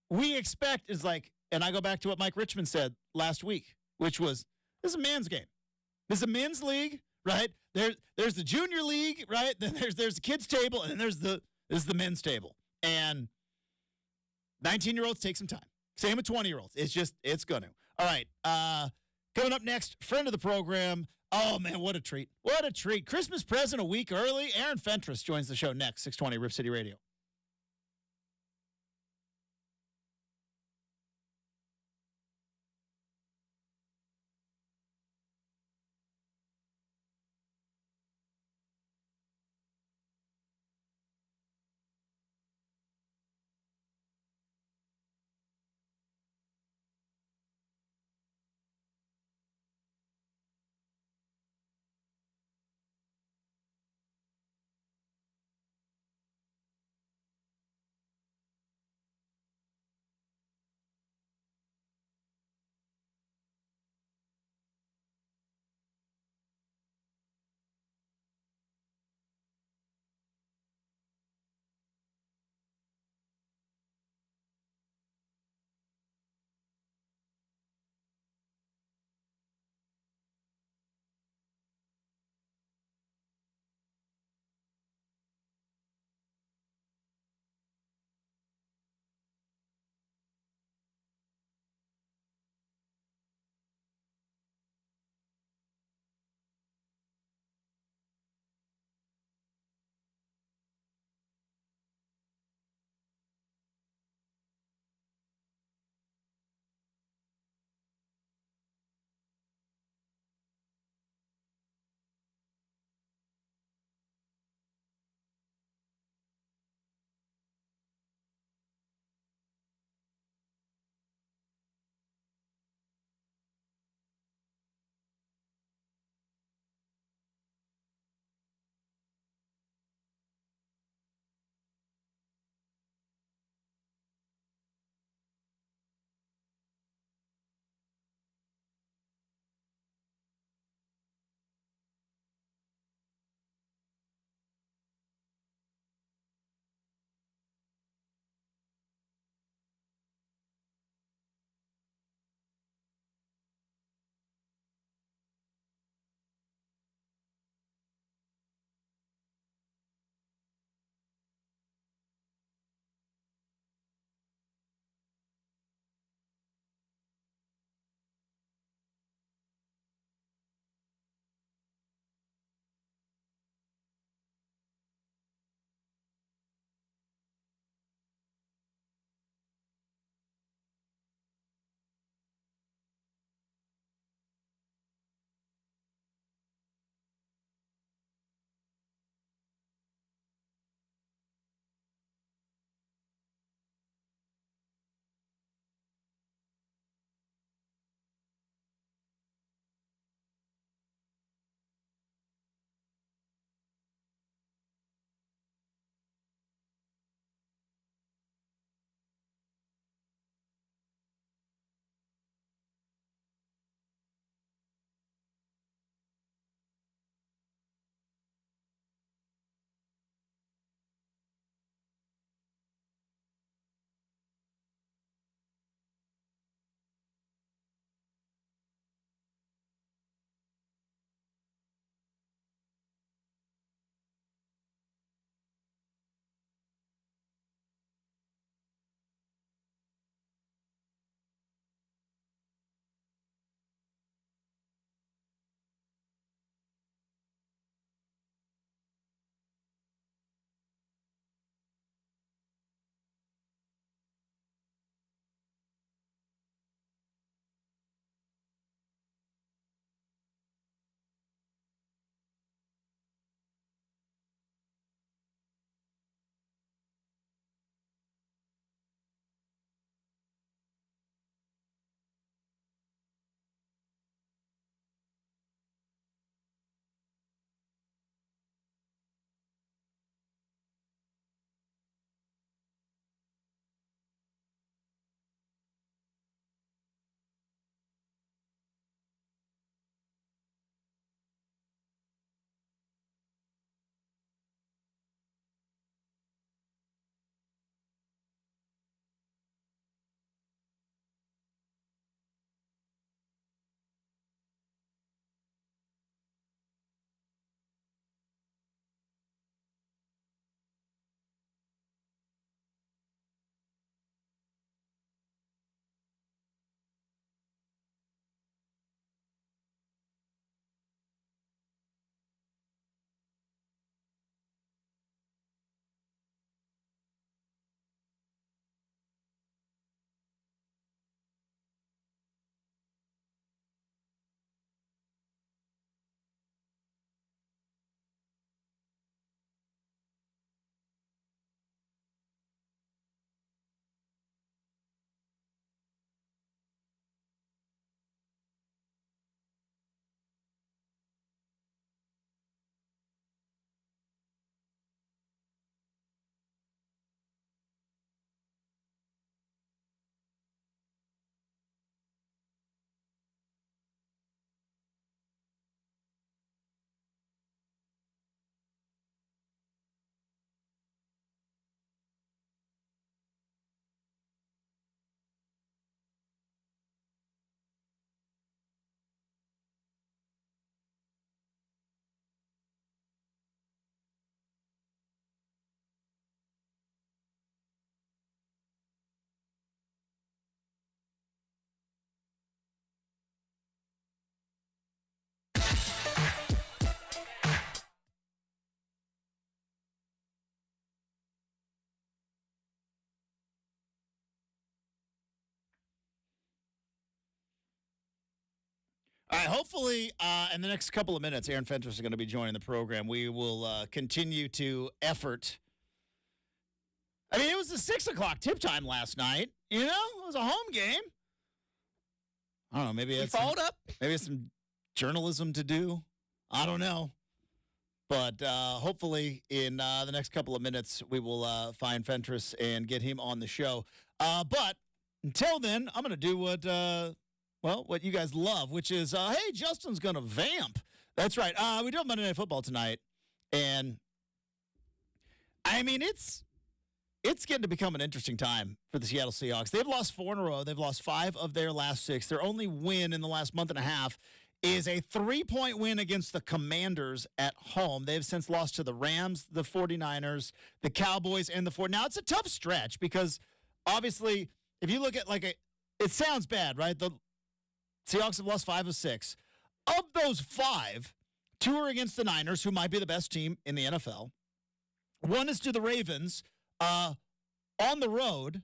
we expect is like, and I go back to what Mike Richmond said last week, which was, this is a man's game. This is a men's league, right? There's the junior league, right? Then there's the kids table, and then there's the men's table. And 19-year-olds take some time. Same with 20-year-olds. It's going to. All right. Coming up next, friend of the program. Oh, man, what a treat. What a treat. Christmas present a week early. Aaron Fentress joins the show next, 620 Rip City Radio. All right, hopefully in the next couple of minutes, Aaron Fentress is going to be joining the program. We will continue to effort. I mean, it was the 6 o'clock tip time last night. You know, it was a home game. I don't know, maybe it's
followed up.
Maybe it's some journalism to do. I don't know. But hopefully in the next couple of minutes, we will find Fentress and get him on the show. But until then, I'm going to do what you guys love, which is, hey, Justin's going to vamp. That's right. We do have Monday Night Football tonight. And, I mean, it's getting to become an interesting time for the Seattle Seahawks. They've lost 4 in a row. They've lost 5 of their last 6. Their only win in the last month and a half is a 3-point win against the Commanders at home. They've since lost to the Rams, the 49ers, the Cowboys, and the 49ers. Now, it's a tough stretch because, obviously, if you look at it sounds bad, right? The Seahawks have lost 5 of 6. Of those 5, 2 are against the Niners, who might be the best team in the NFL. 1 is to the Ravens, on the road,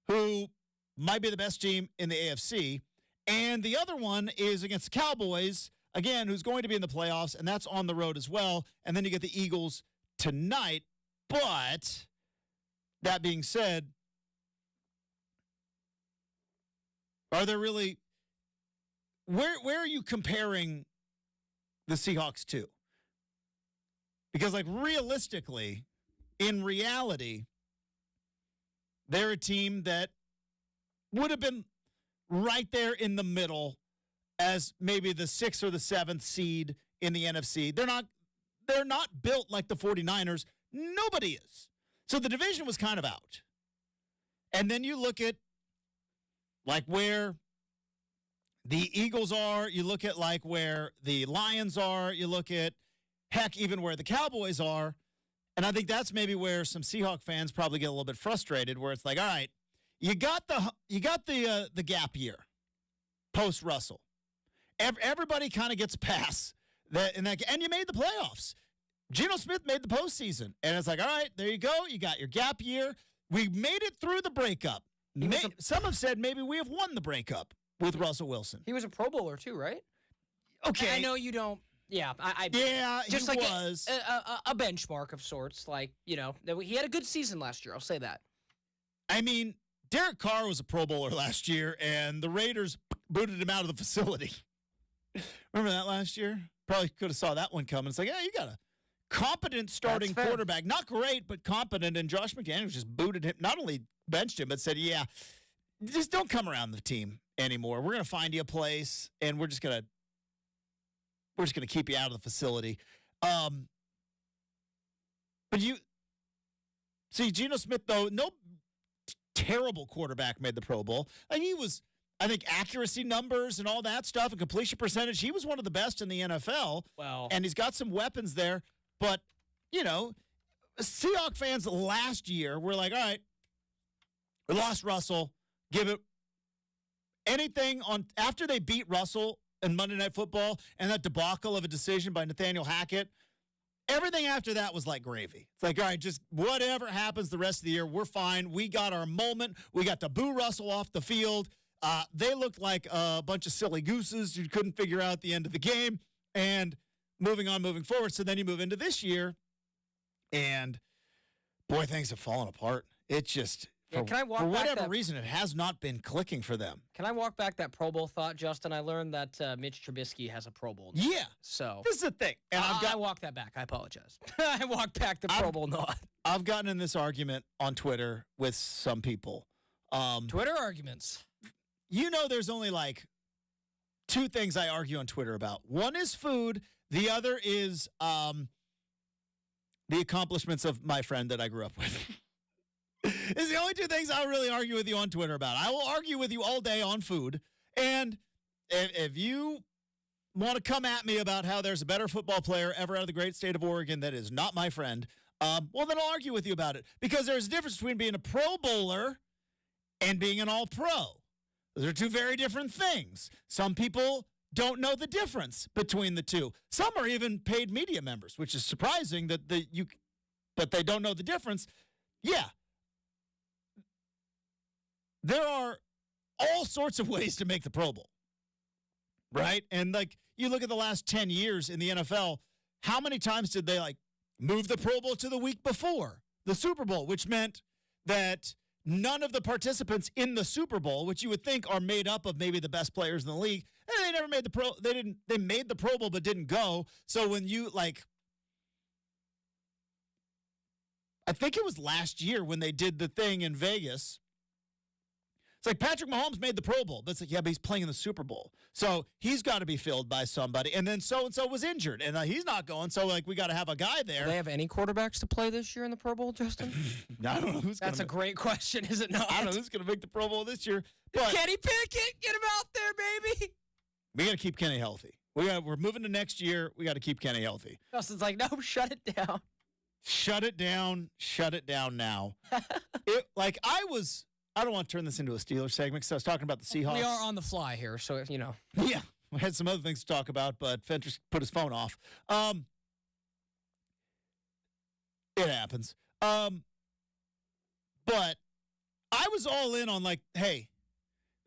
who might be the best team in the AFC. And the other one is against the Cowboys, again, who's going to be in the playoffs, and that's on the road as well. And then you get the Eagles tonight. But that being said, are there really where are you comparing the Seahawks to? Because realistically, in reality, they're a team that would have been right there in the middle as maybe the 6th or the 7th seed in the NFC. They're not built like the 49ers. Nobody is. So the division was kind of out. And then you look at where the Eagles are, you look at where the Lions are, you look at heck even where the Cowboys are. And I think that's maybe where some Seahawk fans probably get a little bit frustrated, where it's all right, you got the gap year post Russell. Everybody kind of gets a pass and you made the playoffs. Geno Smith made the postseason, and it's all right, there you go. You got your gap year. We made it through the breakup. Some have said maybe we have won the breakup with Russell Wilson.
He was a Pro Bowler too, right?
Okay,
I know you don't. Yeah,
just
he
was
a benchmark of sorts. He had a good season last year. I'll say that.
I mean, Derek Carr was a Pro Bowler last year, and the Raiders booted him out of the facility. Remember that last year? Probably could have saw that one coming. It's you got a competent starting quarterback. Not great, but competent. And Josh McDaniels just booted him, not only benched him, but said, yeah, just don't come around the team anymore. We're going to find you a place, and we're just going to keep you out of the facility. But you see, Geno Smith, though, no terrible quarterback made the Pro Bowl. He was, I think, accuracy numbers and all that stuff and completion percentage. He was one of the best in the NFL.
Well,
and he's got some weapons there. But, Seahawks fans last year were all right, we lost Russell. Give it anything on after they beat Russell in Monday Night Football and that debacle of a decision by Nathaniel Hackett. Everything after that was like gravy. It's all right, just whatever happens the rest of the year, we're fine. We got our moment. We got to boo Russell off the field. They looked like a bunch of silly gooses who couldn't figure out the end of the game. And moving forward. So then you move into this year, and boy, things have fallen apart. It just, for whatever reason, it has not been clicking for them.
Can I walk back that Pro Bowl thought, Justin? I learned that Mitch Trubisky has a Pro Bowl.
Yeah.
So
this is the thing. And
I walked that back. I apologize. I walked back the Pro Bowl nod.
I've gotten in this argument on Twitter with some people.
Twitter arguments.
There's only 2 things I argue on Twitter about. One is food. The other is the accomplishments of my friend that I grew up with. It's the only 2 things I'll really argue with you on Twitter about. I will argue with you all day on food. And if you want to come at me about how there's a better football player ever out of the great state of Oregon that is not my friend, well, then I'll argue with you about it. Because there's a difference between being a Pro Bowler and being an All-Pro. Those are 2 very different things. Some people don't know the difference between the 2. Some are even paid media members, which is surprising that they don't know the difference. Yeah. There are all sorts of ways to make the Pro Bowl. right? And, like, you look at the last 10 years in the NFL, how many times did they, like, move the Pro Bowl to the week before the Super Bowl, which meant that none of the participants in the Super Bowl, which you would think are made up of maybe the best players in the league, they never made they made the Pro Bowl but didn't go. So when you, like, I think it was last year when they did the thing in Vegas. It's like Patrick Mahomes made the Pro Bowl, but it's like, yeah, but he's playing in the Super Bowl. So he's got to be filled by somebody. And then so-and-so was injured, and he's not going. So, like, we got to have a guy there.
Do they have any quarterbacks to play this year in the Pro Bowl, Justin?
I don't know who's
That's a great question, is it not?
I don't know who's going to make the Pro Bowl this year. But
Kenny Pickett, get him out there, baby.
we got to keep Kenny healthy. We're moving to next year. We got to keep Kenny healthy.
Justin's like, no, shut it down.
Shut it down. Shut it down now. I don't want to turn this into a Steelers segment because I was talking about the Seahawks.
We are on the fly here, so, you know.
Yeah, we had some other things to talk about, but Fentress put his phone off. It happens. But I was all in on, like, hey,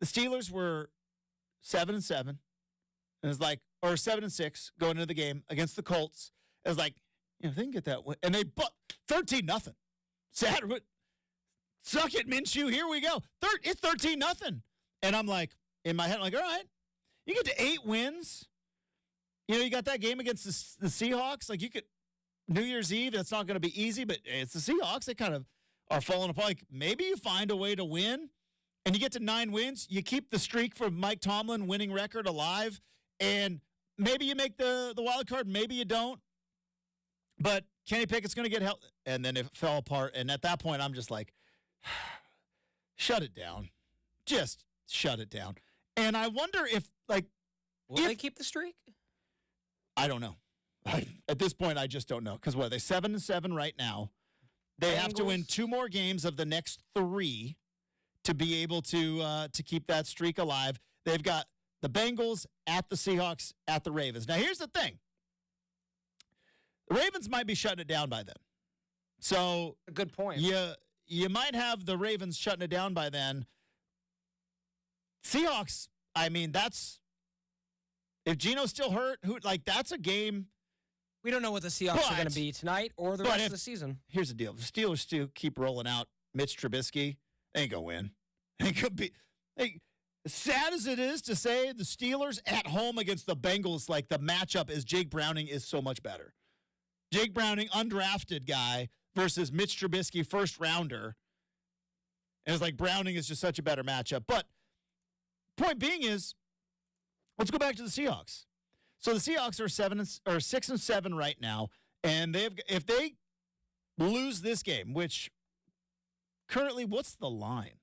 the Steelers were 7-7, and it's like, or 7-6 going into the game against the Colts. It was like, you know, they can get that win, and they 13-0. Saturday. Suck it, Minshew. Here we go. It's 13-0. And I'm like, in my head, I'm like, all right, you get to 8 wins. You know, you got that game against the Seahawks. Like, you could, New Year's Eve, that's not going to be easy, but it's the Seahawks. They kind of are falling apart. Like, maybe you find a way to win, and you get to 9 wins. You keep the streak from Mike Tomlin winning record alive, and maybe you make the wild card. Maybe you don't. But Kenny Pickett's going to get help. And then it fell apart. And at that point, I'm just like, shut it down. Just shut it down. And I wonder if, like,
Will they keep the streak?
I don't know. At this point, I just don't know. Because what, are they 7-7 right now? They have to win 2 more games of the next 3 to be able to keep that streak alive. They've got the Bengals, at the Seahawks, at the Ravens. Now, here's the thing. The Ravens might be shutting it down by then. So
A good point.
You might have the Ravens shutting it down by then. Seahawks, I mean, if Geno's still hurt, that's a game.
We don't know what the Seahawks are going to be tonight or the rest of the season.
Here's the deal. The Steelers still keep rolling out Mitch Trubisky. They ain't going to win. They ain't going to be. As sad as it is to say, the Steelers at home against the Bengals, like, the matchup is Jake Browning is so much better. Jake Browning, undrafted guy, versus Mitch Trubisky, first rounder. And it's like Browning is just such a better matchup. But point being is, let's go back to the Seahawks. So the Seahawks are 6-7 right now, and if they lose this game, which currently, what's the line?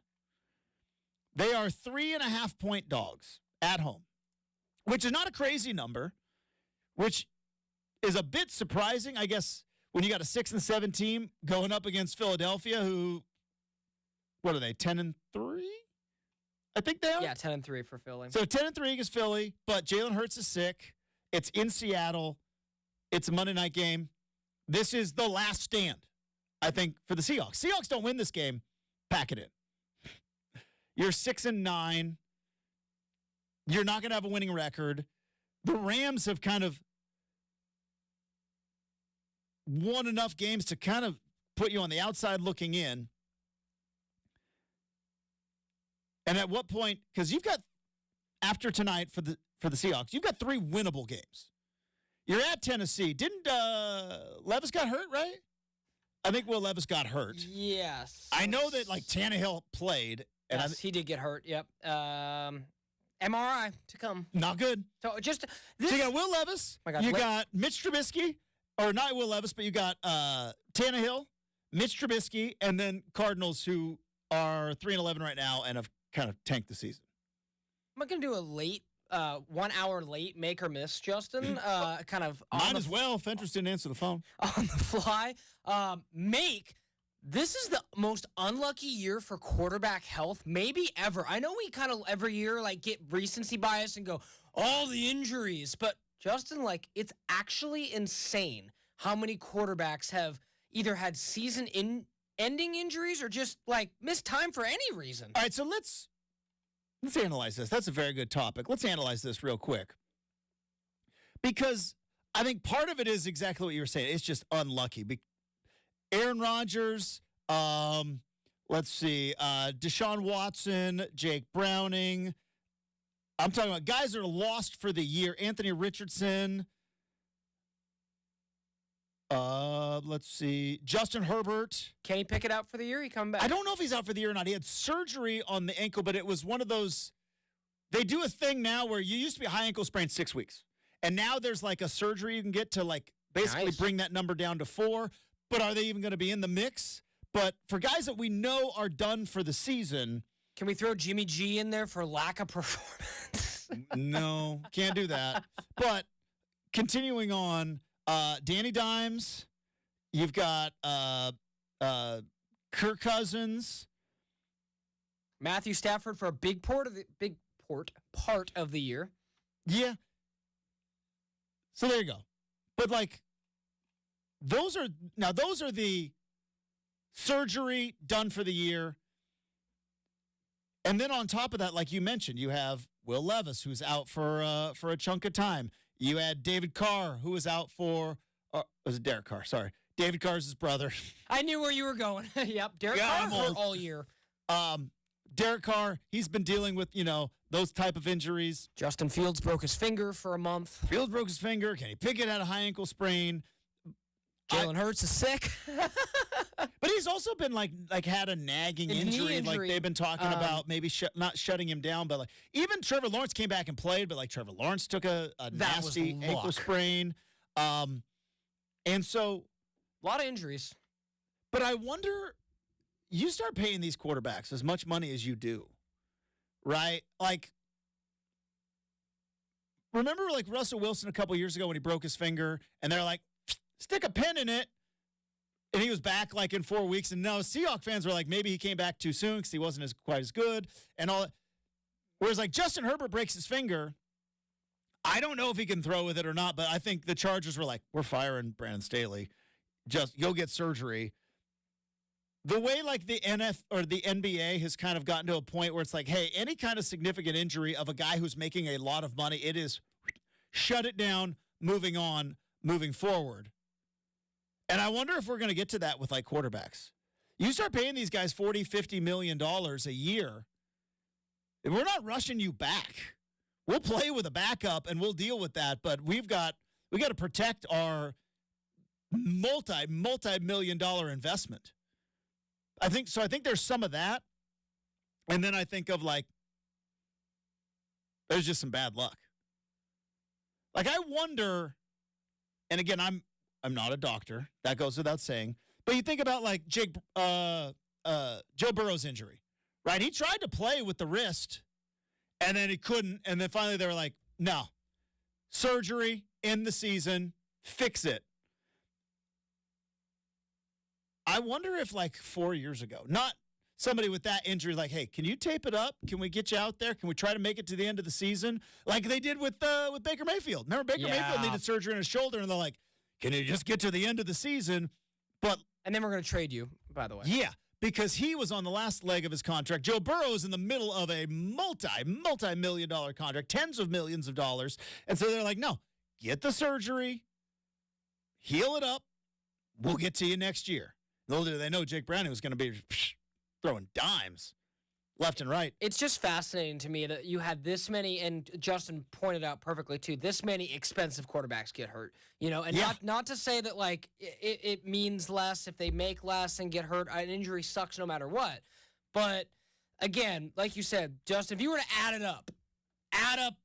They are 3.5-point dogs at home, which is not a crazy number, which is a bit surprising, I guess, when you got a 6-7 team going up against Philadelphia, who, what are they, 10-3? I think they are.
Yeah, 10-3 for Philly.
So 10-3 against Philly, but Jalen Hurts is sick. It's in Seattle. It's a Monday night game. This is the last stand, I think, for the Seahawks. Seahawks don't win this game, pack it in. You're 6-9. You're not going to have a winning record. The Rams have kind of won enough games to kind of put you on the outside looking in. And at what point, because you've got, after tonight for the Seahawks, you've got 3 winnable games. You're at Tennessee. Didn't Levis got hurt, right? I think Will Levis got hurt.
Yes.
I know that, like, Tannehill played. And
yes, he did get hurt. Yep. MRI to come.
Not good.
So
So you got Will Levis.
My God,
you got Mitch Trubisky. Or not Will Levis, but you got Tannehill, Mitch Trubisky, and then Cardinals, who are 3-11 right now and have kind of tanked the season.
I'm going to do a late, 1 hour late make or miss, Justin. Kind of
Mine as well. Fentress didn't answer the phone.
On the fly. This is the most unlucky year for quarterback health, maybe ever. I know we kind of every year like get recency bias and go, all the injuries. But, Justin, like, it's actually insane how many quarterbacks have either had season-ending injuries or just, like, missed time for any reason.
All right, so let's Let's analyze this. That's a very good topic. Let's analyze this real quick. Because I think part of it is exactly what you were saying. It's just unlucky. Aaron Rodgers, let's see, Deshaun Watson, Jake Browning. I'm talking about guys that are lost for the year. Anthony Richardson. Let's see, Justin Herbert.
Can he pick it out for the year? He come back?
I don't know if he's out for the year or not. He had surgery on the ankle, but it was one of those. They do a thing now where you used to be a high ankle sprain 6 weeks, and now there's like a surgery you can get to like basically bring that number down to 4. But are they even going to be in the mix? But for guys that we know are done for the season,
can we throw Jimmy G in there for lack of performance?
No, can't do that. But continuing on, Danny Dimes. You've got Kirk Cousins,
Matthew Stafford for a big part of the year.
Yeah. So there you go. But like, those are the surgery done for the year. And then on top of that, like you mentioned, you have Will Levis, who's out for a chunk of time. You had David Carr, who was out for was it Derek Carr? Sorry. David Carr's his brother.
I knew where you were going. Yep, Derek Carr hurt all year.
Derek Carr, he's been dealing with, those type of injuries.
Justin Fields broke his finger for a month.
Fields broke his finger. Kenny Pickett had a high ankle sprain.
Jalen Hurts is sick.
But he's also been like had a nagging injury. Like they've been talking about maybe not shutting him down, but like even Trevor Lawrence came back and played, but like Trevor Lawrence took a nasty ankle sprain. And so
a lot of injuries.
But I wonder, you start paying these quarterbacks as much money as you do, right? Like, remember like Russell Wilson a couple years ago when he broke his finger, and they're like, stick a pin in it, and he was back like in 4 weeks. And now Seahawks fans were like, maybe he came back too soon because he wasn't quite as good and all that. Whereas like Justin Herbert breaks his finger, I don't know if he can throw with it or not, but I think the Chargers were like, we're firing Brandon Staley. Just go get surgery. The way like the NBA has kind of gotten to a point where it's like, hey, any kind of significant injury of a guy who's making a lot of money, it is shut it down, moving on, moving forward. And I wonder if we're going to get to that with like quarterbacks. You start paying these guys $40, $50 million a year, and we're not rushing you back. We'll play with a backup and we'll deal with that, but we got to protect our multi-million-dollar investment. I think there's some of that. And then I think of like, there's just some bad luck. Like I wonder, and again, I'm not a doctor. That goes without saying. But you think about like Joe Burrow's injury, right? He tried to play with the wrist, and then he couldn't. And then finally they were like, no, surgery in the season, fix it. I wonder if like 4 years ago, not somebody with that injury, like, hey, can you tape it up? Can we get you out there? Can we try to make it to the end of the season? Like they did with Baker Mayfield. Remember Baker Mayfield needed surgery on his shoulder, and they're like, can you just get to the end of the season?
And then we're going to trade you, by the way.
Yeah, because he was on the last leg of his contract. Joe Burrow is in the middle of a multi-million-dollar contract, tens of millions of dollars. And so they're like, no, get the surgery, heal it up. We'll get to you next year. Little did they know Jake Browning was going to be throwing dimes left and right.
It's just fascinating to me that you had this many, and Justin pointed out perfectly too, this many expensive quarterbacks get hurt. And not to say that like it means less if they make less and get hurt. An injury sucks no matter what. But again, like you said, Justin, if you were to add up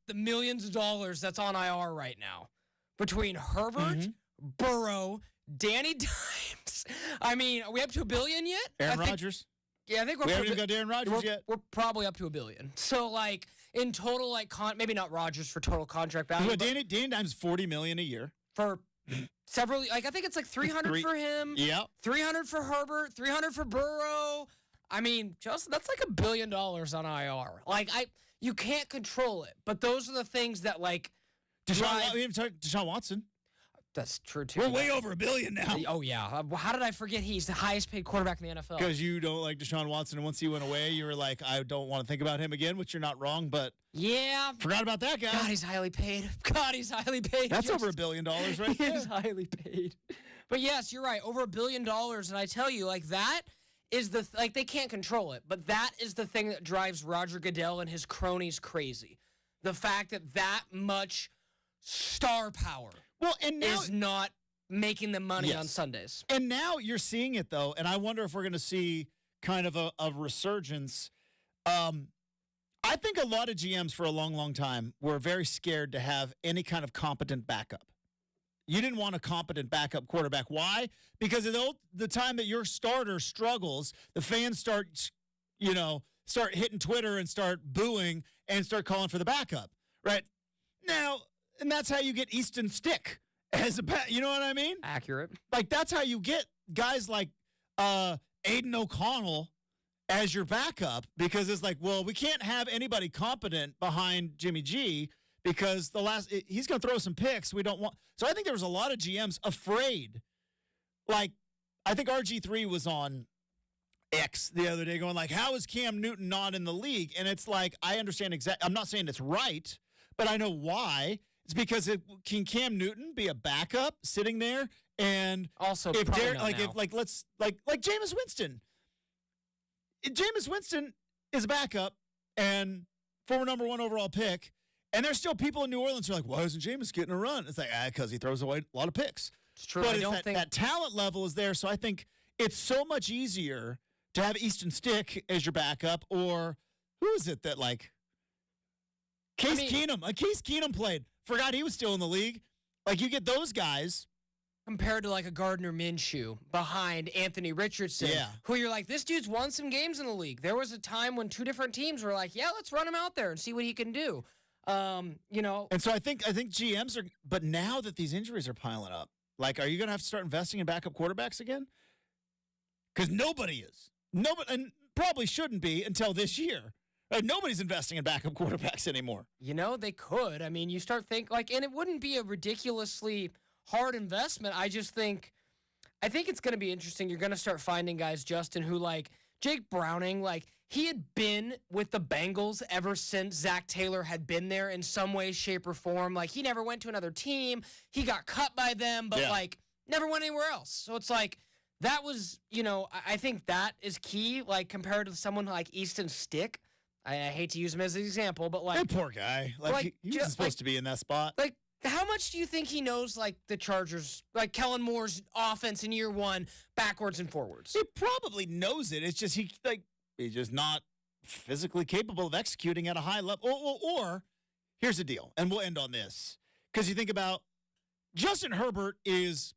the millions of dollars that's on IR right now between Herbert, Burrow, Danny Dimes. I mean, are we up to $1 billion yet?
Aaron Rodgers.
Yeah, I think
we haven't even got Aaron Rodgers yet.
We're probably up to $1 billion. So, like, in total, like, maybe not Rodgers for total contract value.
Danny Dimes $40 million a year
for several. Like, I think it's like 300 for him.
Yeah,
300 for Herbert, 300 for Burrow. I mean, Justin, that's like $1 billion on IR. Like, you can't control it, but those are the things that like.
Deshaun Watson.
That's true, too.
We're way over $1 billion now.
Oh, yeah. How did I forget he's the highest paid quarterback in the NFL?
Because you don't like Deshaun Watson, and once he went away, you were like, I don't want to think about him again, which you're not wrong, but
Yeah.
forgot about that guy.
God, he's highly paid. God, he's highly paid.
That's
Just-
over $1 billion right
He
there.
is highly paid. But yes, you're right. Over $1 billion. And I tell you, like, that is they can't control it, but that is the thing that drives Roger Goodell and his cronies crazy. The fact that much star power
Well, and now
is not making them money
Yes.
on Sundays.
And now you're seeing it, though, and I wonder if we're going to see kind of a resurgence. I think a lot of GMs for a long, long time were very scared to have any kind of competent backup. You didn't want a competent backup quarterback. Why? Because at the time that your starter struggles, the fans start hitting Twitter and start booing and start calling for the backup, right? Now, and that's how you get Easton Stick as you know what I mean?
Accurate.
Like, that's how you get guys like Aiden O'Connell as your backup, because it's like, well, we can't have anybody competent behind Jimmy G because he's going to throw some picks. We don't want. So I think there was a lot of GMs afraid. Like, I think RG3 was on X the other day going like, how is Cam Newton not in the league? And it's like, I understand I'm not saying it's right, but I know why. It's because can Cam Newton be a backup sitting there? And
Also,
if
probably
Derek,
not now.
like Jameis Winston. Jameis Winston is a backup and former number 1 overall pick, and there's still people in New Orleans who are like, why isn't Jameis getting a run? It's like, because he throws away a lot of picks.
It's true.
But
I don't think
that talent level is there, so I think it's so much easier to have Easton Stick as your backup, or who is it that like Case Keenum? Case Keenum played. Forgot he was still in the league. Like, you get those guys.
compared to like a Gardner Minshew behind Anthony Richardson,
Yeah.
who you're like, this dude's won some games in the league. There was a time when two different teams were like, yeah, let's run him out there and see what he can do. You know,
And so I think GMs are, but now that these injuries are piling up, like, are you going to have to start investing in backup quarterbacks again? Because nobody is. Nobody, and probably shouldn't be until this year. Like, nobody's investing in backup quarterbacks anymore.
you know, they could. I mean, you start like, and it wouldn't be a ridiculously hard investment. I think it's going to be interesting. You're going to start finding guys, Justin, who like Jake Browning, like he had been with the Bengals ever since Zach Taylor had been there in some way, shape, or form. Like he never went to another team. He got cut by them, but like never went anywhere else. So it's like that was, you know, I think that is key. Like compared to someone like Easton Stick. I hate to use him as an example, but like
That poor guy. Like, he wasn't supposed to be in that spot.
like, how much do you think he knows, like, the Chargers, like Kellen Moore's offense in year one, backwards and forwards?
He probably knows it. It's just he's just not physically capable of executing at a high level. Or here's the deal, and we'll end on this. Because you think about Justin Herbert is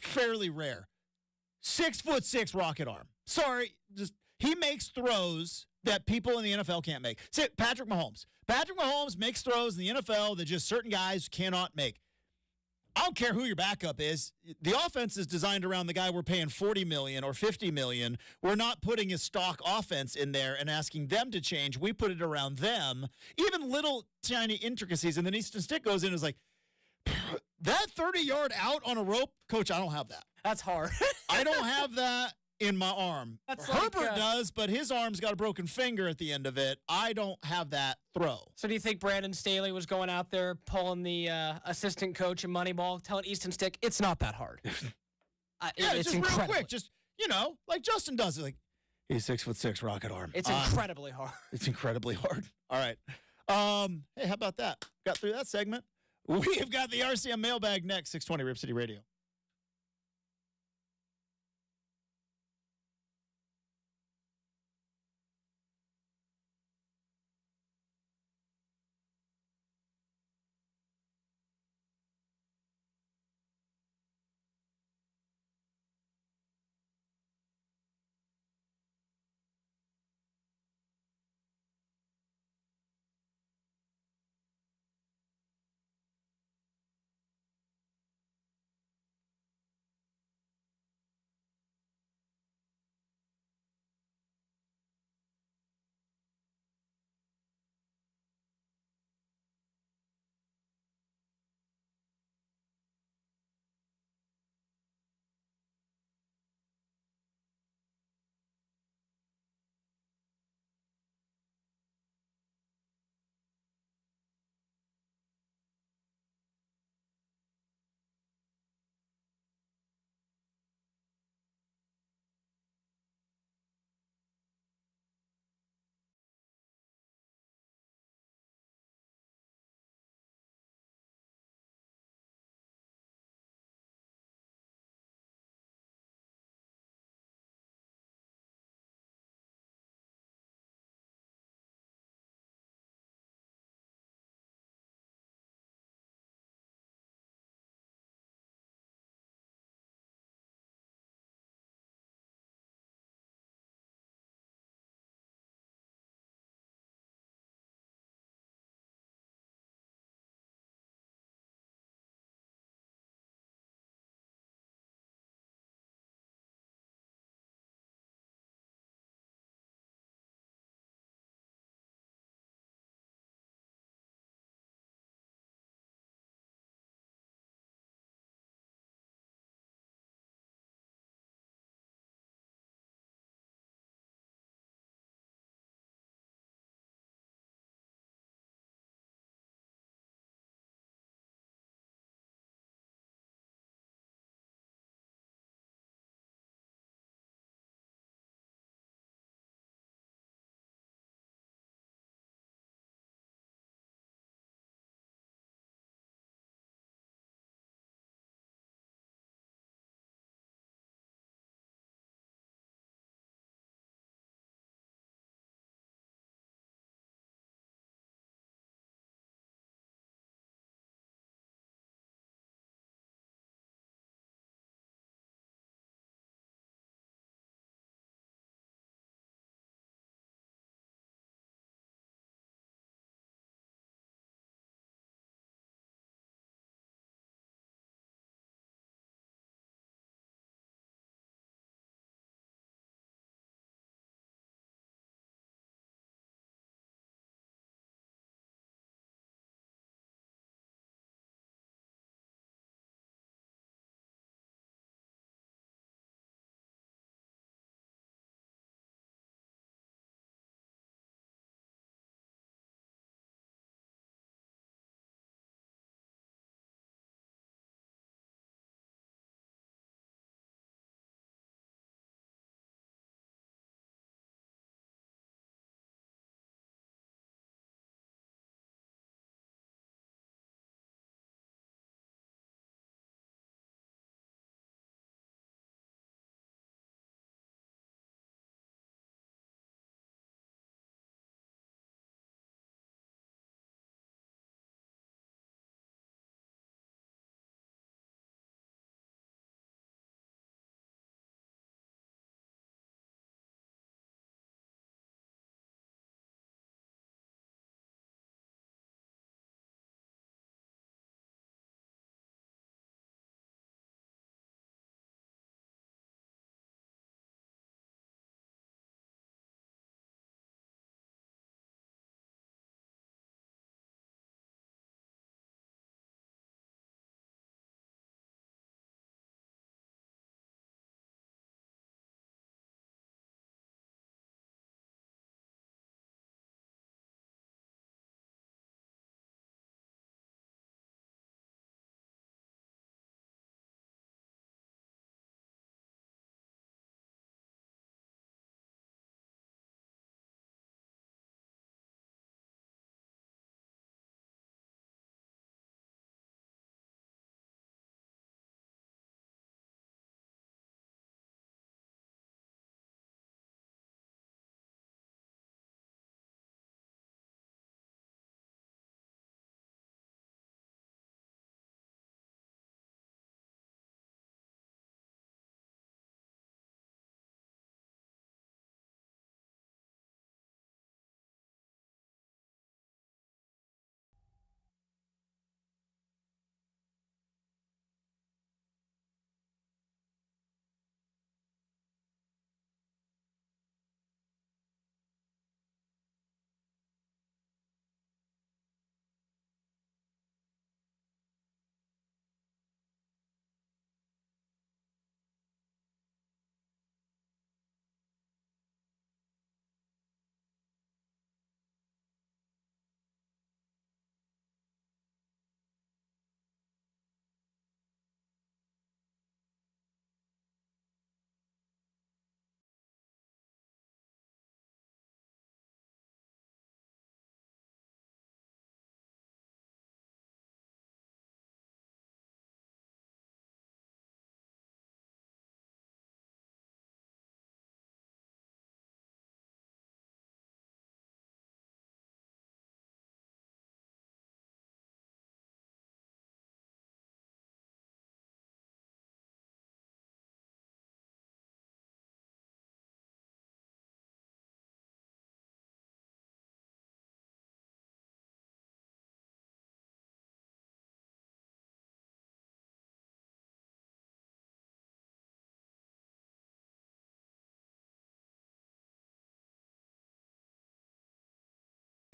fairly rare. 6'6" rocket arm. Sorry, just he makes throws that people in the NFL can't make. Say Patrick Mahomes. Patrick Mahomes makes throws in the NFL that just certain guys cannot make. I don't care who your backup is. The offense is designed around the guy we're paying $40 million or $50 million. We're not putting his stock offense in there and asking them to change. We put it around them. Even little tiny intricacies. And then Easton Stick goes in and is like, that 30-yard out on a rope? Coach, I don't have that.
That's hard.
I don't have that in my arm.
That's
Herbert
like,
does, but his arm's got a broken finger at the end of it. I don't have that throw.
So do you think Brandon Staley was going out there pulling the assistant coach in Moneyball, telling Easton Stick, it's not that hard? It's
just
incredible.
real quick. Just, like Justin does it. Like, he's 6'6" rocket arm.
It's incredibly hard.
It's incredibly hard. All right. Hey, how about that? Got through that segment. We've got the RCM mailbag next, 620 Rip City Radio.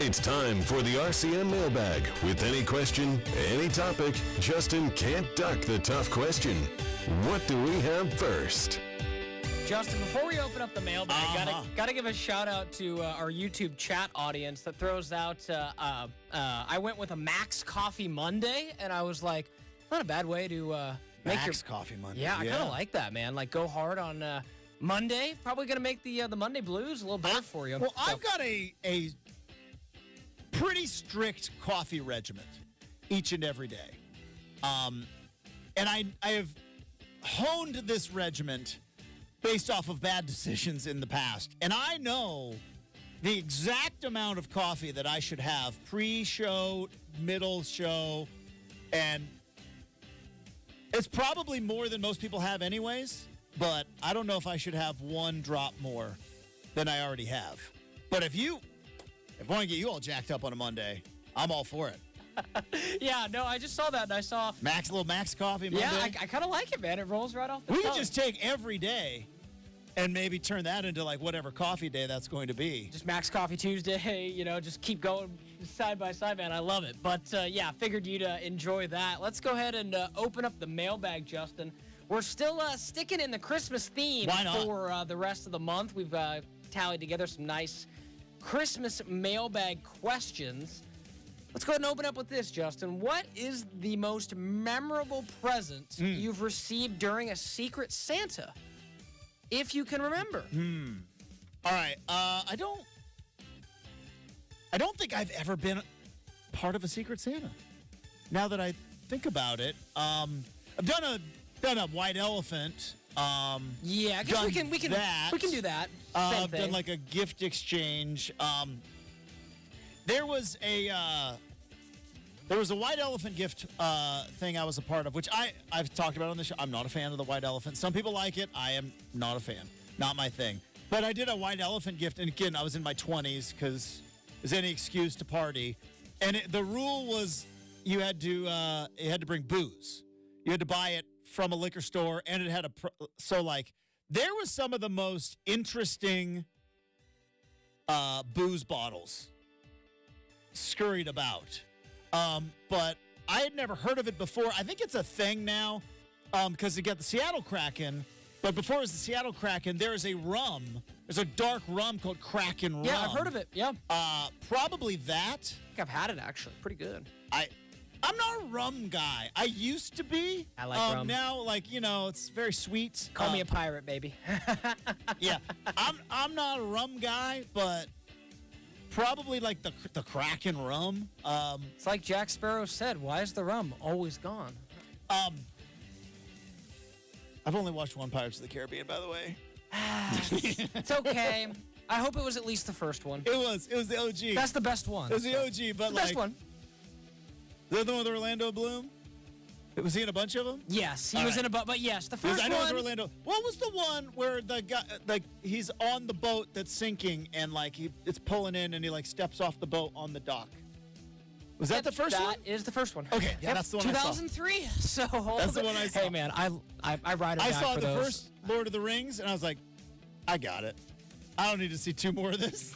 It's time for the RCM mailbag. With any question, any topic, Justin can't duck the tough question. What do we have first?
Justin, before we open up the mailbag, gotta give a shout out to our YouTube chat audience that throws out. I went with a Max Coffee Monday, and I was like, not a bad way to make
Max Coffee Monday.
Yeah, I kind of like that, man. Like, go hard on Monday. Probably gonna make the Monday blues a little better for you.
Well, I've got a pretty strict coffee regimen each and every day, and I have honed this regiment based off of bad decisions in the past. And I know the exact amount of coffee that I should have pre-show, middle show, and it's probably more than most people have anyways, but I don't know if I should have one drop more than I already have. But if I want to get you all jacked up on a Monday, I'm all for it.
Yeah, no, I just saw that, and I saw...
Little Max Coffee Monday.
Yeah, I kind of like it, man. It rolls right off the
We
tongue.
could just take every day and maybe turn that into like whatever coffee day that's going to be.
Just Max Coffee Tuesday, just keep going side by side, man. I love it. But, yeah, figured you'd enjoy that. Let's go ahead and open up the mailbag, Justin. We're still sticking in the Christmas theme for the rest of the month. We've tallied together some nice Christmas mailbag questions. Let's go ahead and open up with this, Justin. What is the most memorable present you've received during a Secret Santa, if you can remember?
All right. I don't think I've ever been part of a Secret Santa. Now that I think about it, I've done a white elephant.
Yeah, I guess we can do that.
I've done like a gift exchange. There was a white elephant gift thing I was a part of, which I've talked about on the show. I'm not a fan of the white elephant. Some people like it. I am not a fan. Not my thing. But I did a white elephant gift, and again, I was in my 20s because there's any excuse to party. And the rule was you had to bring booze. You had to buy it from a liquor store, and it had there was some of the most interesting booze bottles scurried about. But I had never heard of it before. I think it's a thing now because you got the Seattle Kraken. But before it was the Seattle Kraken, there's a rum. There's a dark rum called Kraken rum.
Yeah, I've heard of it. Yeah.
Probably that.
I think I've had it, actually. Pretty good.
I'm not a rum guy. I used to be.
I like rum.
Now, it's very sweet.
Call me a pirate, baby.
Yeah. I'm not a rum guy, but probably like the Kraken rum.
It's like Jack Sparrow said, why is the rum always gone?
I've only watched one Pirates of the Caribbean, by the way.
It's okay. I hope it was at least the first one.
It was the OG.
That's the best one.
It was the OG, but
the best one.
The one with Orlando Bloom? Was he in a bunch of them?
Yes, he was in a bunch, but yes, the first one.
I know it was Orlando. What was the one where the guy, he's on the boat that's sinking and it's pulling in and he steps off the boat on the dock? Was that the first one?
That is the first one.
Okay, yeah, that's the one
2003. So
that's the one I saw.
Hey man, I ride or die
I saw
for
the
those.
first Lord of the Rings and I was like, I got it. I don't need to see two more of this.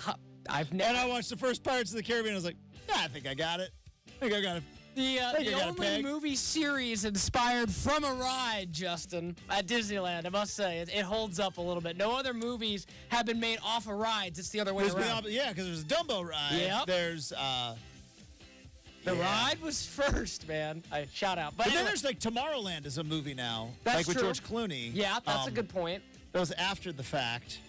And I watched the first Pirates of the Caribbean. I was like, I think I got it. I think I got it.
The only movie series inspired from a ride, Justin, at Disneyland, I must say. It holds up a little bit. No other movies have been made off of rides. It's the other way around.
Yeah, because there's a Dumbo ride.
Yep.
There's...
The ride was first, man. Shout out.
But then there's Tomorrowland is a movie now.
That's
with
true.
George Clooney.
Yeah, that's a good point.
That was after the fact.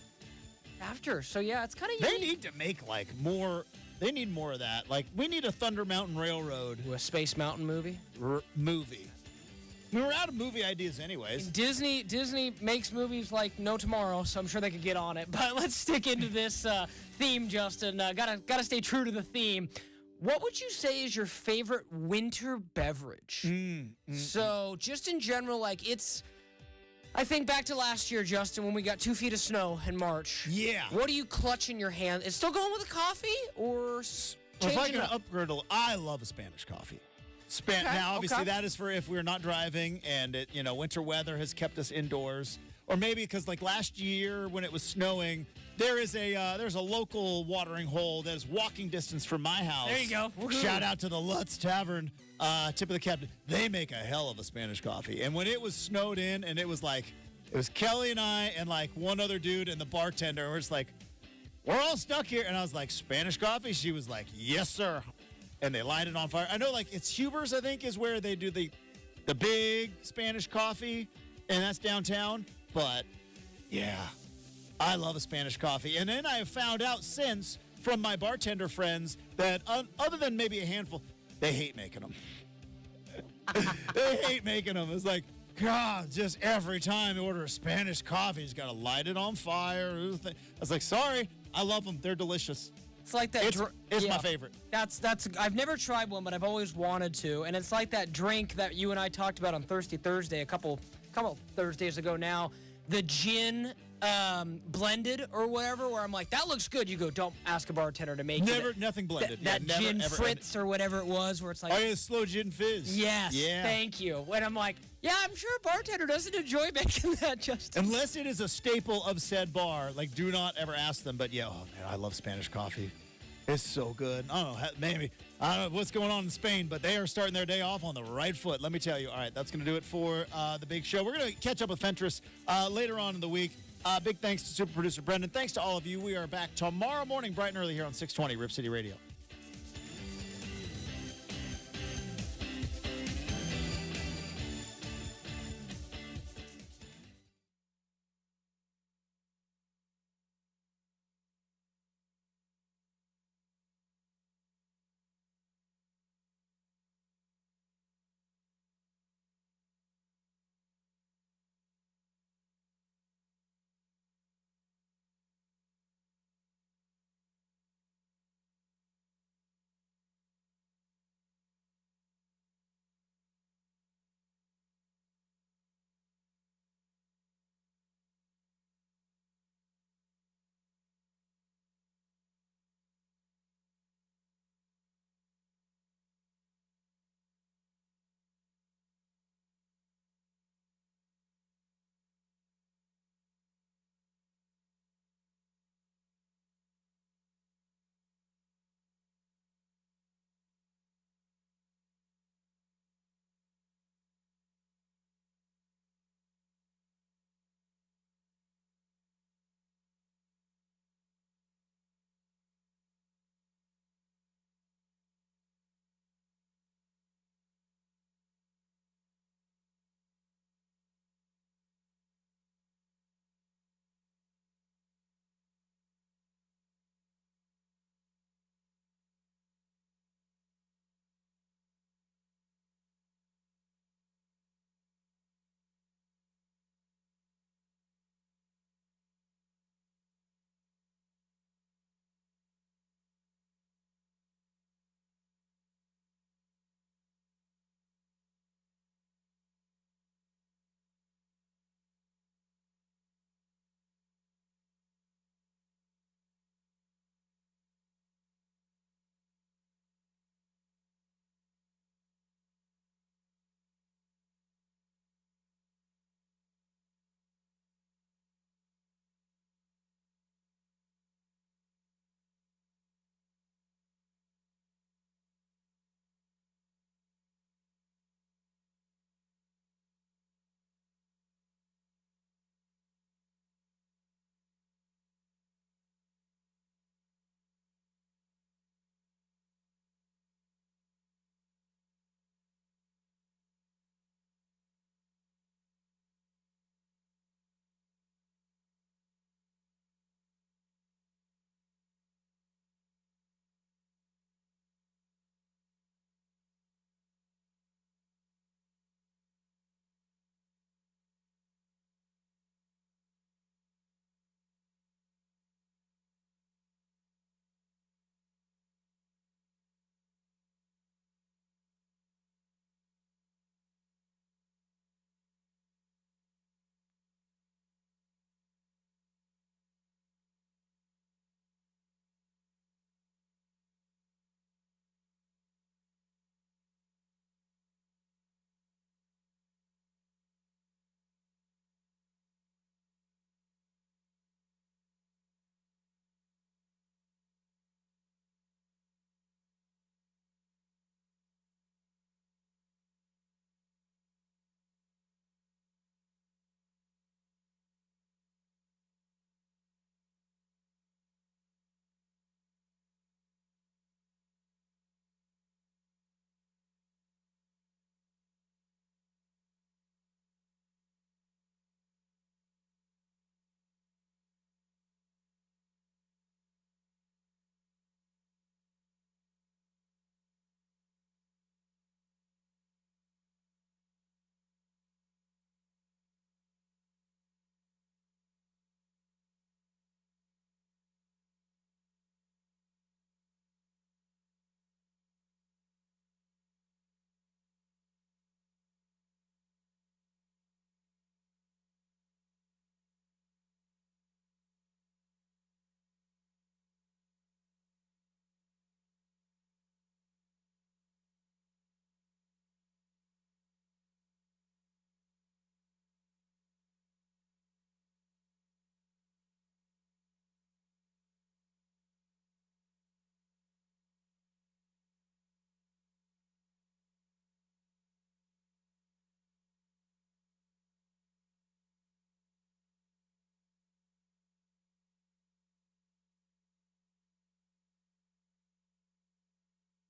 So yeah, it's kind of
They need to make more... They need more of that. We need a Thunder Mountain Railroad.
A Space Mountain movie?
Movie. We're out of movie ideas anyways.
Disney makes movies like no tomorrow, so I'm sure they could get on it. But let's stick into this theme, Justin. Gotta stay true to the theme. What would you say is your favorite winter beverage? So just in general, I think back to last year, Justin, when we got 2 feet of snow in March.
Yeah.
What do you clutch in your hand? Is it still going with a coffee or
if I can upgrade a little, I love a Spanish coffee. Now, obviously, that is for if we're not driving and winter weather has kept us indoors. Or maybe because last year when it was snowing, there's a local watering hole that is walking distance from my house.
There you go. Woohoo.
Shout out to the Lutz Tavern, tip of the cap. They make a hell of a Spanish coffee. And when it was snowed in, and it was Kelly and I and like one other dude and the bartender, we're just like, we're all stuck here. And I was like, Spanish coffee? She was like, yes, sir. And they light it on fire. I know, like, it's Huber's, I think, is where they do the big Spanish coffee, and that's downtown. But, yeah, I love a Spanish coffee. And then I have found out since from my bartender friends that other than maybe a handful, they hate making them. They hate making them. It's like, God, just every time you order a Spanish coffee, you just got to light it on fire. I was like, sorry, I love them. They're delicious.
It's like that.
It's my favorite.
That's. I've never tried one, but I've always wanted to. And it's like that drink that you and I talked about on Thirsty Thursday a couple Thursdays ago now. The gin blended or whatever, where I'm like, that looks good. You go, don't ask a bartender to make it.
Nothing blended.
That gin Fritz or whatever it was, where it's like,
oh yeah, slow gin fizz.
Yes, yeah. Thank you. When I'm like, yeah, I'm sure a bartender doesn't enjoy making that, Justin.
Unless it is a staple of said bar, like do not ever ask them. But yeah, oh man, I love Spanish coffee. It's so good. I don't know, maybe I don't know what's going on in Spain, but they are starting their day off on the right foot. Let me tell you. All right, that's going to do it for the big show. We're going to catch up with Fentress later on in the week. Big thanks to super producer Brendan. Thanks to all of you. We are back tomorrow morning, bright and early here on 620 Rip City Radio.